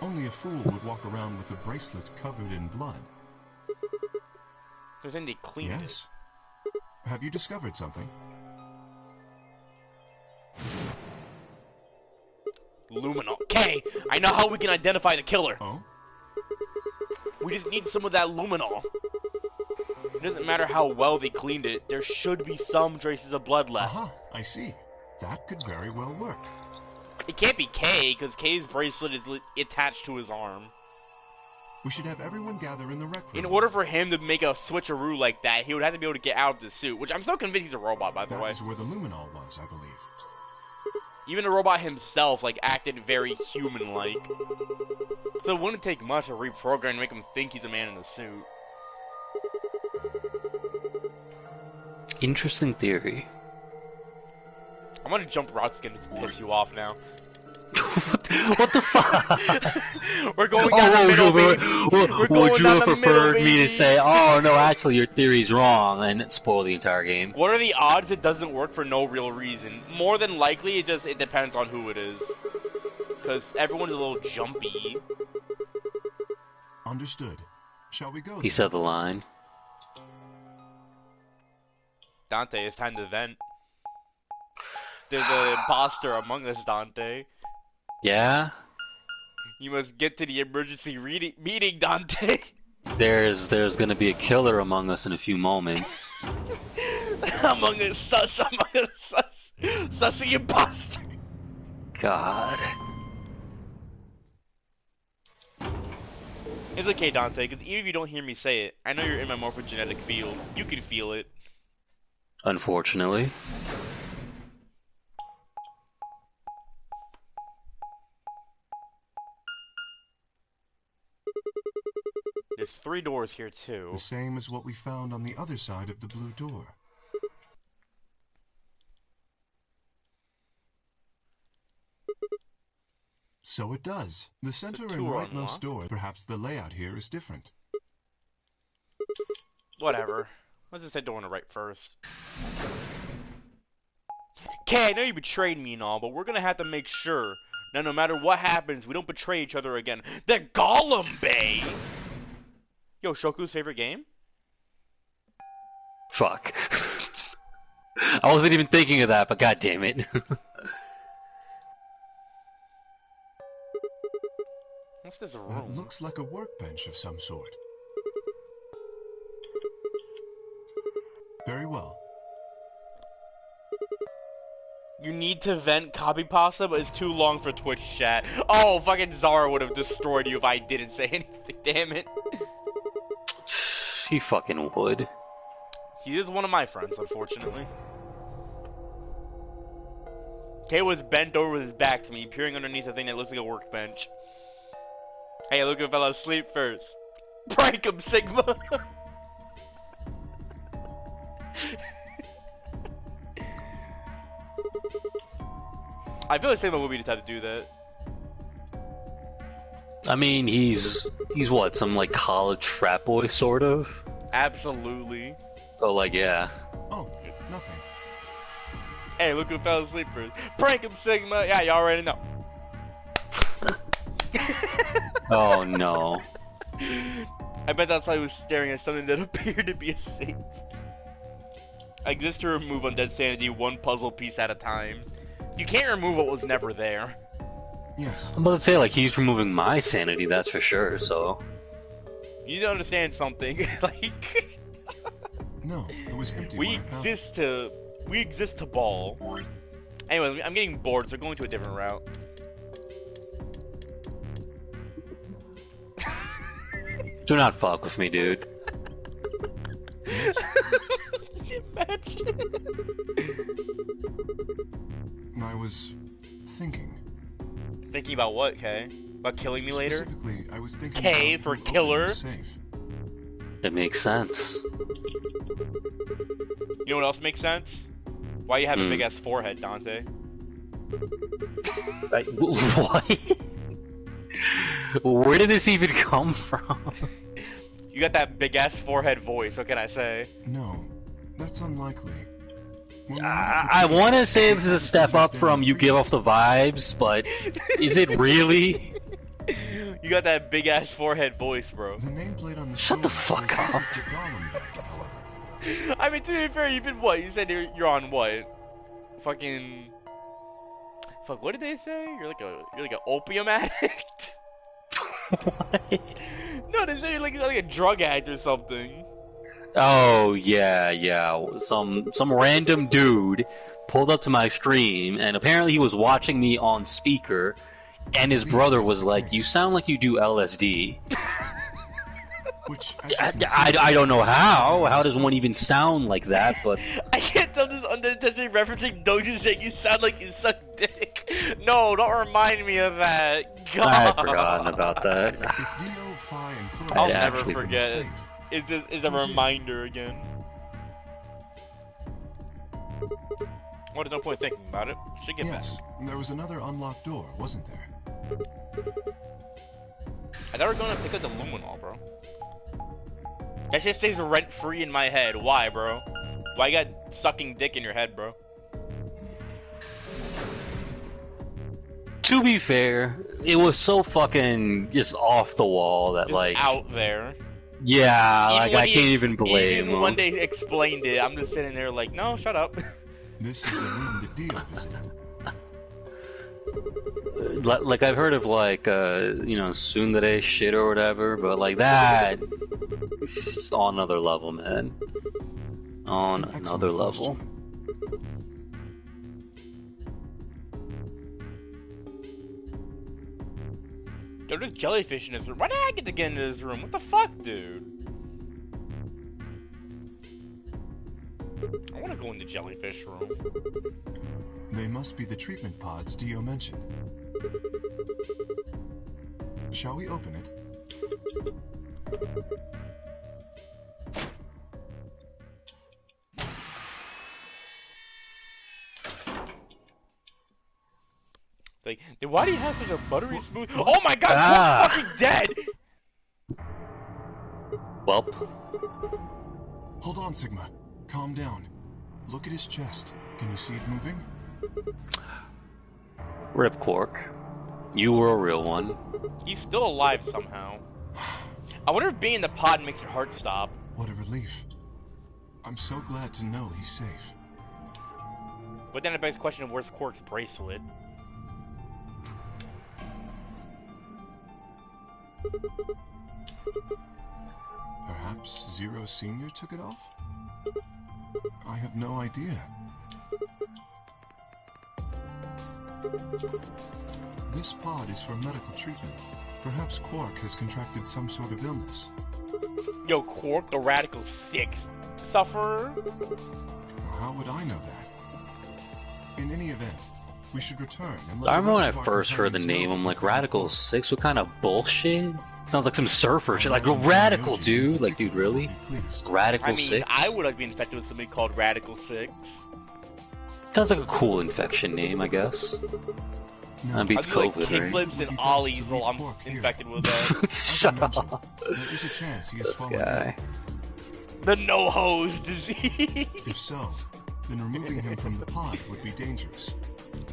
Only a fool would walk around with a bracelet covered in blood. Because then they cleaned it. Yes. Have you discovered something? Luminol. Kay, I know how we can identify the killer. Oh? We just need some of that luminol. It doesn't matter how well they cleaned it, there should be some traces of blood left. Aha, I see. That could very well work. It can't be Kay, because Kay's bracelet is attached to his arm. We should have everyone gather in the rec room. In order for him to make a switcheroo like that, he would have to be able to get out of the suit, which I'm still convinced he's a robot, by the way. That is where the luminol was, I believe. Even the robot himself, like, acted very human-like. So it wouldn't take much to reprogram to make him think he's a man in a suit. Interesting theory. I'm gonna jump rock skin to piss you off now. What the fuck? We're going down the middle, baby. We're going Would you down have the middle, preferred me to baby. say, oh no, actually your theory's wrong, and spoil the entire game? What are the odds it doesn't work for no real reason? More than likely, it depends on who it is. Because everyone's a little jumpy. Understood. Shall we go? He said the line. Dante, it's time to vent. There's an imposter among us, Dante. Yeah? You must get to the emergency meeting, Dante. There's gonna be a killer among us in a few moments. among us, sussy imposter. God. It's okay, Dante, because even if you don't hear me say it, I know you're in my morphogenetic field. You can feel it. Unfortunately. There's 3 doors here, too. The same as what we found on the other side of the blue door. So it does. The center and two are rightmost unlocked. door, perhaps the layout here is different. Whatever. Let's just head door on the right first. Kay, I know you betrayed me and all, but we're gonna have to make sure that no matter what happens, we don't betray each other again. The Gollum Bay! Yo, Shoku's favorite game? Fuck. I wasn't even thinking of that, but god damn it. What's this That room? looks like a workbench of some sort. Very well. You need to vent copy pasta, but it's too long for Twitch chat. Oh, fucking Zara would have destroyed you if I didn't say anything, damn it. He fucking would. He is one of my friends, unfortunately. Kay was bent over with his back to me, peering underneath a thing that looks like a workbench. Hey, look if I fell asleep first. Prank him, Sigma. I feel like Sigma would be the type to do that. I mean, he's what, some like college frat boy sort of? Absolutely. So like, yeah. Oh, nothing. Hey, look who fell asleep first. Prank him, Sigma. Yeah, you already know. Oh no. I bet that's why he was staring at something that appeared to be a safe. I exist to remove undead sanity one puzzle piece at a time. You can't remove what was never there. Yes. I'm about to say, like, he's removing my sanity, that's for sure, so... You need to understand something, like... No, it was empty we when I found it. exist to ball. Anyway, I'm getting bored, so we're going to a different route. Do not fuck with me, dude. Imagine. I was thinking. Thinking about what, Kay? About killing me later? Specifically, I was thinking K about for who opened killer? the safe. It makes sense. You know what else makes sense? Why you have a big ass forehead, Dante? What? Where did this even come from? You got that big ass forehead voice, what can I say? No, that's unlikely. When we I want to say this is a step up from you give off the vibes, but is it really? You got that big ass forehead voice, bro. The nameplate on the Shut the sword fuck says up. this is the Gollum bag, however. I mean, to be fair, you've been what? You said you're on what? Fucking... Fuck, what did they say? You're like an opium addict? What? No, they say you're like a drug addict or something. Oh yeah. Some random dude pulled up to my stream, and apparently he was watching me on speaker, and his brother was like, "You sound like you do LSD." Which, as you can see, I don't know how. How does one even sound like that? But I can't tell this unintentionally referencing Doji saying you sound like you suck dick. No, don't remind me of that. God. I had forgotten about that. if Dio, Phi, and Chloe I'll I'd never actually forget it. safe, It's a reminder again. Well, there's no point thinking about it. Should get yes, there was another unlocked door, wasn't there? I thought we were going to pick up the luminol, bro. That shit stays rent free in my head. Why, bro? Why you got sucking dick in your head, bro? To be fair, it was so fucking just off the wall that Just like, out there. yeah, Even like when I he- can't even blame Even when him. they explained it, I'm just sitting there like, no, shut up. This is the room that Dio visited. Like I've heard of like tsundere shit or whatever, but like that, it's just on another level, man. On Excellent another level. question. Yo, there's jellyfish in this room. Why did I get to get into this room? What the fuck, dude? I want to go in the jellyfish room. They must be the treatment pods Dio mentioned. Shall we open it? Like, then why do you have such a buttery smooth? Oh my god, Ah. I'm fucking dead! Welp. Hold on, Sigma. Calm down. Look at his chest. Can you see it moving? Rip Quark. You were a real one. He's still alive somehow. I wonder if being in the pod makes your heart stop. What a relief. I'm so glad to know he's safe. But then it begs the question of where's Quark's bracelet? Perhaps Zero Senior took it off? I have no idea. This pod is for medical treatment. Perhaps Quark has contracted some sort of illness. Yo, Quark, the Radical Sixth sufferer? How would I know that? In any event, we should return and let I the remember when I rest of our first heard the companions name, know I'm like, what's going Radical on. 6? What kind of bullshit? Sounds like some surfer shit, like radical, dude. Like, dude, really? Radical I mean, 6? I would like be infected with something called Radical 6. Sounds like a cool infection name, I guess. No, That beats I'd do like COVID, right? kickflips and ollies while I'm infected with that. Shut up. There is a chance he has This fallen guy. The no-hose disease. ill. If so, then removing him from the pod would be dangerous.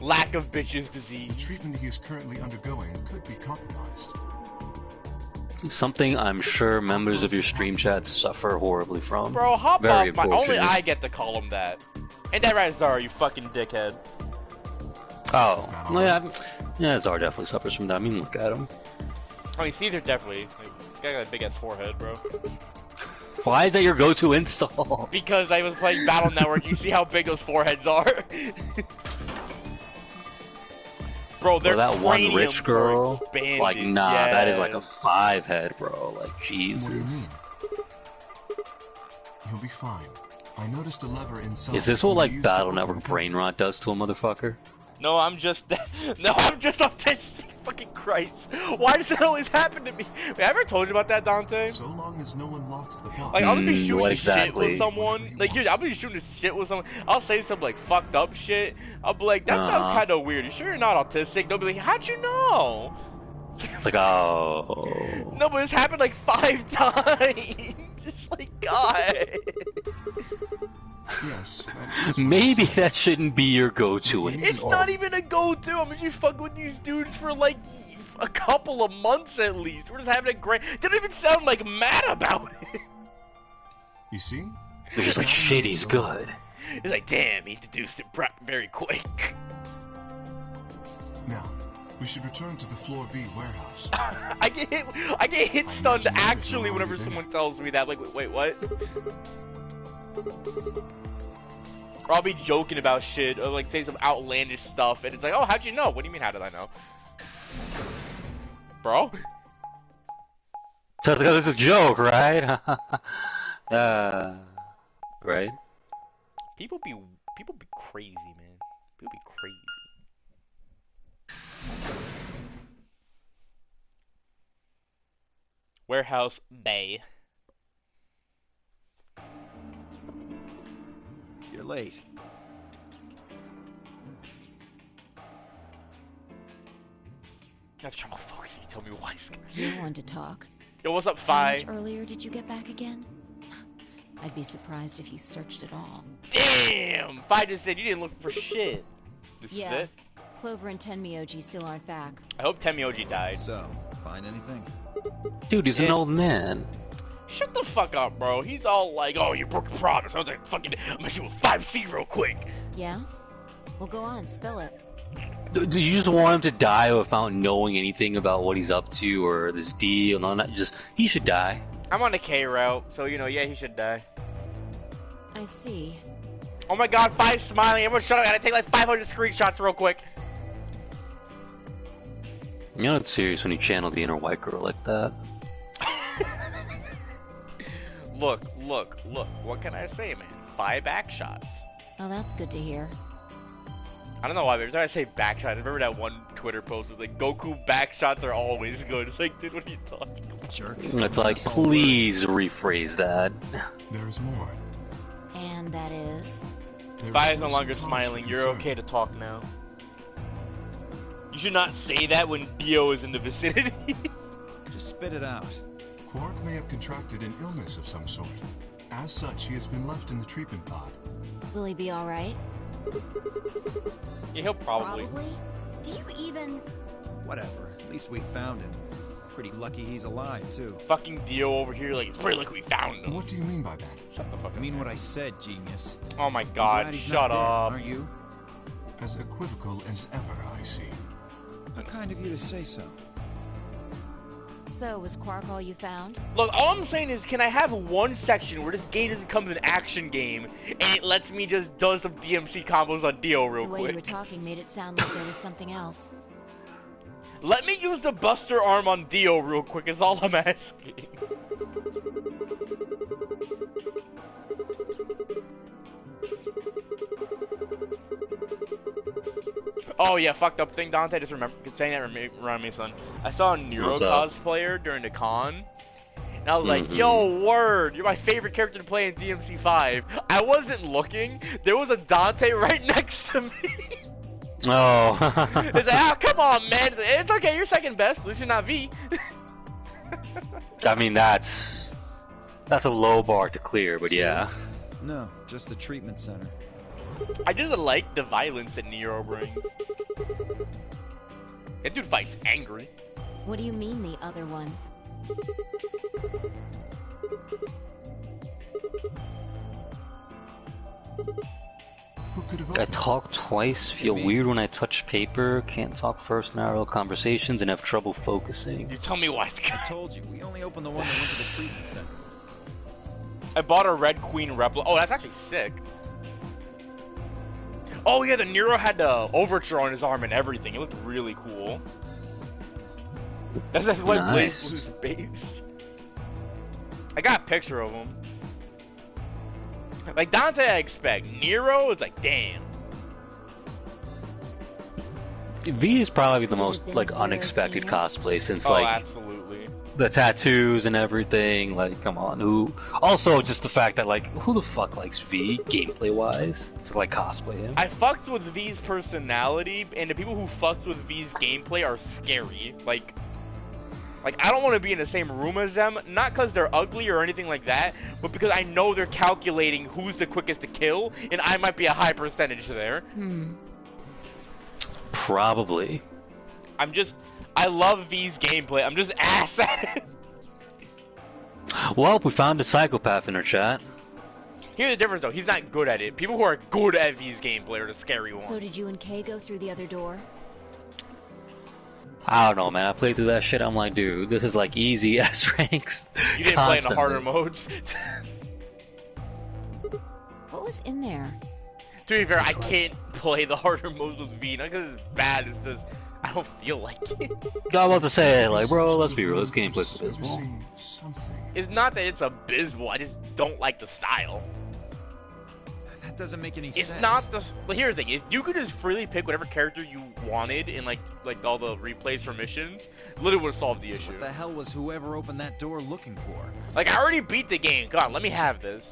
Lack of bitches disease. The treatment he is currently undergoing could be compromised. Something I'm sure members of your stream chat suffer horribly from. Bro, hop Very off my... Only unfortunate. I get to call him that. Ain't that right, Zara, you fucking dickhead? Oh, yeah, Zar definitely suffers from that. I mean, look at him. I mean, Caesar definitely. Like, guy got a big-ass forehead, bro. Why is that your go-to insult? Because I was playing Battle Network, you see how big those foreheads are? Bro, they're Bro, that one craniums rich are girl, expanded, like, nah, that is like a yes. 5 head, bro. Like, What do you Jesus. mean? You'll be fine. I noticed a lever inside. Is this what, can be like, used to Battle open Network the code. brain rot does to a motherfucker? No, I'm just autistic. Fucking Christ. Why does that always happen to me? Wait, I ever told you about that, Dante? So long as no one locks the pod. Like, I'll be shooting what the shit exactly? with someone. Like, here, I'll be shooting the shit with someone. I'll say some, like, fucked up shit. I'll be like, that sounds kind of weird. You sure you're not autistic? They'll be like, how'd you know? It's like, oh. No, but it's happened, like, 5 times. It's like, God. Yes. that is what I Maybe said. that shouldn't be your go-to It's It's insult. not even a go-to. I mean, you fuck with these dudes for, like, a couple of months at least. We're just having a great... They don't even sound, like, mad about it. You see? They're just like, shit, he's good. It's like, damn, he introduced it very quick. Now, we should return to the floor B warehouse. I get hit I stunned imagine actually you're whenever already someone there. tells me that. Like, wait, what? Or I'll be joking about shit, or like say some outlandish stuff, and it's like, oh, how'd you know? What do you mean, how did I know? Bro? So it's like, oh, this is a joke, right? Right? People be crazy, man. People be crazy. Warehouse Bay. You're late. That's trouble focusing. You tell me why. You're one to talk. Yo, what's up, How Fi? much earlier did you get back again? I'd be surprised if you searched at all. Damn! Fi just said you didn't look for shit. This is Yeah. it? Clover and Tenmyoji still aren't back. I hope Temioji died. So, find anything? Dude, he's an Yeah. old man. Shut the fuck up, bro. He's all like, oh, you broke the promise. I was like, fucking, I'm gonna shoot a 5C real quick. Yeah? Well, go on, spill it. Do you just want him to die without knowing anything about what he's up to or this deal? No, not just, he should die. I'm on the K route, so, you know, yeah, he should die. I see. Oh my god, Fi's smiling. Everyone shut up. I gotta take like 500 screenshots real quick. You know it's serious when you channel the inner white girl like that. Look. What can I say, man? 5 backshots. Oh, that's good to hear. I don't know why, but every time I say backshots, I remember that one Twitter post was like, Goku backshots are always good. It's like, dude, what are you talking about? Jerk. It's like, please rephrase that. There is more. And that is? There Fi is still no some longer cause for smiling. You're concern. okay to talk now. You should not say that when Dio is in the vicinity. Just spit it out. Quark may have contracted an illness of some sort. As such, he has been left in the treatment pod. Will he be alright? Yeah, he'll probably. Do you even... Whatever. At least we found him. Pretty lucky he's alive, too. Fucking Dio over here, like, it's pretty like we found him. What do you mean by that? Shut the fuck up. I mean what I said, genius. Oh my I'm god, glad he's shut not dead, up. aren't you? As equivocal as ever, I see. How kind of you to say so. So, was Quark all you found? Look, all I'm saying is, can I have one section where this game doesn't come as an action game, and it lets me just do some DMC combos on Dio real The way you were quick? talking made it sound like there was something else. Let me use the Buster Arm on Dio real quick, is all I'm asking. Oh yeah, fucked up thing, Dante. Just remember saying that reminded me, son. I saw a Nero What's up? cosplayer during the con, and I was like, "Yo, word! You're my favorite character to play in DMC5." I wasn't looking. There was a Dante right next to me. Oh. It's like, oh, come on, man. It's okay. You're second best. At least you're not V. I mean, that's a low bar to clear, but yeah. No, just the treatment center. I just like the violence that Nero brings. That dude fights angry. What do you mean, the other one? Who could have I opened talk twice, feel weird when I touch paper, can't talk first narrow conversations, and have trouble focusing. You tell me why. I told you, we only opened the one that went to the treatment center. I bought a Red Queen replica. Oh, that's actually sick. Oh yeah, the Nero had the overture on his arm and everything. It looked really cool. That's like Nice. Blaze Blue's base. I got a picture of him. Like Dante, I expect. Nero, it's like, damn. V is probably the most been like Zero unexpected Senior? cosplay since Oh, like absolutely. the tattoos and everything. Like, come on, who? Also, just the fact that like, who the fuck likes V gameplay wise to like cosplay him? I fucks with V's personality, and the people who fucks with V's gameplay are scary. Like I don't want to be in the same room as them, not because they're ugly or anything like that, but because I know they're calculating who's the quickest to kill, and I might be a high percentage there. Probably. I love V's gameplay. I'm just ass at it. Well, we found a psychopath in our chat. Here's the difference, though. He's not good at it. People who are good at V's gameplay are the scary ones. So did you and Kay go through the other door? I don't know, man. I played through that shit. I'm like, dude, this is like easy S ranks. You didn't play in the harder constantly. modes. What was in there? To be fair, I can't play the harder modes with V, not because it's bad, it's just I don't feel like it. I was about to say, like, bro, let's be real. This gameplay's abysmal. servicing something? It's not that it's abysmal, I just don't like the style. That doesn't make any It's sense. not the. Well, here's the thing: if you could just freely pick whatever character you wanted in like all the replays for missions, literally would have solved the issue. What the hell was whoever opened that door looking for? Like I already beat the game. God, let me have this.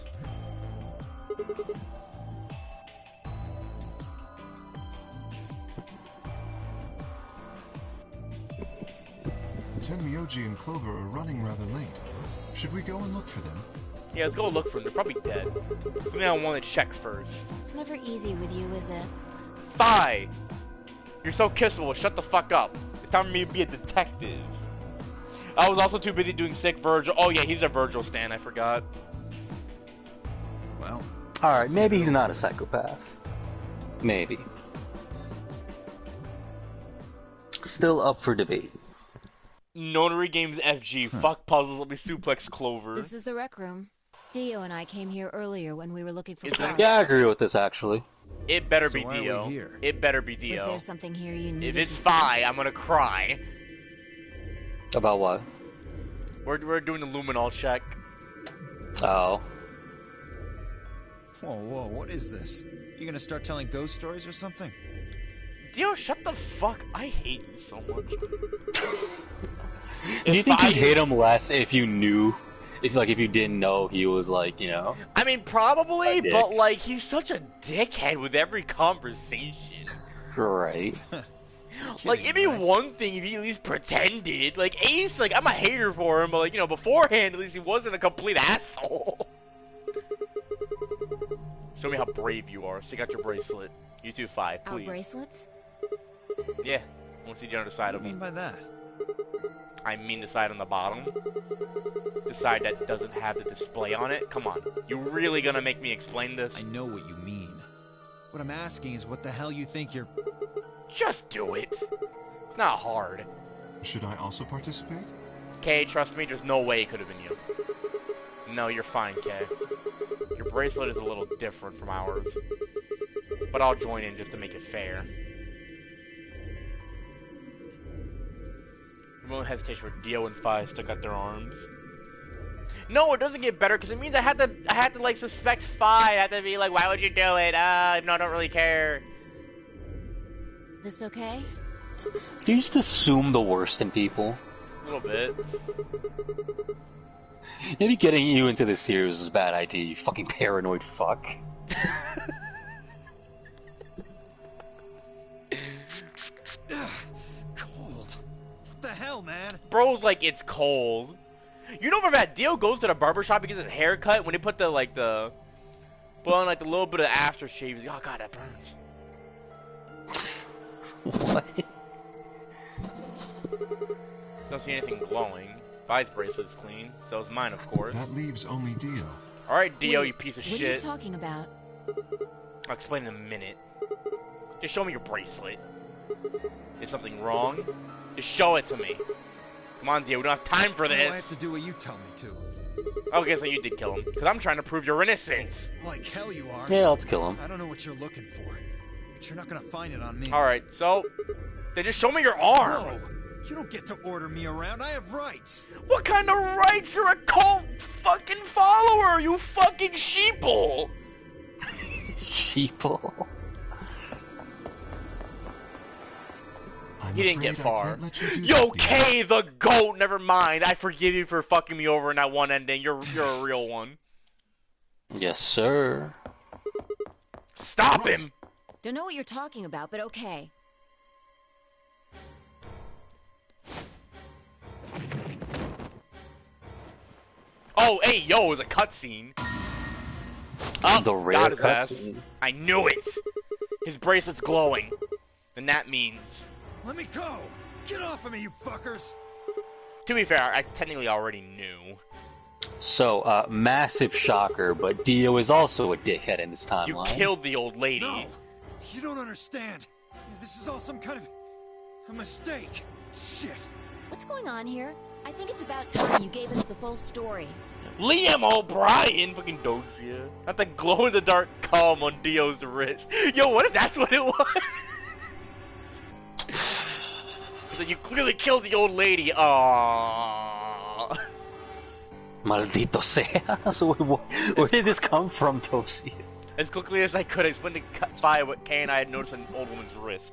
Tenmyoji and Clover are running rather late. Should we go and look for them? Yeah, let's go look for them. They're probably dead. Something I want to check first. It's never easy with you, is it? Fi! You're so kissable. Shut the fuck up. It's time for me to be a detective. I was also too busy doing sick Virgil. Oh yeah, he's a Virgil stan. I forgot. Well, Alright, maybe he's not a psychopath. Maybe. Still up for debate. Notary Games FG. Fuck puzzles. Let me suplex Clover. This is the rec room. Dio and I came here earlier when we were looking for Is Clark. it- Yeah, I agree with this actually. It better So be why are we Dio. here? It better be Was Dio. there something here you needed If it's to see? Fi, I'm gonna cry. About what? We're doing the luminol check. Oh. whoa, what is this? You gonna start telling ghost stories or something? Dio, shut the fuck. I hate you so much. Do you think Fi you'd is- hate him less if you knew? If you didn't know he was like, you know? I mean, probably, A dick. but like, he's such a dickhead with every conversation. Right. Like, Kidding, it'd be right? one thing if he at least pretended. Like, Ace, like, I'm a hater for him, but like, you know, beforehand, at least he wasn't a complete asshole. Show me how brave you are. Stick out your bracelet. You too, Fi, Our please. bracelets? Yeah. I want to see the other side What of do you me. mean by that? I mean the side on the bottom. The side that doesn't have the display on it. Come on. You really gonna make me explain this? I know what you mean. What I'm asking is what the hell you think you're... Just do it. It's not hard. Should I also participate? Kay, trust me, there's no way it could have been you. No, you're fine, Kay. Your bracelet is a little different from ours. But I'll join in just to make it fair. No hesitation for Dio and Fi stuck out their arms. No, it doesn't get better because it means I had to like suspect Fi. I had to be like, why would you do it? No, I don't really care. This okay? Do you just assume the worst in people? A little bit. Maybe getting you into this series is a bad idea, you fucking paranoid fuck. Cold. What the hell, man? Bro's like, it's cold. You know, from that Dio goes to the barbershop, he gets his hair cut when they put put on like the little bit of aftershave. He's like, oh god, that burns. What? Don't see anything glowing. Vi's bracelet's clean. So is mine, of course. That leaves only Dio. Alright, Dio, Wait, you piece of what shit. are you talking about? I'll explain in a minute. Just show me your bracelet. Is something wrong? Just show it to me. Come on, Dio, we don't have time for Well, this. I have to do what you tell me to. Okay, so you did kill him. Because I'm trying to prove your innocence. Like hell you are. Yeah, let's kill him. I don't know what you're looking for, but you're not gonna find it on me. Alright, so... Then just show me your arm. No! You don't get to order me around. I have rights. What kind of rights? You're a cult fucking follower, you fucking sheeple. Sheeple. He didn't get far. Yo, Yo, Kay the goat, never mind. I forgive you for fucking me over in that one ending. You're a real one. Yes, sir. Stop him! Don't know what you're talking about, but okay. Oh, hey, yo, it was a cutscene. Oh, The rare got his ass. cutscene. I knew it. His bracelet's glowing. And that means... Let me go! Get off of me, you fuckers! To be fair, I technically already knew. So, massive shocker, but Dio is also a dickhead in this You timeline. killed the old lady. No! You don't understand. This is all some kind of... a mistake. Shit. What's going on here? I think it's about time you gave us the full story. Liam O'Brien fucking Dosia. Not the glow-in-the-dark cum on Dio's wrist. Yo, what if that's what it was? So you clearly killed the old lady. Aww. Maldito sea. So, where did this come from, Tosi? As quickly as I could, I explained to Vi what Kay and I had noticed on an old woman's wrist.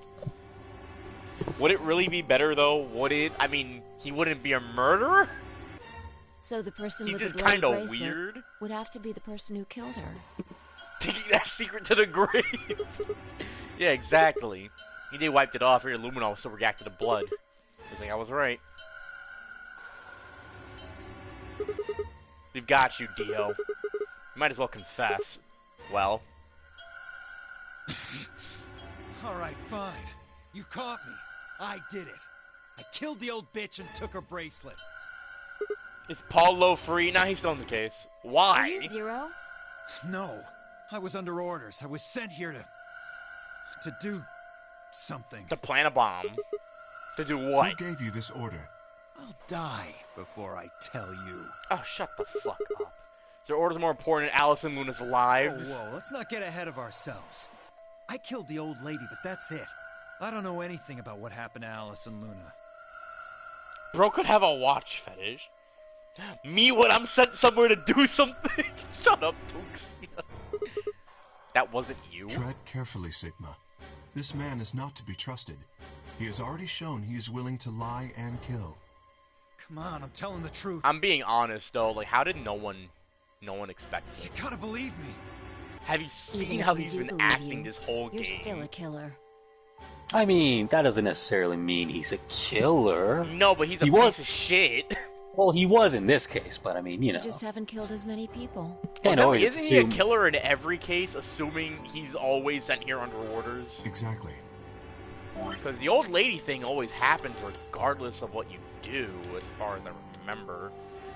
Would it really be better, though? Would it? I mean, he wouldn't be a murderer? So the person He's with the just bloody kinda bracelet weird. would have to be the person who killed her. Taking that secret to the grave. Yeah, exactly. He did wiped it off, or Illumina still reacted to blood. I was like, I was right. We've got you, Dio. You might as well confess. Well. Alright, fine. You caught me. I did it. I killed the old bitch and took her bracelet. Is Paulo free? Nah, he's still in the case. Why? Are you Zero? No. I was under orders. I was sent here to do something. To plant a bomb. To do what? Who gave you this order? I'll die before I tell you. Oh, shut the fuck up. Is there orders more important than Alice and Luna's lives? Whoa, let's not get ahead of ourselves. I killed the old lady, but that's it. I don't know anything about what happened to Alice and Luna. Bro could have a watch fetish. Me when I'm sent somewhere to do something? Shut up, Tuxia. That wasn't you? Tread carefully, Sigma. This man is not to be trusted. He has already shown he is willing to lie and kill. Come on, I'm telling the truth. I'm being honest though, like how did no one expect this? You gotta believe me. Have you seen Even how if we he's do been believe acting you, this whole You're game? still a killer. I mean, that doesn't necessarily mean he's a killer. No, but he's a He piece was- of shit. Well, he was in this case, but I mean, you know. You just haven't killed as many people. Can't always Isn't he a assume- killer in every case, assuming he's always sent here under orders? Exactly. Because the old lady thing always happens regardless of what you do, as far as I remember.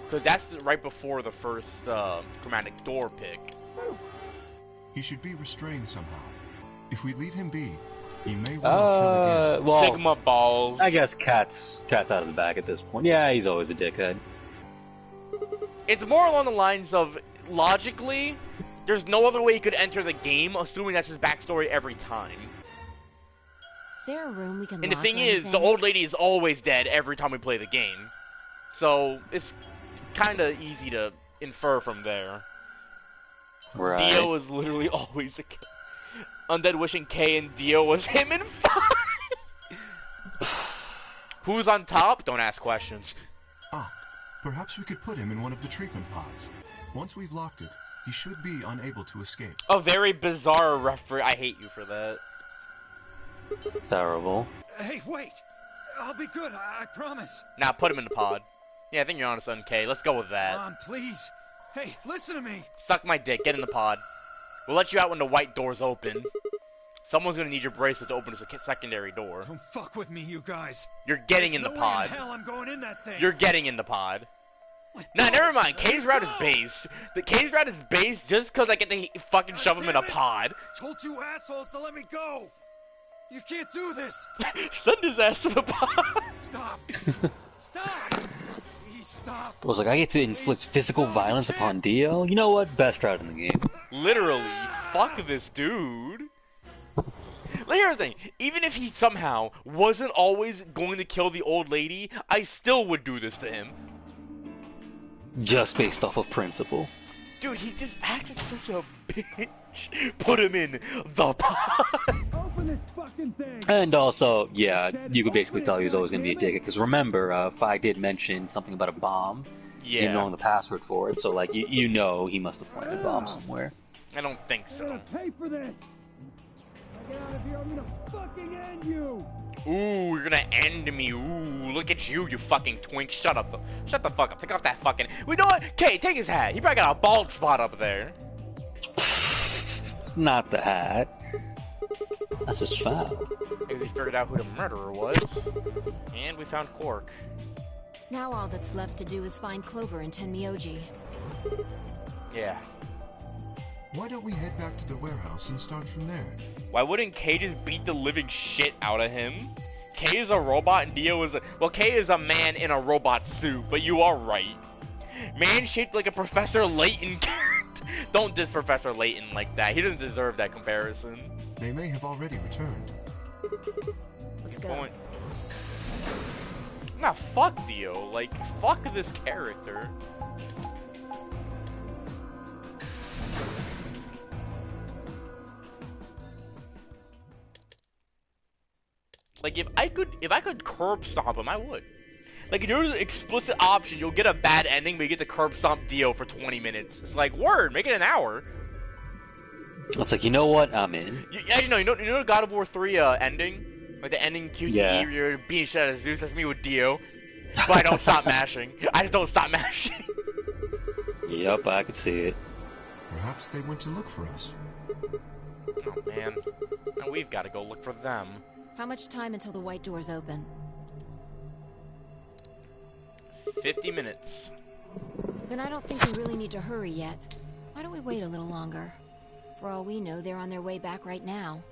Because that's right before the first chromatic door pick. He should be restrained somehow. If we leave him be, he may well kill again. Well, Sigma balls. I guess Cat's out of the bag at this point. Yeah, he's always a dickhead. It's more along the lines of, logically, there's no other way he could enter the game, assuming that's his backstory every time. Is there a room we can And the lock thing or is, anything? the old lady is always dead every time we play the game. So, it's kind of easy to infer from there. Right. Dio is literally always a killer. Undead wishing K and Dio was him in 5! Who's on top? Don't ask questions. Ah, perhaps we could put him in one of the treatment pods. Once we've locked it, he should be unable to escape. A very bizarre reference. I hate you for that. Terrible. Hey, wait! I'll be good, I promise. Now put him in the pod. Yeah, I think you're on to something, Kay. Let's go with that. Come on, please. Hey, listen to me. Suck my dick. Get in the pod. We'll let you out when the white door's open. Someone's gonna need your bracelet to open a secondary door. Don't fuck with me, you guys. You're getting in the There's pod. no way in hell I'm going in that thing. You're getting in the pod. Nah, never mind. Kay's route is base. The Kay's route is base just because I get to fucking shove him in a pod. Told you assholes to let me go. You can't do this. Send his ass to the pod. Stop. Stop. Please stop. I was like, I get to inflict physical violence upon Dio? You know what? Best route in the game. Literally. Fuck this dude. Like, here's the thing. Even if he somehow wasn't always going to kill the old lady, I still would do this to him. Just based off of principle. Dude, he just acted such a bitch. Put him in the pod. Open this fucking thing. And also, yeah, you could basically tell he was always going to be a dick. Because remember, Fi did mention something about a bomb. Yeah. You know the password for it, so like, you know he must have planted a bomb somewhere. I don't think so. Pay for this. Get out of here, I'm gonna fucking end you. Ooh, you're gonna end me. Ooh, look at you, you fucking twink. Shut up. Shut the fuck up. Take off that fucking... We know what? Kay, take his hat. He probably got a bald spot up there. Not the hat. That's just foul. Maybe we figured out who the murderer was. And we found Quark. Now all that's left to do is find Clover and Tenmyoji. Yeah. Why don't we head back to the warehouse and start from there? Why wouldn't Kay just beat the living shit out of him? Kay is a robot and Dio is a... Well, Kay is a man in a robot suit, but you are right. Man shaped like a Professor Layton character. Don't diss Professor Layton like that. He doesn't deserve that comparison. They may have already returned. Let's go. Nah, fuck Dio. Like, fuck this character. Like, if I could curb stomp him, I would. Like, if there was an explicit option, you'll get a bad ending, but you get to curb stomp Dio for 20 minutes. It's like, word, make it an hour. It's like, you know what? I'm in. You know the God of War 3 ending? Like the ending QTE Yeah. where you're beating shit out of Zeus? That's me with Dio. But I don't stop mashing. I just don't stop mashing. Yep, I could see it. Perhaps they went to look for us. Oh, man. Now we've got to go look for them. How much time until the white doors open? 50 minutes. Then I don't think we really need to hurry yet. Why don't we wait a little longer? For all we know, they're on their way back right now.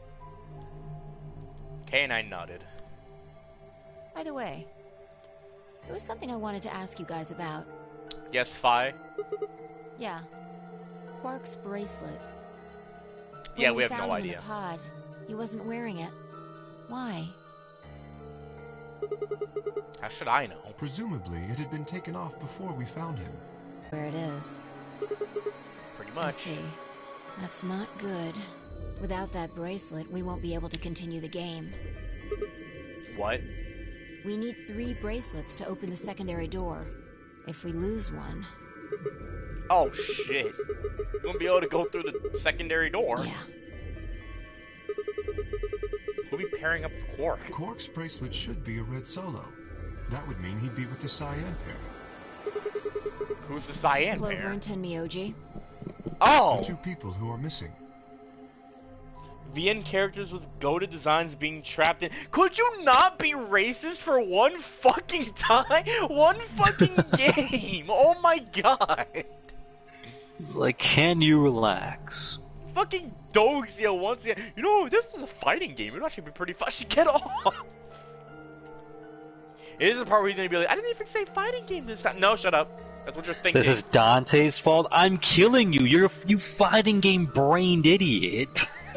Kay and I nodded. By the way, there was something I wanted to ask you guys about. Yes, Fi? Yeah. Quark's bracelet. Yeah, When we have found no him idea. In the pod, he wasn't wearing it. Why? How should I know? Presumably, it had been taken off before we found him. Where it is. Pretty I much. see. That's not good. Without that bracelet, we won't be able to continue the game. What? We need 3 bracelets to open the secondary door. If we lose one... Oh, shit. You won't be able to go through the secondary door. Yeah. We'll be pairing up with Quark. Quark's bracelet should be a red solo. That would mean he'd be with the Cyan pair. Who's the Cyan Clover pair? and Tenmyoji. Oh! The 2 people who are missing. VN characters with goated designs being trapped in... Could you not be racist for one fucking time? One fucking game! Oh my god! It's like, can you relax? Fucking Doxia once again. You know, this is a fighting game. It would actually be pretty fun. Get off! It is the part where he's gonna be like, I didn't even say fighting game this time. No, shut up. That's what you're thinking. This is Dante's fault? I'm killing you! You're you fighting game brained idiot!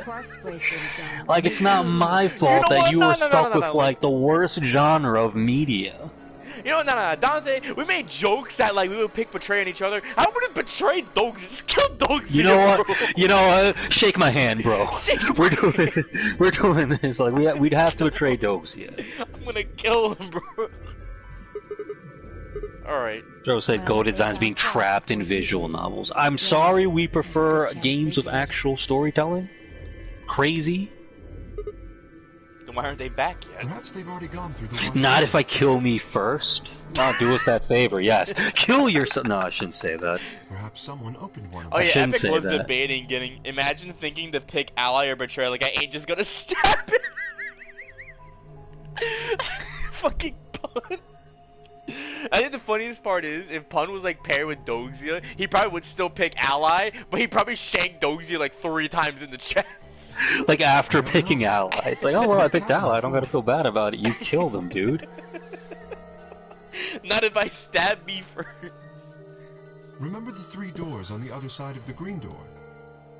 Quark's bracelet is gone. Like, it's not my fault that you No, were no, stuck no, with, like, the worst genre of media. You know, no, Dante, we made jokes that, like, we would pick betraying each other. How would betrayed dogs. Just kill dogs. You know what? Bro. You know what? Shake my hand, bro. We're doing this. Like we'd have to betray dogs. Yeah. I'm gonna kill him, bro. All right. Joe said Go Design's being trapped in visual novels. I'm sorry, we prefer games of actual storytelling. Crazy. Then why aren't they back yet? Perhaps they've already gone through the Not if I kill me first. No, do us that favor. Yes, kill yourself. No, I shouldn't say that. Perhaps someone opened one of Oh them. yeah, Epic was that. debating getting. Imagine thinking to pick ally or betrayer. Like I ain't just gonna stab it. Fucking Pun. I think the funniest part is if Pun was like paired with Doxia, he probably would still pick ally, but he probably shanked Doxia like 3 times in the chest. Like after picking ally, it's like, oh well, I picked ally. I don't gotta feel bad about it. You killed him, dude. Not if I stab me first. Remember the 3 doors on the other side of the green door?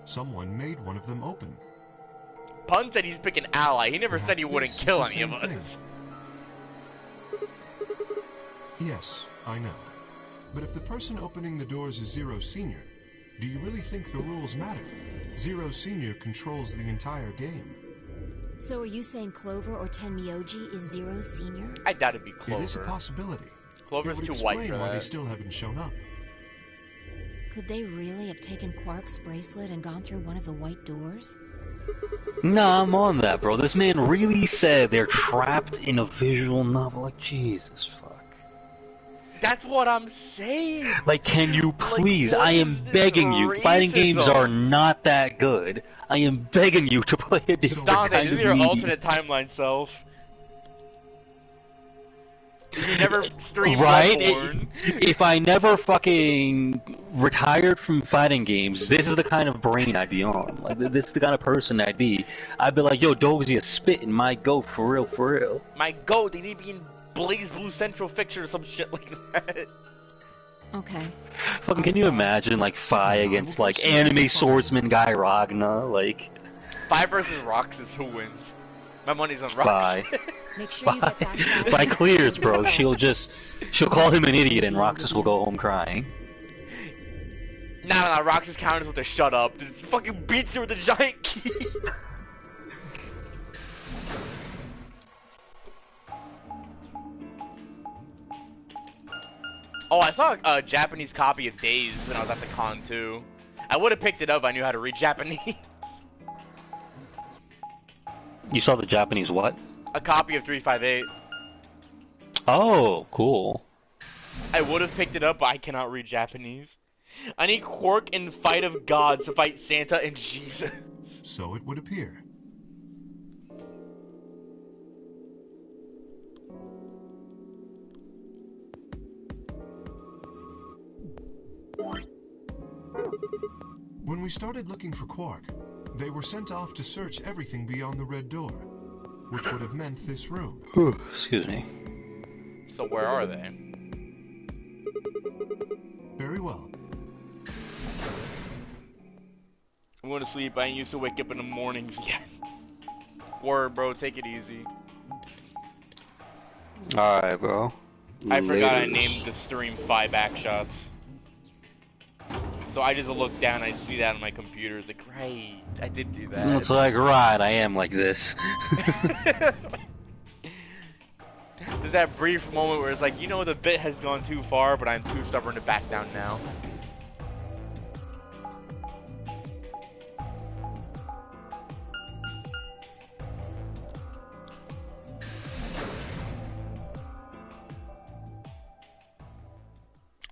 Someone made one of them open. Pun said he's picking ally. He never said he Perhaps wouldn't this is kill the any of same us. thing. Yes, I know. But if the person opening the doors is Zero Senior, do you really think the rules matter? Zero Senior controls the entire game. So are you saying Clover or Tenmyoji is Zero Senior? I doubt it'd be Clover. It is a possibility. Clover's it would too white explain for why that. they still haven't shown up. Could they really have taken Quark's bracelet and gone through one of the white doors? Nah, I'm on that, bro. This man really said they're trapped in a visual novel. Like, Jesus, fuck. That's what I'm saying. Like, can you please? what I is am this begging you. Fighting games racism? are not that good. I am begging you to play a different Dante, kind this of is your media. alternate timeline self. You never streamed Right? Bloodborne. If I never fucking retired from fighting games, this is the kind of brain I'd be on. Like, this is the kind of person I'd be. I'd be like, yo, Doxia spitting my goat for real, for real. My goat, they need to be in Blaze Blue Central Fiction or some shit like that. Okay. Fucking, can you imagine, like, Fi against, like, anime swordsman guy Ragna? Like, 5 versus Roxas, who wins? My money's on Roxas. Fi. Make sure you get back to that. Fi clears, bro. She'll call him an idiot and Roxas will go home crying. Nah, Roxas counters with a shut up. Just fucking beats her with a giant key. Oh, I saw a Japanese copy of Days when I was at the con too. I would have picked it up if I knew how to read Japanese. You saw the Japanese what? A copy of 358. Oh, cool. I would have picked it up, but I cannot read Japanese. I need Quark in Fight of Gods to fight Santa and Jesus. So it would appear. When we started looking for Quark, they were sent off to search everything beyond the red door, which would have meant this room. Excuse me. So where are they? Very well. I'm going to sleep. I ain't used to wake up in the mornings yet. Word, bro. Take it easy. Alright, bro. I forgot I Laters. named the stream 5 backshots. So I just look down and I see that on my computer. It's like, right, I did do that. It's like, right, I am like this. There's that brief moment where it's like, you know, the bit has gone too far, but I'm too stubborn to back down now.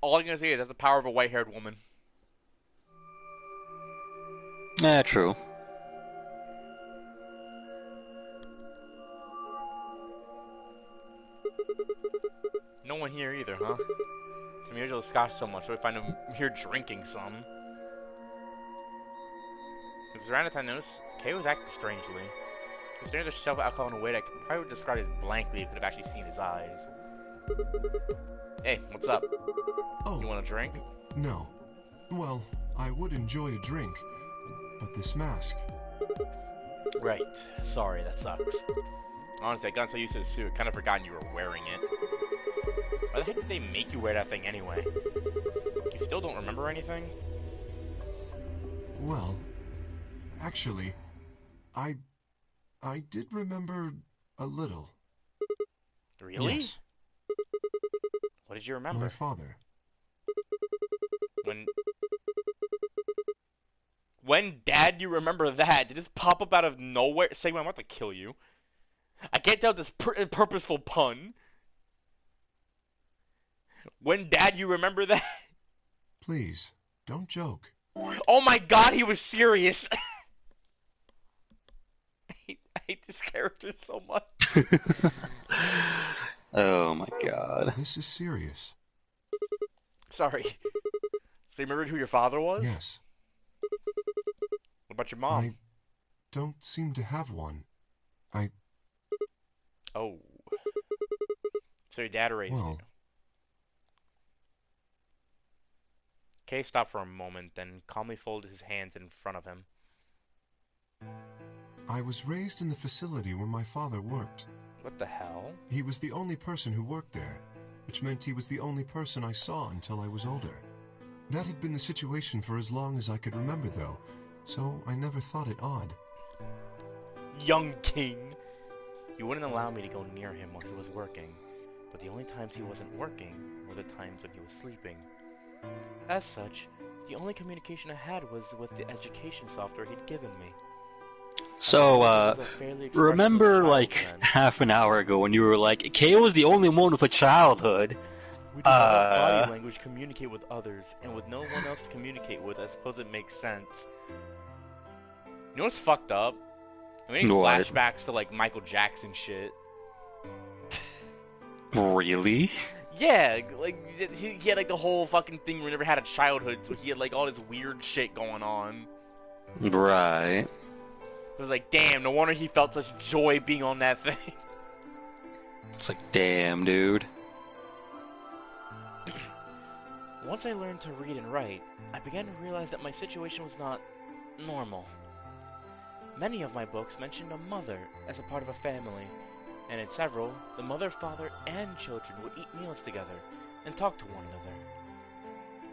All I'm gonna say is that's the power of a white-haired woman. Yeah, true. No one here either, huh? Samir will scotch so much, so I find him here drinking some. As around the time I noticed, Kay was acting strangely. He stared at the shelf of alcohol in a way that I probably would describe as blankly if I could have actually seen his eyes. Hey, what's up? Oh. You want a drink? No. Well, I would enjoy a drink, but this mask. Right. Sorry, that sucks. Honestly, I got so used to the suit, kind of forgotten you were wearing it. Why the heck did they make you wear that thing anyway? You still don't remember anything? Well, actually, I did remember a little. Really? Yes. What did you remember? My father. When Dad, you remember that? Did this pop up out of nowhere? Say, I'm about to kill you. I can't tell this purposeful pun. When Dad, you remember that? Please, don't joke. Oh my God, he was serious. I hate this character so much. Oh my God. This is serious. Sorry. So you remembered who your father was? Yes. What about your mom? I don't seem to have one. Oh. So your dad raised you. Kay stopped for a moment, then calmly folded his hands in front of him. I was raised in the facility where my father worked. What the hell? He was the only person who worked there, which meant he was the only person I saw until I was older. That had been the situation for as long as I could remember, though, so I never thought it odd. Young king! He wouldn't allow me to go near him while he was working, but the only times he wasn't working were the times when he was sleeping. As such, the only communication I had was with the education software he'd given me. So, remember like half an hour ago when you were like, Kay was the only one with a childhood? We develop body language, communicate with others, and with no one else to communicate with, I suppose it makes sense. You know what's fucked up? I mean, flashbacks to like Michael Jackson shit. Really? Yeah, like he had like the whole fucking thing where he never had a childhood, so he had like all this weird shit going on. Right. It was like, damn, no wonder he felt such joy being on that thing. It's like, damn, dude. Once I learned to read and write, I began to realize that my situation was not normal. Many of my books mentioned a mother as a part of a family, and in several, the mother, father, and children would eat meals together and talk to one another.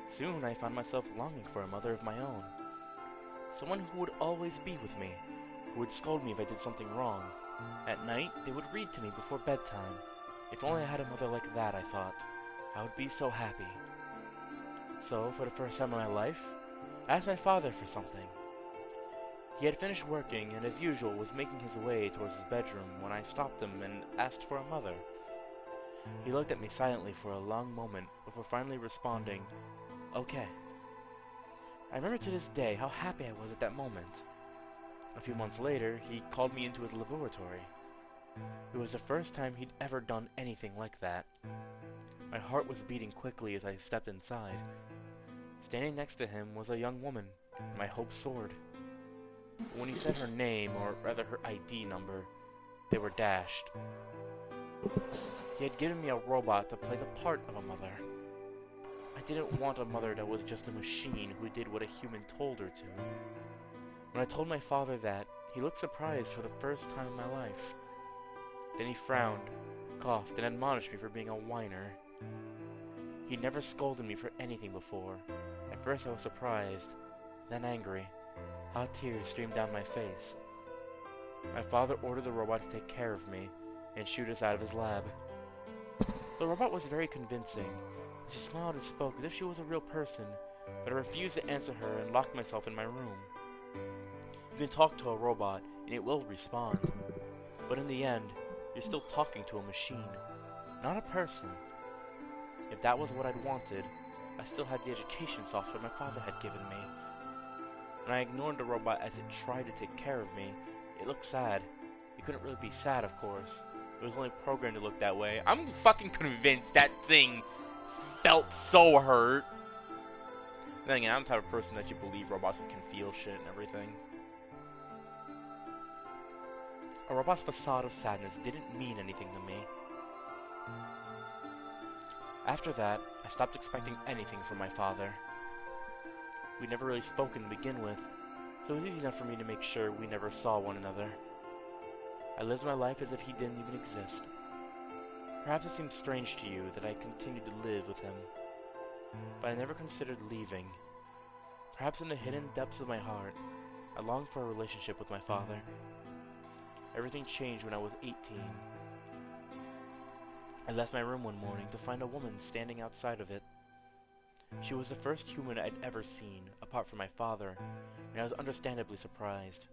Soon I found myself longing for a mother of my own. Someone who would always be with me, who would scold me if I did something wrong. At night, they would read to me before bedtime. If only I had a mother like that, I thought, I would be so happy. So, for the first time in my life, I asked my father for something. He had finished working and, as usual, was making his way towards his bedroom when I stopped him and asked for a mother. He looked at me silently for a long moment before finally responding, "Okay." I remember to this day how happy I was at that moment. A few months later, he called me into his laboratory. It was the first time he'd ever done anything like that. My heart was beating quickly as I stepped inside. Standing next to him was a young woman. My hopes soared. When he said her name, or rather her ID number, they were dashed. He had given me a robot to play the part of a mother. I didn't want a mother that was just a machine who did what a human told her to. When I told my father that, he looked surprised for the first time in my life. Then he frowned, coughed, and admonished me for being a whiner. He'd never scolded me for anything before. At first I was surprised, then angry. Hot tears streamed down my face. My father ordered the robot to take care of me and shoot us out of his lab. The robot was very convincing. She smiled and spoke as if she was a real person, but I refused to answer her and locked myself in my room. You can talk to a robot and it will respond, but in the end, you're still talking to a machine, not a person. If that was what I'd wanted, I still had the education software my father had given me. When I ignored the robot as it tried to take care of me, it looked sad. It couldn't really be sad, of course. It was only programmed to look that way. I'm fucking convinced that thing felt so hurt. Then again, I'm the type of person that you believe robots can feel shit and everything. A robot's facade of sadness didn't mean anything to me. After that, I stopped expecting anything from my father. We'd never really spoken to begin with, so it was easy enough for me to make sure we never saw one another. I lived my life as if he didn't even exist. Perhaps it seems strange to you that I continued to live with him, but I never considered leaving. Perhaps in the hidden depths of my heart, I longed for a relationship with my father. Everything changed when I was 18. I left my room one morning to find a woman standing outside of it. She was the first human I'd ever seen, apart from my father, and I was understandably surprised.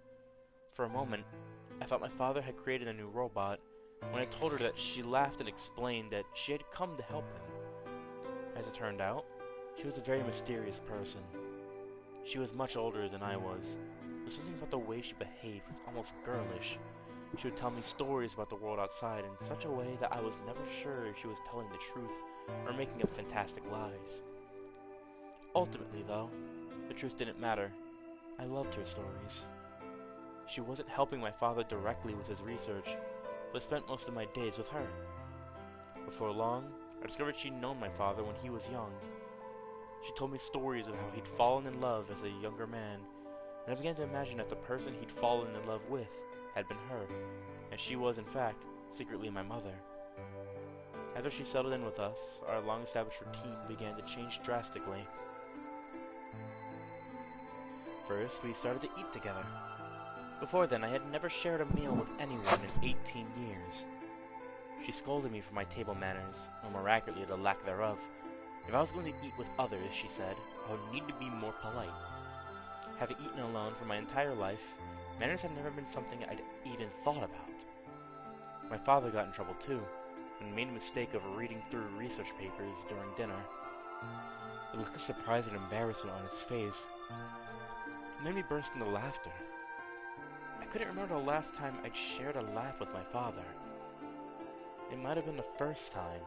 For a moment, I thought my father had created a new robot. When I told her that, she laughed and explained that she had come to help him. As it turned out, she was a very mysterious person. She was much older than I was, but something about the way she behaved was almost girlish. She would tell me stories about the world outside in such a way that I was never sure if she was telling the truth or making up fantastic lies. Ultimately, though, the truth didn't matter. I loved her stories. She wasn't helping my father directly with his research, but spent most of my days with her. Before long, I discovered she'd known my father when he was young. She told me stories of how he'd fallen in love as a younger man, and I began to imagine that the person he'd fallen in love with had been her, and she was, in fact, secretly my mother. After she settled in with us, our long-established routine began to change drastically. First, we started to eat together. Before then, I had never shared a meal with anyone in 18 years. She scolded me for my table manners, or more accurately, the lack thereof. If I was going to eat with others, she said, I would need to be more polite. Having eaten alone for my entire life, manners had never been something I'd even thought about. My father got in trouble too, and made a mistake of reading through research papers during dinner. The look of surprise and embarrassment on his face made me burst into laughter. I couldn't remember the last time I'd shared a laugh with my father. It might have been the first time.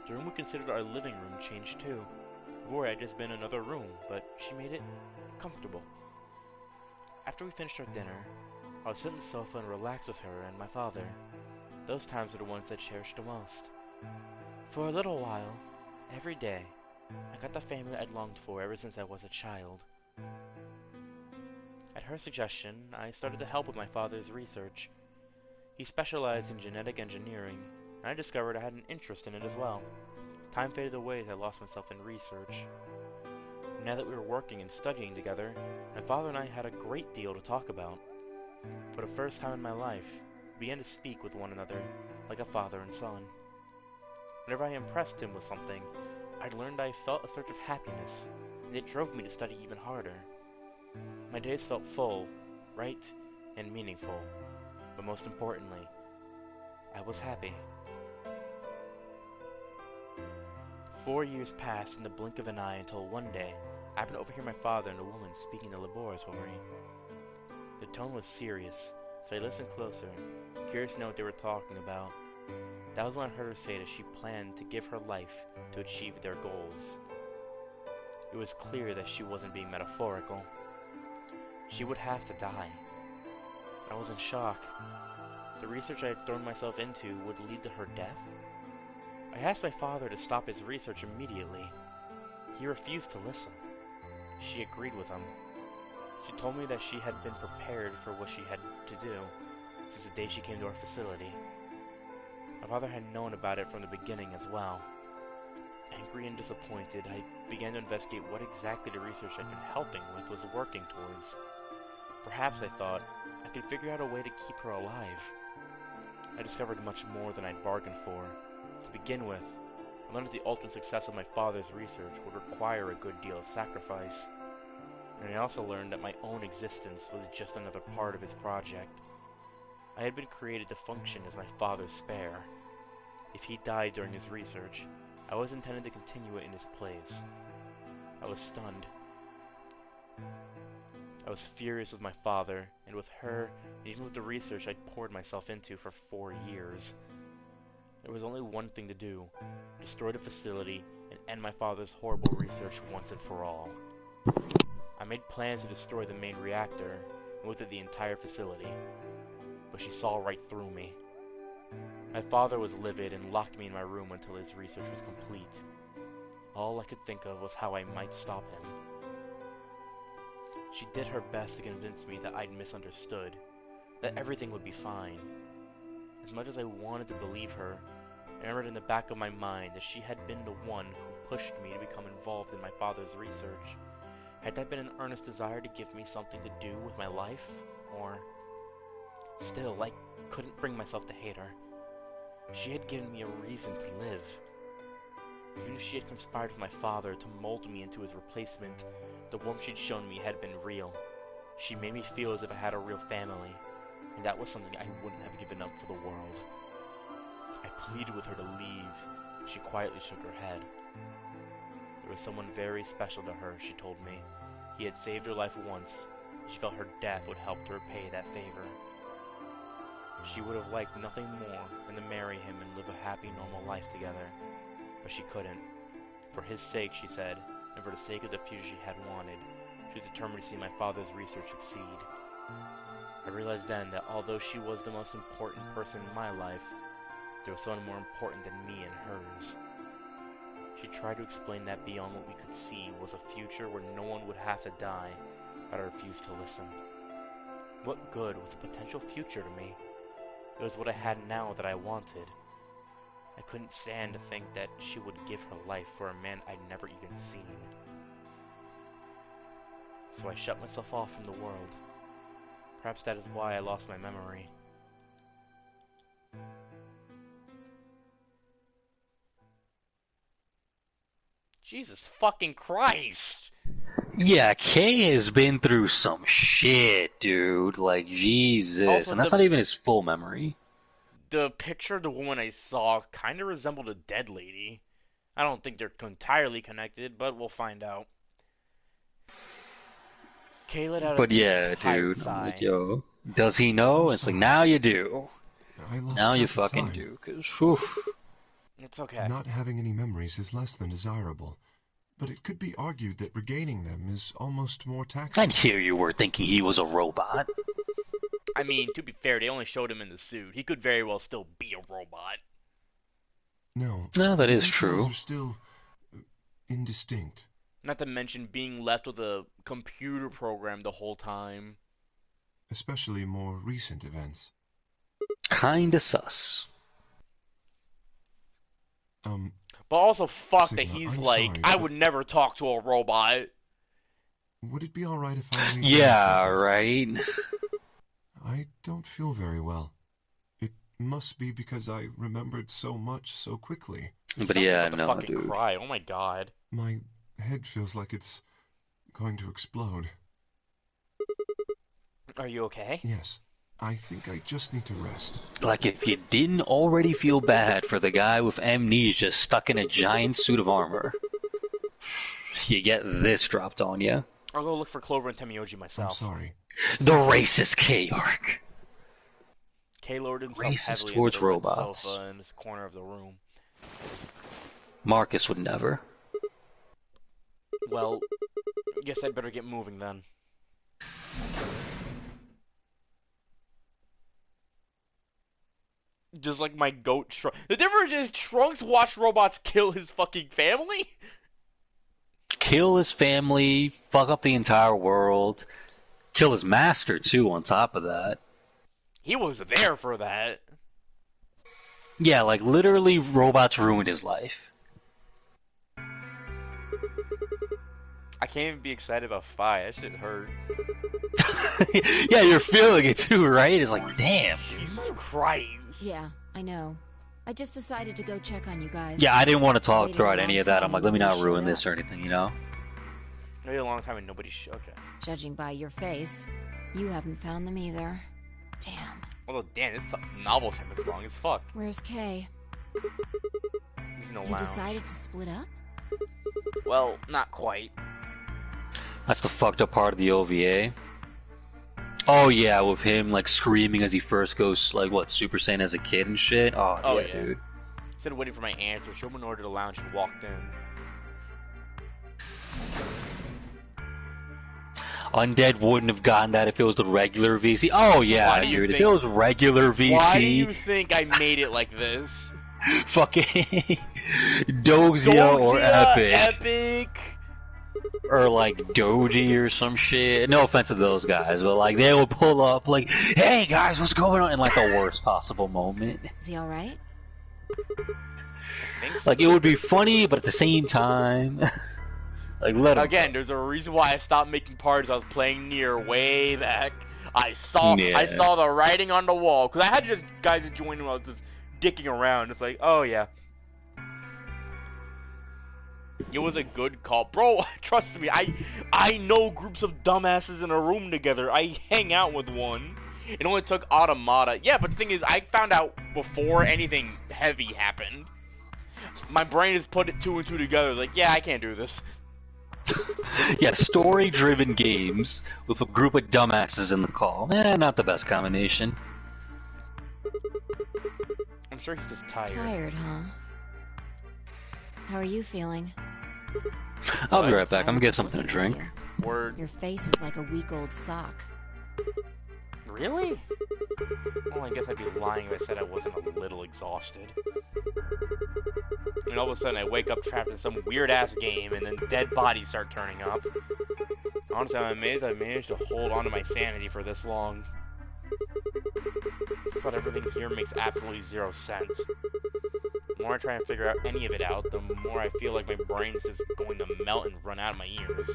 The room we considered our living room changed too. Before it had just been another room, but she made it comfortable. After we finished our dinner, I would sit on the sofa and relax with her and my father. Those times were the ones I cherished the most. For a little while, every day, I got the family I'd longed for ever since I was a child. At her suggestion, I started to help with my father's research. He specialized in genetic engineering, and I discovered I had an interest in it as well. Time faded away as I lost myself in research. Now that we were working and studying together, my father and I had a great deal to talk about. For the first time in my life, we began to speak with one another like a father and son. Whenever I impressed him with something, I'd learned I felt a surge of happiness, and it drove me to study even harder. My days felt full, right, and meaningful, but most importantly, I was happy. 4 years passed in the blink of an eye until one day, I happened to overhear my father and a woman speaking in the laboratory. The tone was serious, so I listened closer, curious to know what they were talking about. That was when I heard her say that she planned to give her life to achieve their goals. It was clear that she wasn't being metaphorical. She would have to die. I was in shock. The research I had thrown myself into would lead to her death? I asked my father to stop his research immediately. He refused to listen. She agreed with him. She told me that she had been prepared for what she had to do since the day she came to our facility. My father had known about it from the beginning as well. Angry and disappointed, I began to investigate what exactly the research I'd been helping with was working towards. Perhaps, I thought, I could figure out a way to keep her alive. I discovered much more than I'd bargained for. To begin with, I learned that the ultimate success of my father's research would require a good deal of sacrifice. And I also learned that my own existence was just another part of his project. I had been created to function as my father's spare. If he died during his research, I was intended to continue it in his place. I was stunned. I was furious with my father, and with her, and even with the research I'd poured myself into for 4 years. There was only one thing to do: destroy the facility and end my father's horrible research once and for all. I made plans to destroy the main reactor, and with it the entire facility. But she saw right through me. My father was livid and locked me in my room until his research was complete. All I could think of was how I might stop him. She did her best to convince me that I'd misunderstood. that everything would be fine. As much as I wanted to believe her, I remembered in the back of my mind that she had been the one who pushed me to become involved in my father's research. Had that been an earnest desire to give me something to do with my life? Or... Still, I couldn't bring myself to hate her. She had given me a reason to live. Even if she had conspired with my father to mold me into his replacement, the warmth she'd shown me had been real. She made me feel as if I had a real family, and that was something I wouldn't have given up for the world. I pleaded with her to leave. She quietly shook her head. There was someone very special to her, she told me. He had saved her life once. She felt her death would help to repay that favor. She would have liked nothing more than to marry him and live a happy, normal life together. But she couldn't. For his sake, she said, and for the sake of the future she had wanted, she was determined to see my father's research succeed. I realized then that although she was the most important person in my life, there was someone more important than me in hers. She tried to explain that beyond what we could see was a future where no one would have to die, but I refused to listen. What good was a potential future to me? It was what I had now that I wanted. I couldn't stand to think that she would give her life for a man I'd never even seen. So I shut myself off from the world. Perhaps that is why I lost my memory. Jesus fucking Christ! Yeah, Kay has been through some shit, dude. Like, Jesus. Also, and that's not even his full memory. The picture of the woman I saw kind of resembled a dead lady. I don't think they're entirely connected, but we'll find out. Kay let out a deep dude, I'm like, yo, does he know? It's like, now you do. Now you fucking do, cause, whew. It's okay. Not having any memories is less than desirable, but it could be argued that regaining them is almost more taxing. And here you were thinking he was a robot. I mean, to be fair, they only showed him in the suit. He could very well still be a robot. No, that is true. Are still indistinct. Not to mention being left with a computer program the whole time. Especially more recent events. Kinda sus. But also fuck Sigma, that he's I'm like, sorry, I would never talk to a robot. Would it be alright if I leave? Yeah, right? I don't feel very well. It must be because I remembered so much so quickly. But yeah, no, fucking dude. Cry. Oh my god. My head feels like it's going to explode. Are you okay? Yes. I think I just need to rest. Like, if you didn't already feel bad for the guy with amnesia stuck in a giant suit of armor, you get this dropped on you. I'll go look for Clover and Temioji myself. I'm sorry. The racist K arc. K lowered himself Racist heavily towards into the red robots. sofa in the corner of the room. Marcus would never. Well, guess I'd better get moving then. Just like my goat Trunks. The difference is Trunks watched robots kill his fucking family? Kill his family, fuck up the entire world, kill his master too on top of that. He was there for that. Yeah, like literally robots ruined his life. I can't even be excited about Fi. That shit hurt. Yeah, you're feeling it too, right? It's like, damn. Jesus Christ. Yeah, I know. I just decided to go check on you guys. Yeah, I didn't want to talk Waited throughout a any long of that. time I'm like, and let me not nobody ruin showed this or anything, you know? Maybe a long time and nobody okay. Judging by your face, you haven't found them either. Damn. Although, damn, this novel time is long as fuck. Where's Kay? He's no You lounge. decided to split up? Well, not quite. That's the fucked up part of the OVA. Oh yeah, with him like screaming as he first goes like what, Super Saiyan as a kid and shit. Oh yeah, dude. Instead of waiting for my answer, she opened the door to the lounge and walked in. Undead wouldn't have gotten that if it was the regular VC. Oh yeah, dude. If it was regular VC. Why do you think I made it like this? Fucking Doxia or Epic. Epic. or like Doji or some shit. No offense to those guys, but like they would pull up like, "Hey guys, what's going on?" in like the worst possible moment. Is he all right? Like it would be funny, but at the same time, like let him. Again, there's a reason why I stopped making parties I was playing near way back. I saw the writing on the wall because I had just guys join when I was just dicking around. It's like, oh yeah. It was a good call. Bro, trust me, I know groups of dumbasses in a room together. I hang out with one. It only took Automata. Yeah, but the thing is, I found out before anything heavy happened. My brain has put it 2 and 2 together. Like, yeah, I can't do this. Yeah, story-driven games with a group of dumbasses in the call. Not the best combination. I'm sure he's just tired. Tired, huh? How are you feeling? I'll be right back. I'm gonna get something to drink. Word. Your face is like a week-old sock. Really? Well, I guess I'd be lying if I said I wasn't a little exhausted. I mean, all of a sudden I wake up trapped in some weird-ass game, and then dead bodies start turning up. Honestly, I'm amazed I managed to hold on to my sanity for this long. But everything here makes absolutely zero sense. The more I try and figure out any of it out, the more I feel like my brain's just going to melt and run out of my ears.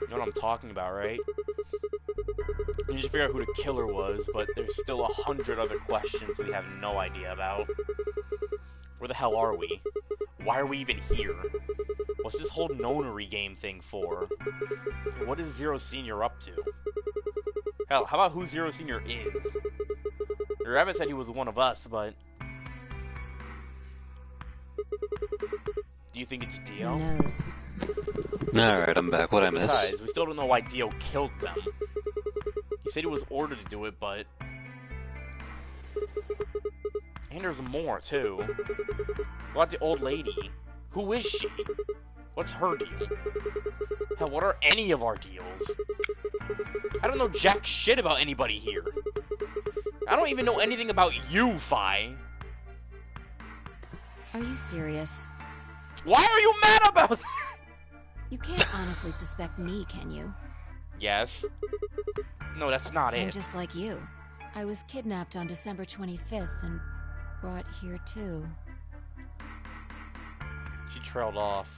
You know what I'm talking about, right? You just figure out who the killer was, but there's still 100 other questions we have no idea about. Where the hell are we? Why are we even here? What's this whole nonary game thing for? What is Zero Senior up to? Hell, how about who Zero Senior is? The rabbit said he was one of us, but... Do you think it's Dio? Who knows? Alright, I'm back. What'd I miss? Besides, we still don't know why Dio killed them. He said he was ordered to do it, but... And there's more, too. What about the old lady? Who is she? What's her deal? Hell, what are any of our deals? I don't know jack shit about anybody here. I don't even know anything about you, Fi. Are you serious? Why are you mad about that? You can't honestly suspect me, can you? Yes. No, that's not I'm it. just like you. I was kidnapped on December 25th and brought here too. She trailed off.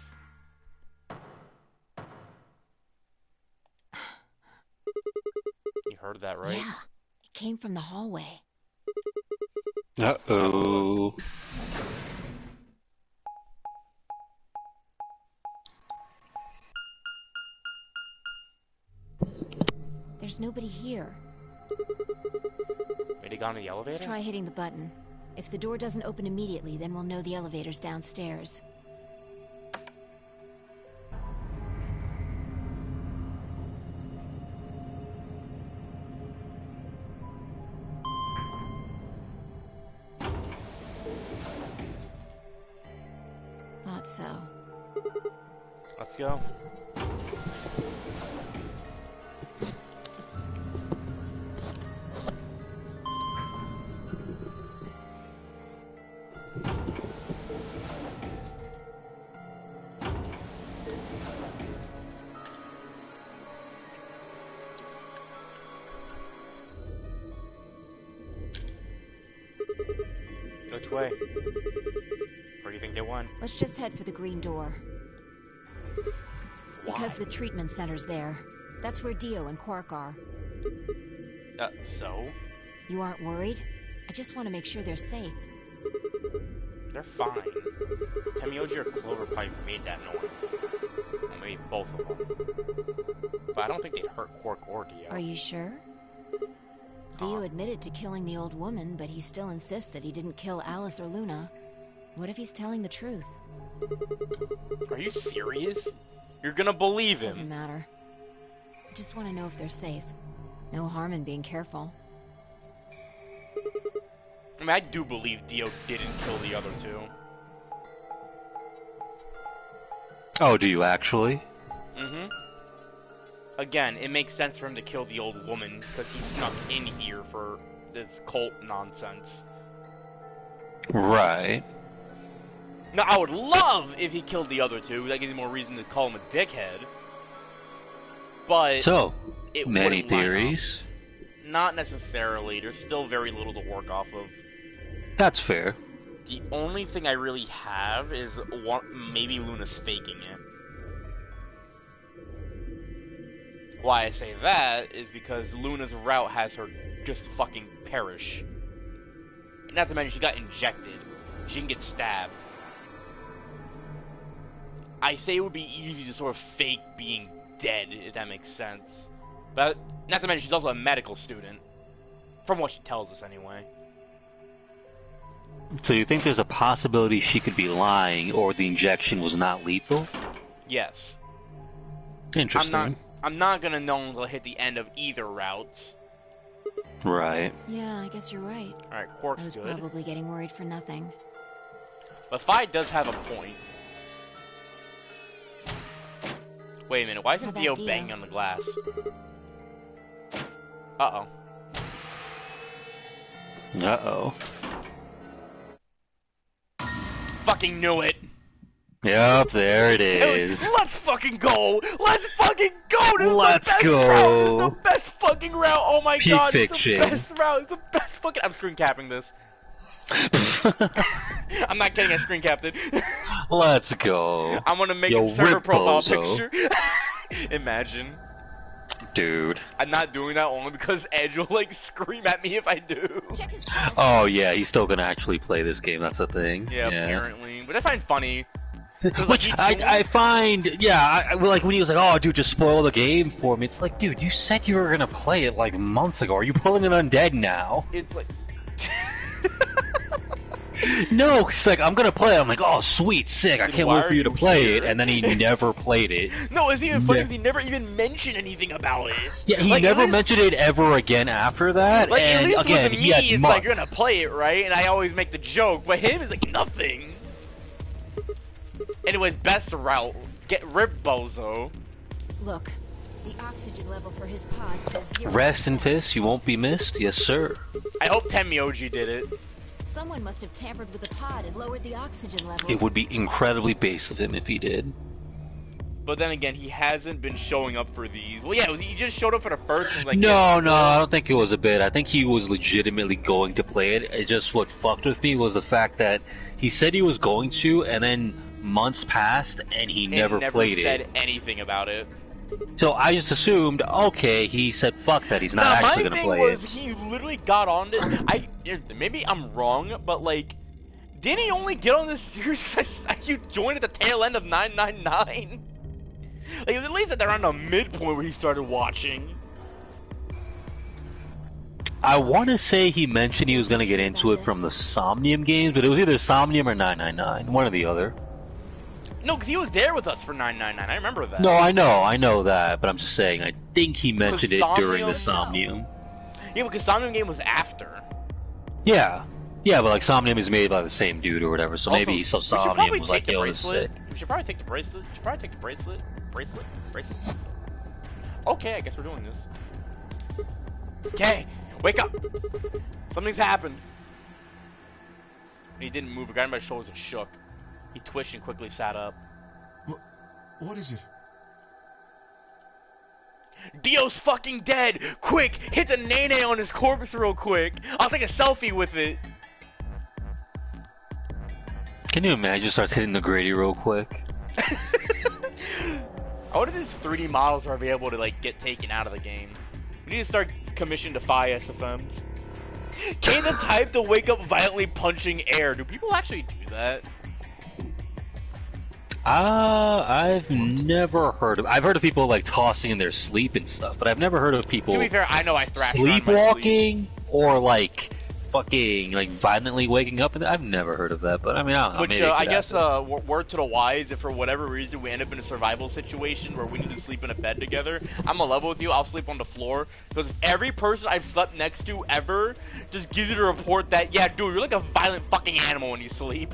You heard that, right? Yeah, it came from the hallway. Uh-oh. There's nobody here. Maybe gone to the elevator? Let's try hitting the button. If the door doesn't open immediately, then we'll know the elevator's downstairs. Thought so. Let's go. Which way? Where do you think they went? Let's just head for the green door. Because the treatment center's there. That's where Dio and Quark are. So? You aren't worried? I just want to make sure they're safe. They're fine. Temioji or Cloverpipe made that noise. Well, maybe both of them. But I don't think they'd hurt Quark or Dio. Are you sure? Dio admitted to killing the old woman, but he still insists that he didn't kill Alice or Luna. What if he's telling the truth? Are you serious? You're gonna believe him. Doesn't matter. I just want to know if they're safe. No harm in being careful. I mean, I do believe Dio didn't kill the other two. Oh, do you actually? Mm-hmm. Again, it makes sense for him to kill the old woman, because he snuck in here for this cult nonsense. Right. Now, I would love if he killed the other two. That gives me more reason to call him a dickhead. But So, it many wouldn't line up. theories. Not necessarily. There's still very little to work off of. That's fair. The only thing I really have is maybe Luna's faking it. Why I say that is because Luna's route has her just fucking perish. Not to mention she got injected. She can get stabbed. I say it would be easy to sort of fake being dead, if that makes sense. But not to mention she's also a medical student. From what she tells us anyway. So you think there's a possibility she could be lying, or the injection was not lethal? Yes. Interesting. I'm not gonna know until I hit the end of either route. Right. Yeah, I guess you're right. Alright, Quark's I was good. probably getting worried for nothing. But Fi does have a point. Wait a minute, why How isn't about Dio Dio? banging on the glass? Uh-oh. Uh-oh. Fucking knew it! Yep, there it is. Let's fucking go! Let's fucking go! This Let's is the best go. route! This is the best fucking route! Oh my Peak god, fiction. it's the best route! It's the best fucking... I'm screen capping this. I'm not kidding, I screen capped it. Let's go. I'm gonna make Yo, a server rip profile bozo. picture. Imagine. Dude. I'm not doing that only because Edge will like scream at me if I do. Check his pulse. Oh yeah, he's still gonna actually play this game, that's a thing. Yeah, apparently. Which I find funny. Which I find, yeah, like when he was like, oh dude, just spoil the game for me. It's like, dude, you said you were gonna play it like months ago. Are you pulling it undead now? It's like... No, he's like, I'm gonna play it. I'm like, oh sweet, sick, I Then can't why wait for are you to you play here? it. And then he never played it. No, it's even funny because he never even mentioned anything about it. Yeah, he Like, never at least- mentioned it ever again after that. Like, at and least again, with he me, had it's months. like, you're gonna play it, right? And I always make the joke, but him is like, nothing. Anyways, best route. Get ripped, bozo. Look, the oxygen level for his pod says 0%. Rest in peace, you won't be missed. Yes, sir. I hope Tenmyoji did it. Someone must have tampered with the pod and lowered the oxygen levels. It would be incredibly base of him if he did. But then again, he hasn't been showing up for these. Well, yeah, he just showed up for the first one. Like, No, yeah, no, I don't think it was a bit. I think he was legitimately going to play it. It just what fucked with me was the fact that he said he was going to, and then months passed, and he never played said it. anything about it. So I just assumed, okay, he said fuck that, he's not Now, actually my gonna thing play was it. he literally got on this. Maybe I'm wrong, but like, didn't he only get on this series because you joined at the tail end of 999? Like, at least at around the midpoint where he started watching. I want to say he mentioned he was gonna get into it from the Somnium games, but it was either Somnium or 999, one or the other. No, because he was there with us for 999. I remember that. No, I know that, but I'm just saying, I think he mentioned it during the Somnium. Yeah, because Somnium game was after. Yeah. Yeah, but like Somnium is made by the same dude or whatever, so Also, maybe he saw we should Somnium probably was like, take the yo, this is bracelet. sick. We should probably take the bracelet. We should probably take the bracelet. Bracelet. Okay, I guess we're doing this. Okay, wake up. Something's happened. He didn't move. He got him by the shoulders and shook. He twitched and quickly sat up. What is it? Dio's fucking dead! Quick! Hit the nene on his corpse real quick! I'll take a selfie with it! Can you imagine starts hitting the Grady real quick? I wonder if these 3D models are be able to like get taken out of the game. We need to start commission to Phi SFMs. Kane the type to wake up violently punching air. Do people actually do that? I've never heard of. I've heard of people like tossing in their sleep and stuff, but I've never heard of people To be fair, I know I thrash around my sleep. sleepwalking or like fucking like violently waking up. I've never heard of that, but I mean, I don't know. Which maybe it I could guess happen. word to the wise, if for whatever reason we end up in a survival situation where we need to sleep in a bed together, I'm gonna level with you. I'll sleep on the floor because every person I've slept next to ever just gives you the report that yeah, dude, you're like a violent fucking animal when you sleep.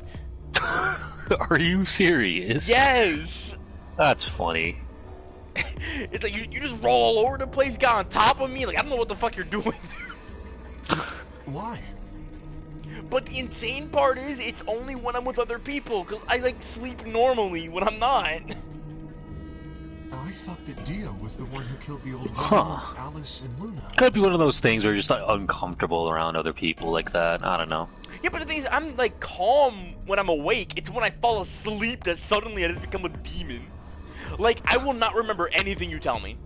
Are you serious? Yes. That's funny. It's like you just roll all over the place, got on top of me. Like I don't know what the fuck you're doing. Why? But the insane part is, it's only when I'm with other people, because I, like, sleep normally when I'm not. I thought that Dio was the one who killed the old Huh. woman, Alice and Luna. Could be one of those things where you're just like, uncomfortable around other people like that. I don't know. Yeah, but the thing is, I'm, like, calm when I'm awake. It's when I fall asleep that suddenly I just become a demon. Like, I will not remember anything you tell me.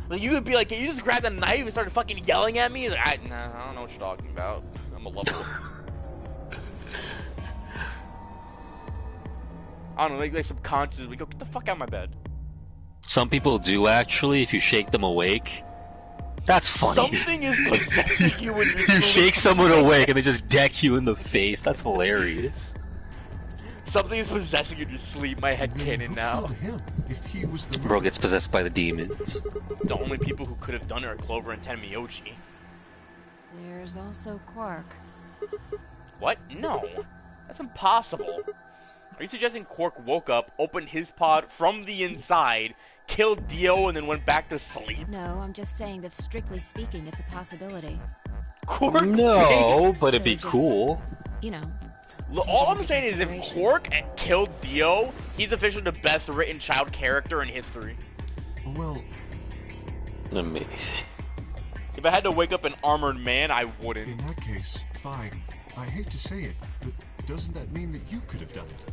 Like, you could be like, you just grabbed a knife and started fucking yelling at me? Like, I don't know what you're talking about. I'm a level. I don't know, like subconsciously, go, get the fuck out of my bed. Some people do actually, if you shake them awake. That's funny. Something is possessing you when you're You sleeping. shake someone awake and they just deck you in the face. That's hilarious. Something is possessing you in your sleep, my head canon now. Him, if he was the Bro gets possessed by the demons. The only people who could have done it are Clover and Tenmyoji. There's also Quark. What? No. That's impossible. Are you suggesting Quark woke up, opened his pod from the inside, killed Dio, and then went back to sleep? No, I'm just saying that strictly speaking, it's a possibility. Quark? No, but it'd So be just, cool. You know. All I'm into saying is if consideration. Quark killed Dio, he's officially the best written child character in history. Well, Amazing. If I had to wake up an armored man, I wouldn't. in that case, fine. I hate to say it, but doesn't that mean that you could have done it?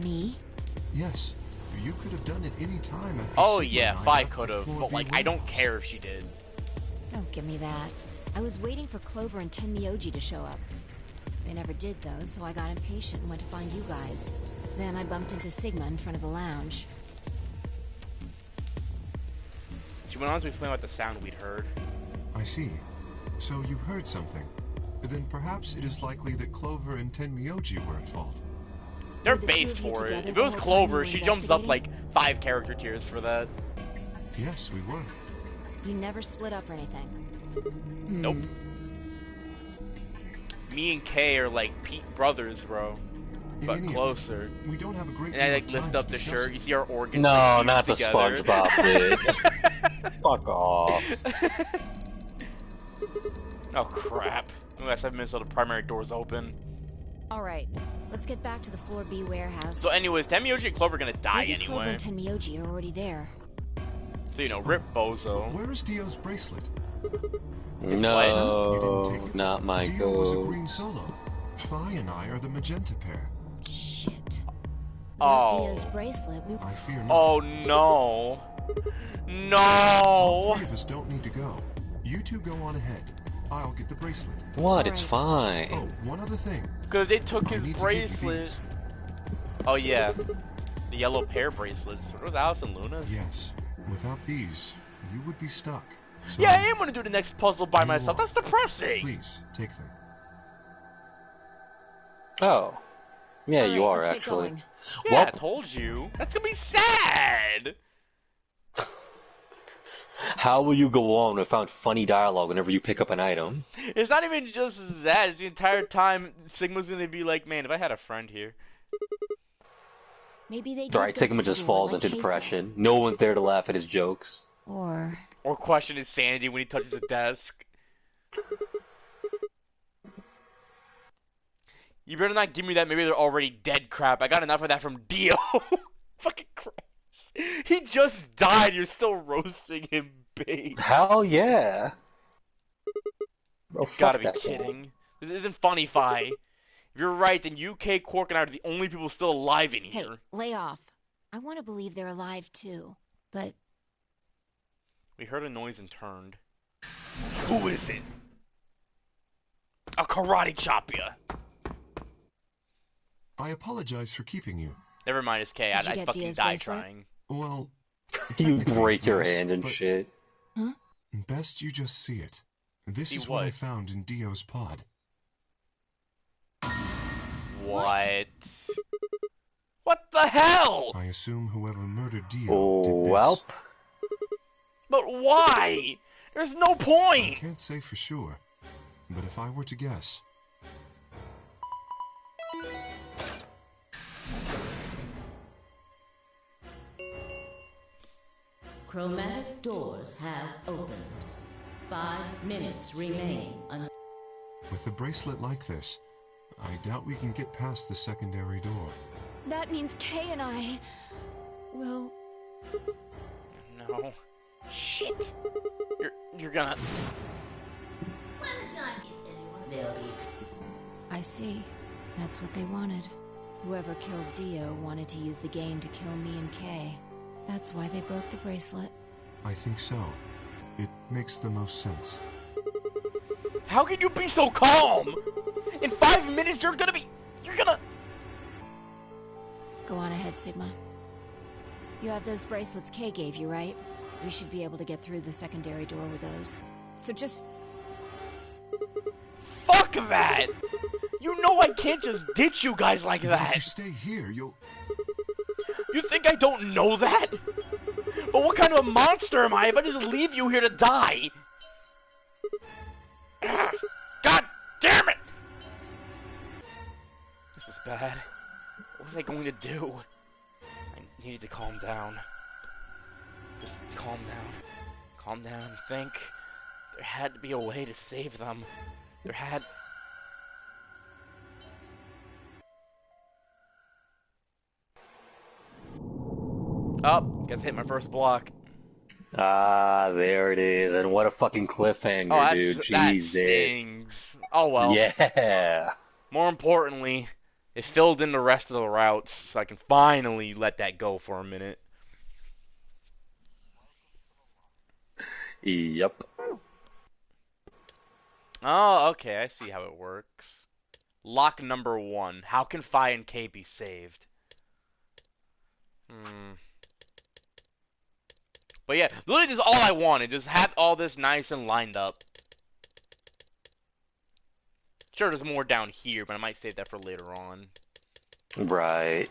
Me? Yes. You could have done it any time after Oh Sigma yeah, and I Fi left could have, the but 4B like I don't warehouse. care if she did. Don't give me that. I was waiting for Clover and Tenmyoji to show up. They never did though, so I got impatient and went to find you guys. Then I bumped into Sigma in front of the lounge. She went on to explain about the sound we'd heard. I see. So you heard something. Then perhaps it is likely that Clover and Tenmyoji were at fault. They're Were the two based of you for it. together If the it was whole time Clover, you were she jumps up like investigating? 5 character tiers for that. Yes, we were. You never split up or anything. Nope. Me and Kay are like Pete brothers, bro. In But any closer. event, we don't have a great And I deal like of lift time up to the discuss shirt. it. You see our organs. No, like, not the fused together. SpongeBob bit. Fuck off. Oh crap. We got 7 minutes till the primary door's open. Alright, let's get back to the floor B warehouse. So anyways, Tenmyoji and Clover are gonna die Maybe Clover anyway. and Tenmyoji are already there. So you know, rip Bozo. Where is Dio's bracelet? what? You No, didn't take it? not my Dio was a go. green solo. Phi and I are the magenta pair. Shit. Oh. Without Dio's bracelet, we... I fear not. Oh no. All No. 3 of us don't need to go. You two go on ahead. I'll get the bracelet. What? It's Oh, fine. one other thing. Because they took I his need to give you bracelet. these. Oh yeah. The yellow pair bracelets. Were those Alice and Luna's? Yes. Without these, you would be stuck. So Yeah, I am gonna do the next puzzle by You myself. are. That's depressing. Please, take them. Oh. Yeah, you Alright, are let's get actually. going. Yeah, Well- I told you. That's gonna be sad. How will you go on without funny dialogue whenever you pick up an item? It's not even just that. It's the entire time Sigma's gonna be like, man, if I had a friend here. Maybe they Right, did go Sigma through just the door falls like into Kay depression. No one's there to laugh at his jokes. said. Or... Or question his sanity when he touches a desk. You better not give me that maybe they're already dead crap. I got enough of that from Dio. Fucking Christ. He just died. You're still roasting him big. Hell yeah. Bro, fuck Gotta be that fool. kidding. This isn't funny, Fi. If you're right, then UK, Quark, and I are the only people still alive in Hey, here. lay off. I want to believe they're alive too. But We heard a noise and turned. Who is it? A karate chop ya. I apologize for keeping you. Never mind, it's K. Did you I get fucking Dia's die bracelet? trying. Well, You technically, break your yes, hand and but shit. Best you just see it. This See is what I what? found in Dio's pod. What? What the hell? I assume whoever murdered Dio Oh, did this. welp. But why? There's no I point. can't say for sure, but if I were to guess, Chromatic doors have opened. 5 minutes remain. With a bracelet like this, I doubt we can get past the secondary door. That means Kay and I will... No. Shit. You're gonna... When the time gets anyone, they'll be... I see. That's what they wanted. Whoever killed Dio wanted to use the game to kill me and Kay. That's why they broke the bracelet. I think so. It makes the most sense. How can you be so calm? In 5 minutes, you're gonna... Go on ahead, Sigma. You have those bracelets Kay gave you, right? We should be able to get through the secondary door with those. So just... Fuck that! You know I can't just ditch you guys like If that! you stay here, you'll... You think I don't know that? But what kind of a monster am I if I just leave you here to die? Ugh, God damn it! This is bad. What was I going to do? I needed to calm down. Just calm down. Calm down and think. There had to be a way to save them. There had... Oh, guess I hit my first block. Ah, there it is. And what a fucking cliffhanger, Oh, dude. that Jesus. stings. Oh well. Yeah. More importantly, it filled in the rest of the routes, so I can finally let that go for a minute. Yep. Oh, okay, I see how it works. Lock number 1. How can Phi and K be saved? But yeah, literally just all I wanted. Just have all this nice and lined up. Sure, there's more down here, but I might save that for later on. Right.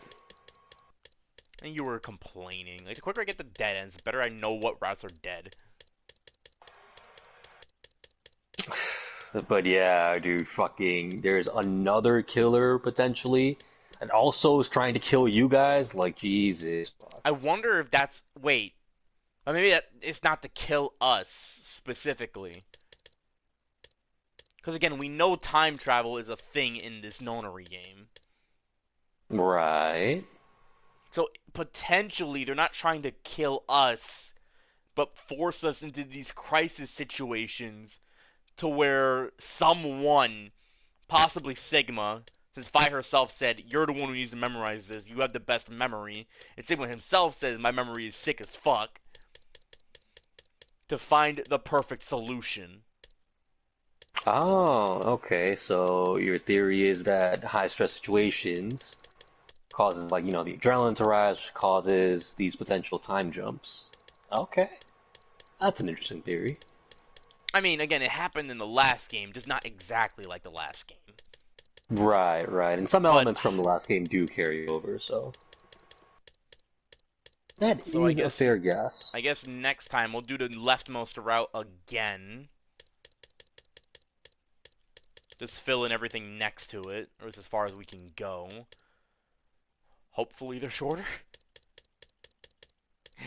And you were complaining. Like, the quicker I get the dead ends, the better I know what routes are dead. But yeah, dude, fucking, there's another killer, potentially, and also is trying to kill you guys? Like, Jesus. I wonder if that's... Wait. Or maybe that it's not to kill us, specifically. Because, again, we know time travel is a thing in this nonary game. Right. So, potentially, they're not trying to kill us, but force us into these crisis situations to where someone, possibly Sigma, since Phi herself said, you're the one who needs to memorize this, you have the best memory, and Sigma himself says, my memory is sick as fuck, to find the perfect solution. Oh, okay, so your theory is that high-stress situations causes, like, you know, the adrenaline to rise, which causes these potential time jumps. Okay. That's an interesting theory. I mean, again, it happened in the last game, just not exactly like the last game. Right, right. And some elements from the last game do carry over, so... That is a fair guess. I guess next time we'll do the leftmost route again. Just fill in everything next to it, or as far as we can go. Hopefully they're shorter.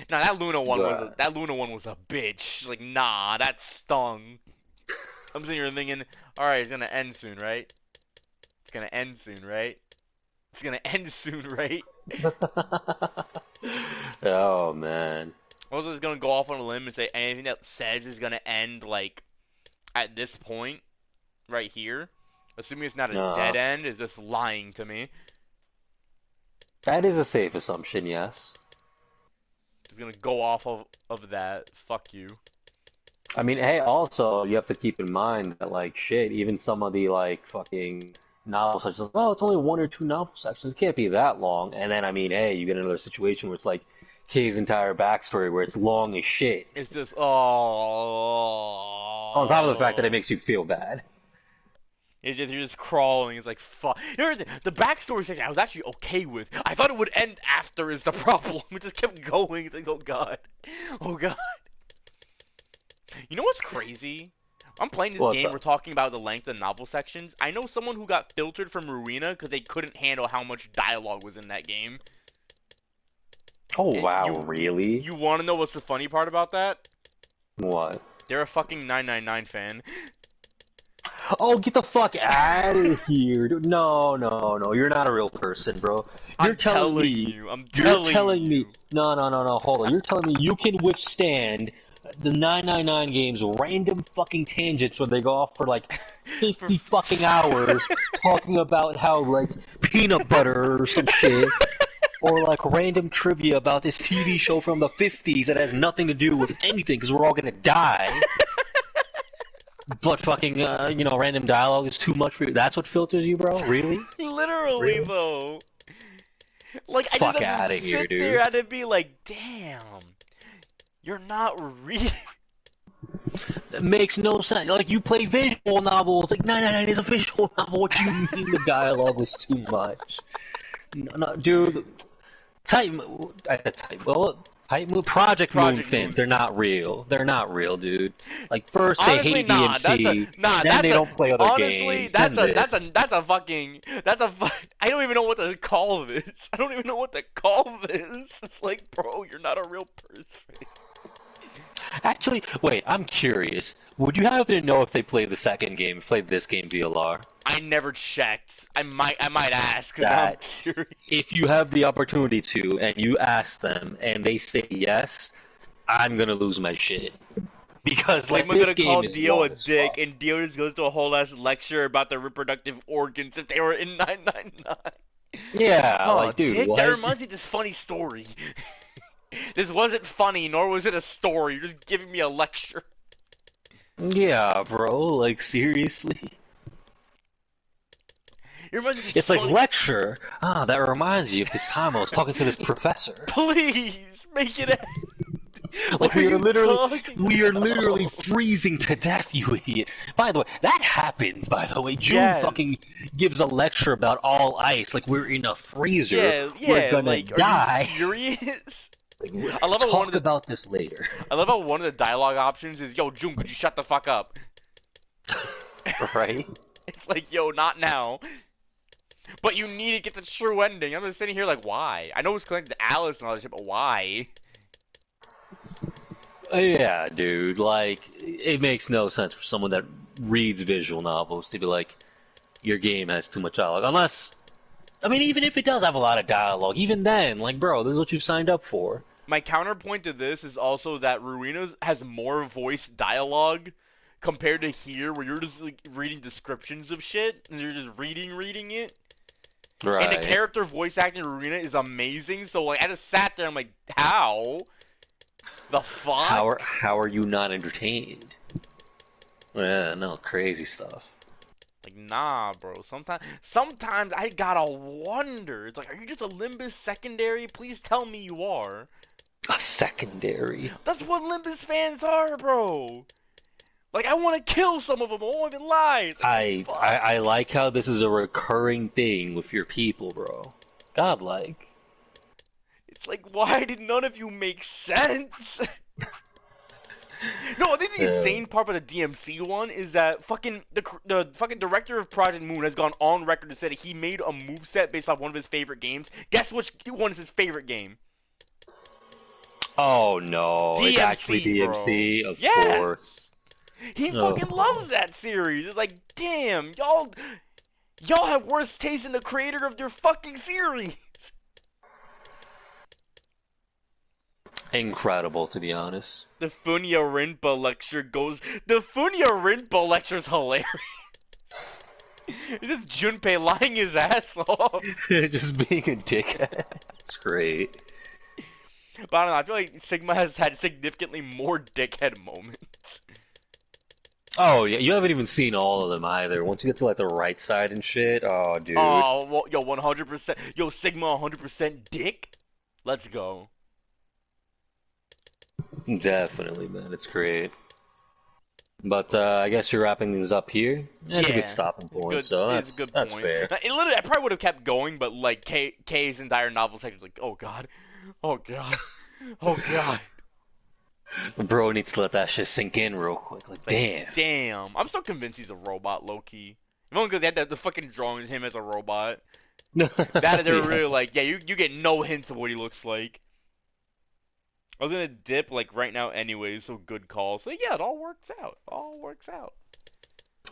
Nah, that Luna one was a bitch. Like, nah, that stung. I'm sitting here thinking, alright, it's gonna end soon, right? It's gonna end soon, right? It's gonna end soon, right? Oh, man. I was just gonna go off on a limb and say anything that says is gonna end, like, at this point, right here. Assuming it's not a dead end, is just lying to me. That is a safe assumption, yes. It's gonna go off of that. Fuck you. I mean, hey, also, you have to keep in mind that, like, shit, even some of the, like, fucking novels, such as, oh, it's only 1 or 2 novel sections, it can't be that long. And then, I mean, hey, you get another situation where it's like Kay's entire backstory, where it's long as shit. It's just, oh. On top of the fact that it makes you feel bad. You're just crawling. It's like, fuck. The backstory section I was actually okay with. I thought it would end after is the problem. It just kept going. It's like, oh god. Oh god. You know what's crazy? I'm playing this game, we're talking about the length of novel sections. I know someone who got filtered from Ruina because they couldn't handle how much dialogue was in that game. Oh, wow, really? You want to know what's the funny part about that? What? They're a fucking 999 fan. Oh, get the fuck out of here. Dude. No, no, no. You're not a real person, bro. You're I'm telling me. you. I'm You're telling telling you. me. No, no, no, no. Hold on. You're telling me you can withstand the 999 game's random fucking tangents where they go off for like 50 fucking hours talking about how, like, peanut butter or some shit. Or like random trivia about this TV show from the 50s that has nothing to do with anything because we're all gonna die. But fucking, random dialogue is too much for you. That's what filters you, bro? Really? Literally, Really? though. Like, I Fuck just have outta to here, sit dude. there and be like, damn, you're not real. That makes no sense. Like, you play visual novels. Like, 999 is a visual novel. What do you mean the dialogue was too much? No, dude. Project Moonfin, they're not real. They're not real, dude. Like, first they Honestly, hate nah, DMC, then that's they don't play other honestly, games, then this. I don't even know what to call this. I don't even know what to call this. It's like, bro, you're not a real person. Actually, wait, I'm curious. Would you happen to know if they played the second game, played this game VLR? I never checked. I might ask, because I'm curious. If you have the opportunity to, and you ask them, and they say yes, I'm gonna lose my shit. Because, like, we're this gonna game call is Dio long a as dick, fuck. and Dio just goes to a whole ass lecture about the reproductive organs if they were in 999. Yeah, like, dude, Dick, what? that reminds me of this funny story. This wasn't funny, nor was it a story. You're just giving me a lecture. Yeah, bro, like, seriously? It's like, lecture? Ah, that reminds you of this time I was talking to this professor. Please, make it end. Like, we are literally freezing to death, you idiot. By the way, that happens, by the way. June fucking gives a lecture about all ice, like we're in a freezer. We're gonna die. Are you serious? I love talk about this later. I love how one of the dialogue options is, yo, June, could you shut the fuck up? Right? It's like, yo, not now. But you need to get the true ending. I'm just sitting here like, why? I know it's connected to Alice and all that shit, but why? Yeah, dude, like, it makes no sense for someone that reads visual novels to be like, your game has too much dialogue. Unless, I mean, even if it does have a lot of dialogue, even then, like, bro, this is what you've signed up for. My counterpoint to this is also that Ruina's has more voice dialogue compared to here, where you're just like reading descriptions of shit, and you're just reading it. Right. And the character voice acting in Ruina is amazing, so like, I just sat there, I'm like, how? The fuck? How are you not entertained? Yeah, no, crazy stuff. Like, nah, bro. Sometimes I gotta wonder. It's like, are you just a Limbus secondary? Please tell me you are. A secondary? That's what Limbus fans are, bro. Like, I want to kill some of them. I won't even lie. Like, I like how this is a recurring thing with your people, bro. Godlike. It's like, why did none of you make sense? No, I think the insane part about the DMC one is that the fucking director of Project Moon has gone on record to say that he made a moveset based off one of his favorite games. Guess which one is his favorite game? Oh no, DMC, it's actually DMC, bro. of course. He fucking loves that series. It's like, damn, y'all have worse taste than the creator of their fucking series. Incredible, to be honest. The Funya Rinpa lecture is hilarious. It's just Junpei lying his ass off. Just being a dickhead. It's great. But I don't know, I feel like Sigma has had significantly more dickhead moments. Oh, yeah, you haven't even seen all of them either. Once you get to, like, the right side and shit, oh, dude. Oh, well, yo, 100%. Yo, Sigma 100% dick? Let's go. Definitely, man. It's great. But I guess you're wrapping things up here. That's a good stopping point, so that's fair. Literally, I probably would have kept going, but, like, K's entire novel section was like, oh, God. Oh, God. Oh, God. Bro needs to let that shit sink in real quick. Like, damn. Damn. I'm still convinced he's a robot, low-key. Only because they had the fucking drawing of him as a robot. That they're really like, yeah, you get no hints of what he looks like. I was gonna dip, like, right now anyway, so good call. So, yeah, it all works out.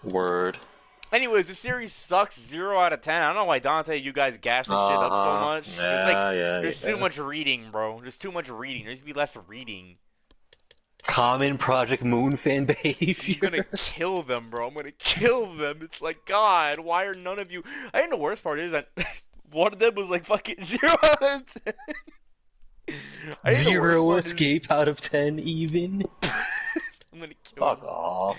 Word. Anyways, the series sucks 0 out of 10. I don't know why Dante, you guys gas this shit up so much. It's like, there's too much reading, bro. There's too much reading. There needs to be less reading. Common Project Moon fan behavior. I'm gonna kill them, bro. I'm gonna kill them. It's like, God, why are none of you... I think the worst part is that one of them was like fucking 0 out of 10. 0 escape out of 10 even. I'm gonna kill Fuck off.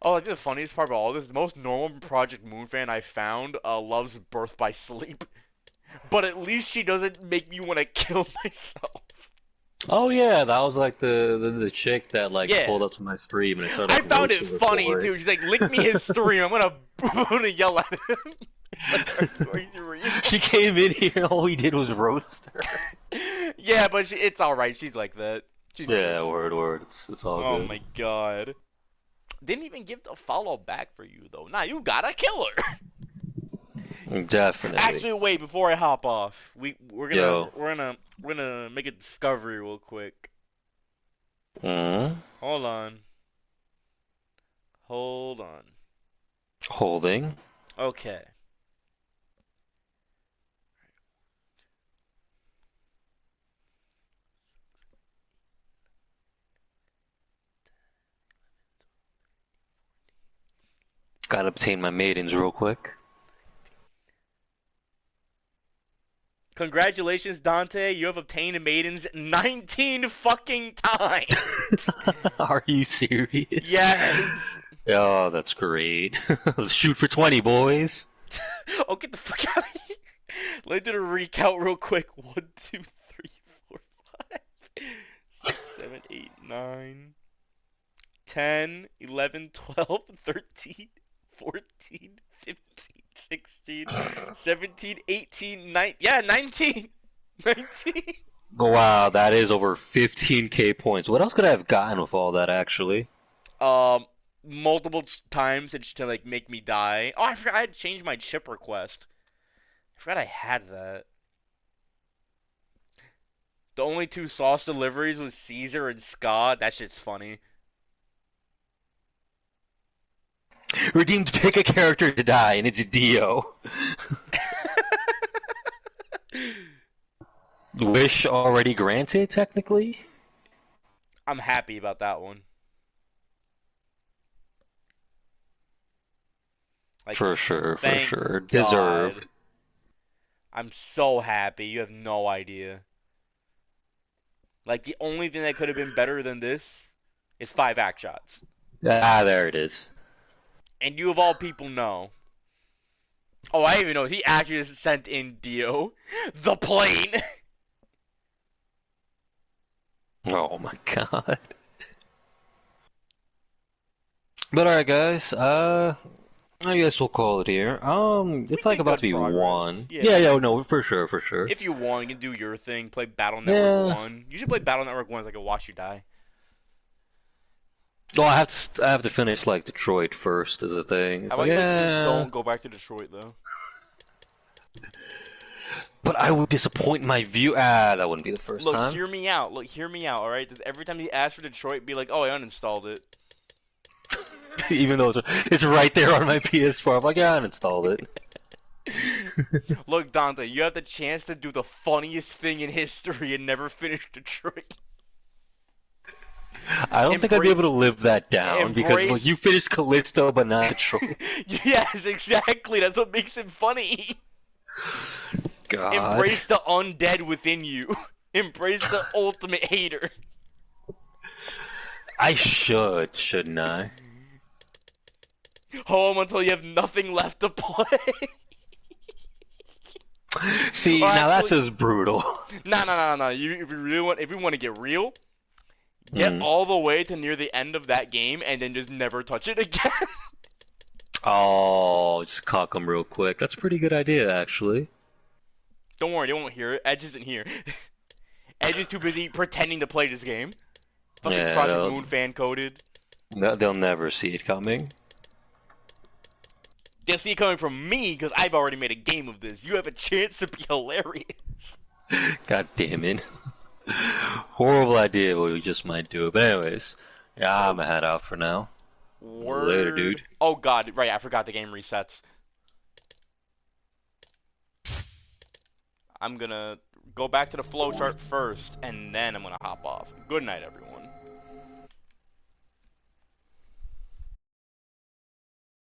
Oh, like the funniest part about all this, the most normal Project Moon fan I found loves Birth by Sleep. But at least she doesn't make me want to kill myself. Oh yeah, that was like the chick that like pulled up to my stream and it started. I found it funny too. She's like, "Link me his stream. I'm gonna yell at him." She came in here. All we did was roast her. Yeah, but it's all right. She's like that. Yeah, word. It's all good. Oh my god. Didn't even give the follow back for you though. Nah, you gotta kill her. Definitely. Actually, wait before I hop off. We're gonna make a discovery real quick. Hold on. Holding. Okay. Gotta obtain my maidens real quick. Congratulations, Dante. You have obtained maidens 19 fucking times. Are you serious? Yes. Oh, that's great. Let's shoot for 20, boys. Oh, get the fuck out of here. Let me do the recount real quick. 1, 2, 3, 4, 5, 6, 7, 8, 9, 10, 11, 12, 13, 14, 15, 16, 17, 18, 19. Yeah, 19. 19. Wow, that is over 15k points. What else could I have gotten with all that, actually? Multiple times to like make me die. Oh, I forgot I had to change my chip request. I forgot I had that. The only 2 sauce deliveries was Caesar and Scott. That shit's funny. Redeemed pick a character to die, and it's Dio. Wish already granted, technically? I'm happy about that one. Like, for sure. God. Deserved. I'm so happy. You have no idea. Like, the only thing that could have been better than this is 5 backshots. Ah, there it is. And you of all people know. Oh, I even know. He actually just sent in Dio. The plane. Oh my god. But alright guys, I guess we'll call it here. It's like about to be progress. 1. Yeah, no, for sure. If you want, you can do your thing, play Battle Network 1. You should play Battle Network 1 so I can watch you die. Well, I have to finish like Detroit first as a thing. It's like, don't go back to Detroit though. But I would disappoint my view. That wouldn't be the first time. Look, hear me out. Alright? Every time you ask for Detroit, be like, oh, I uninstalled it. Even though it's right there on my PS4, I'm like, yeah, I uninstalled it. Look, Dante, you have the chance to do the funniest thing in history and never finish Detroit. I don't think I'd be able to live that down because like, you finished Callisto but not Detroit. Yes, exactly. That's what makes it funny. God. Embrace the undead within you. Embrace the ultimate hater. I shouldn't I? Home until you have nothing left to play. See, now that's just brutal. No. If you want to get real, get all the way to near the end of that game and then just never touch it again. Oh, just cock them real quick. That's a pretty good idea, actually. Don't worry, they won't hear it. Edge isn't here. Edge is too busy pretending to play this game. Fucking Project Moon fan coded. They'll never see it coming. They'll see it coming from me because I've already made a game of this. You have a chance to be hilarious. God damn it. Horrible idea, but we just might do it. But anyways, yeah, I'm gonna head out for now. Word. Later, dude. Oh god, right, I forgot the game resets. I'm gonna go back to the flowchart first, and then I'm gonna hop off. Good night, everyone.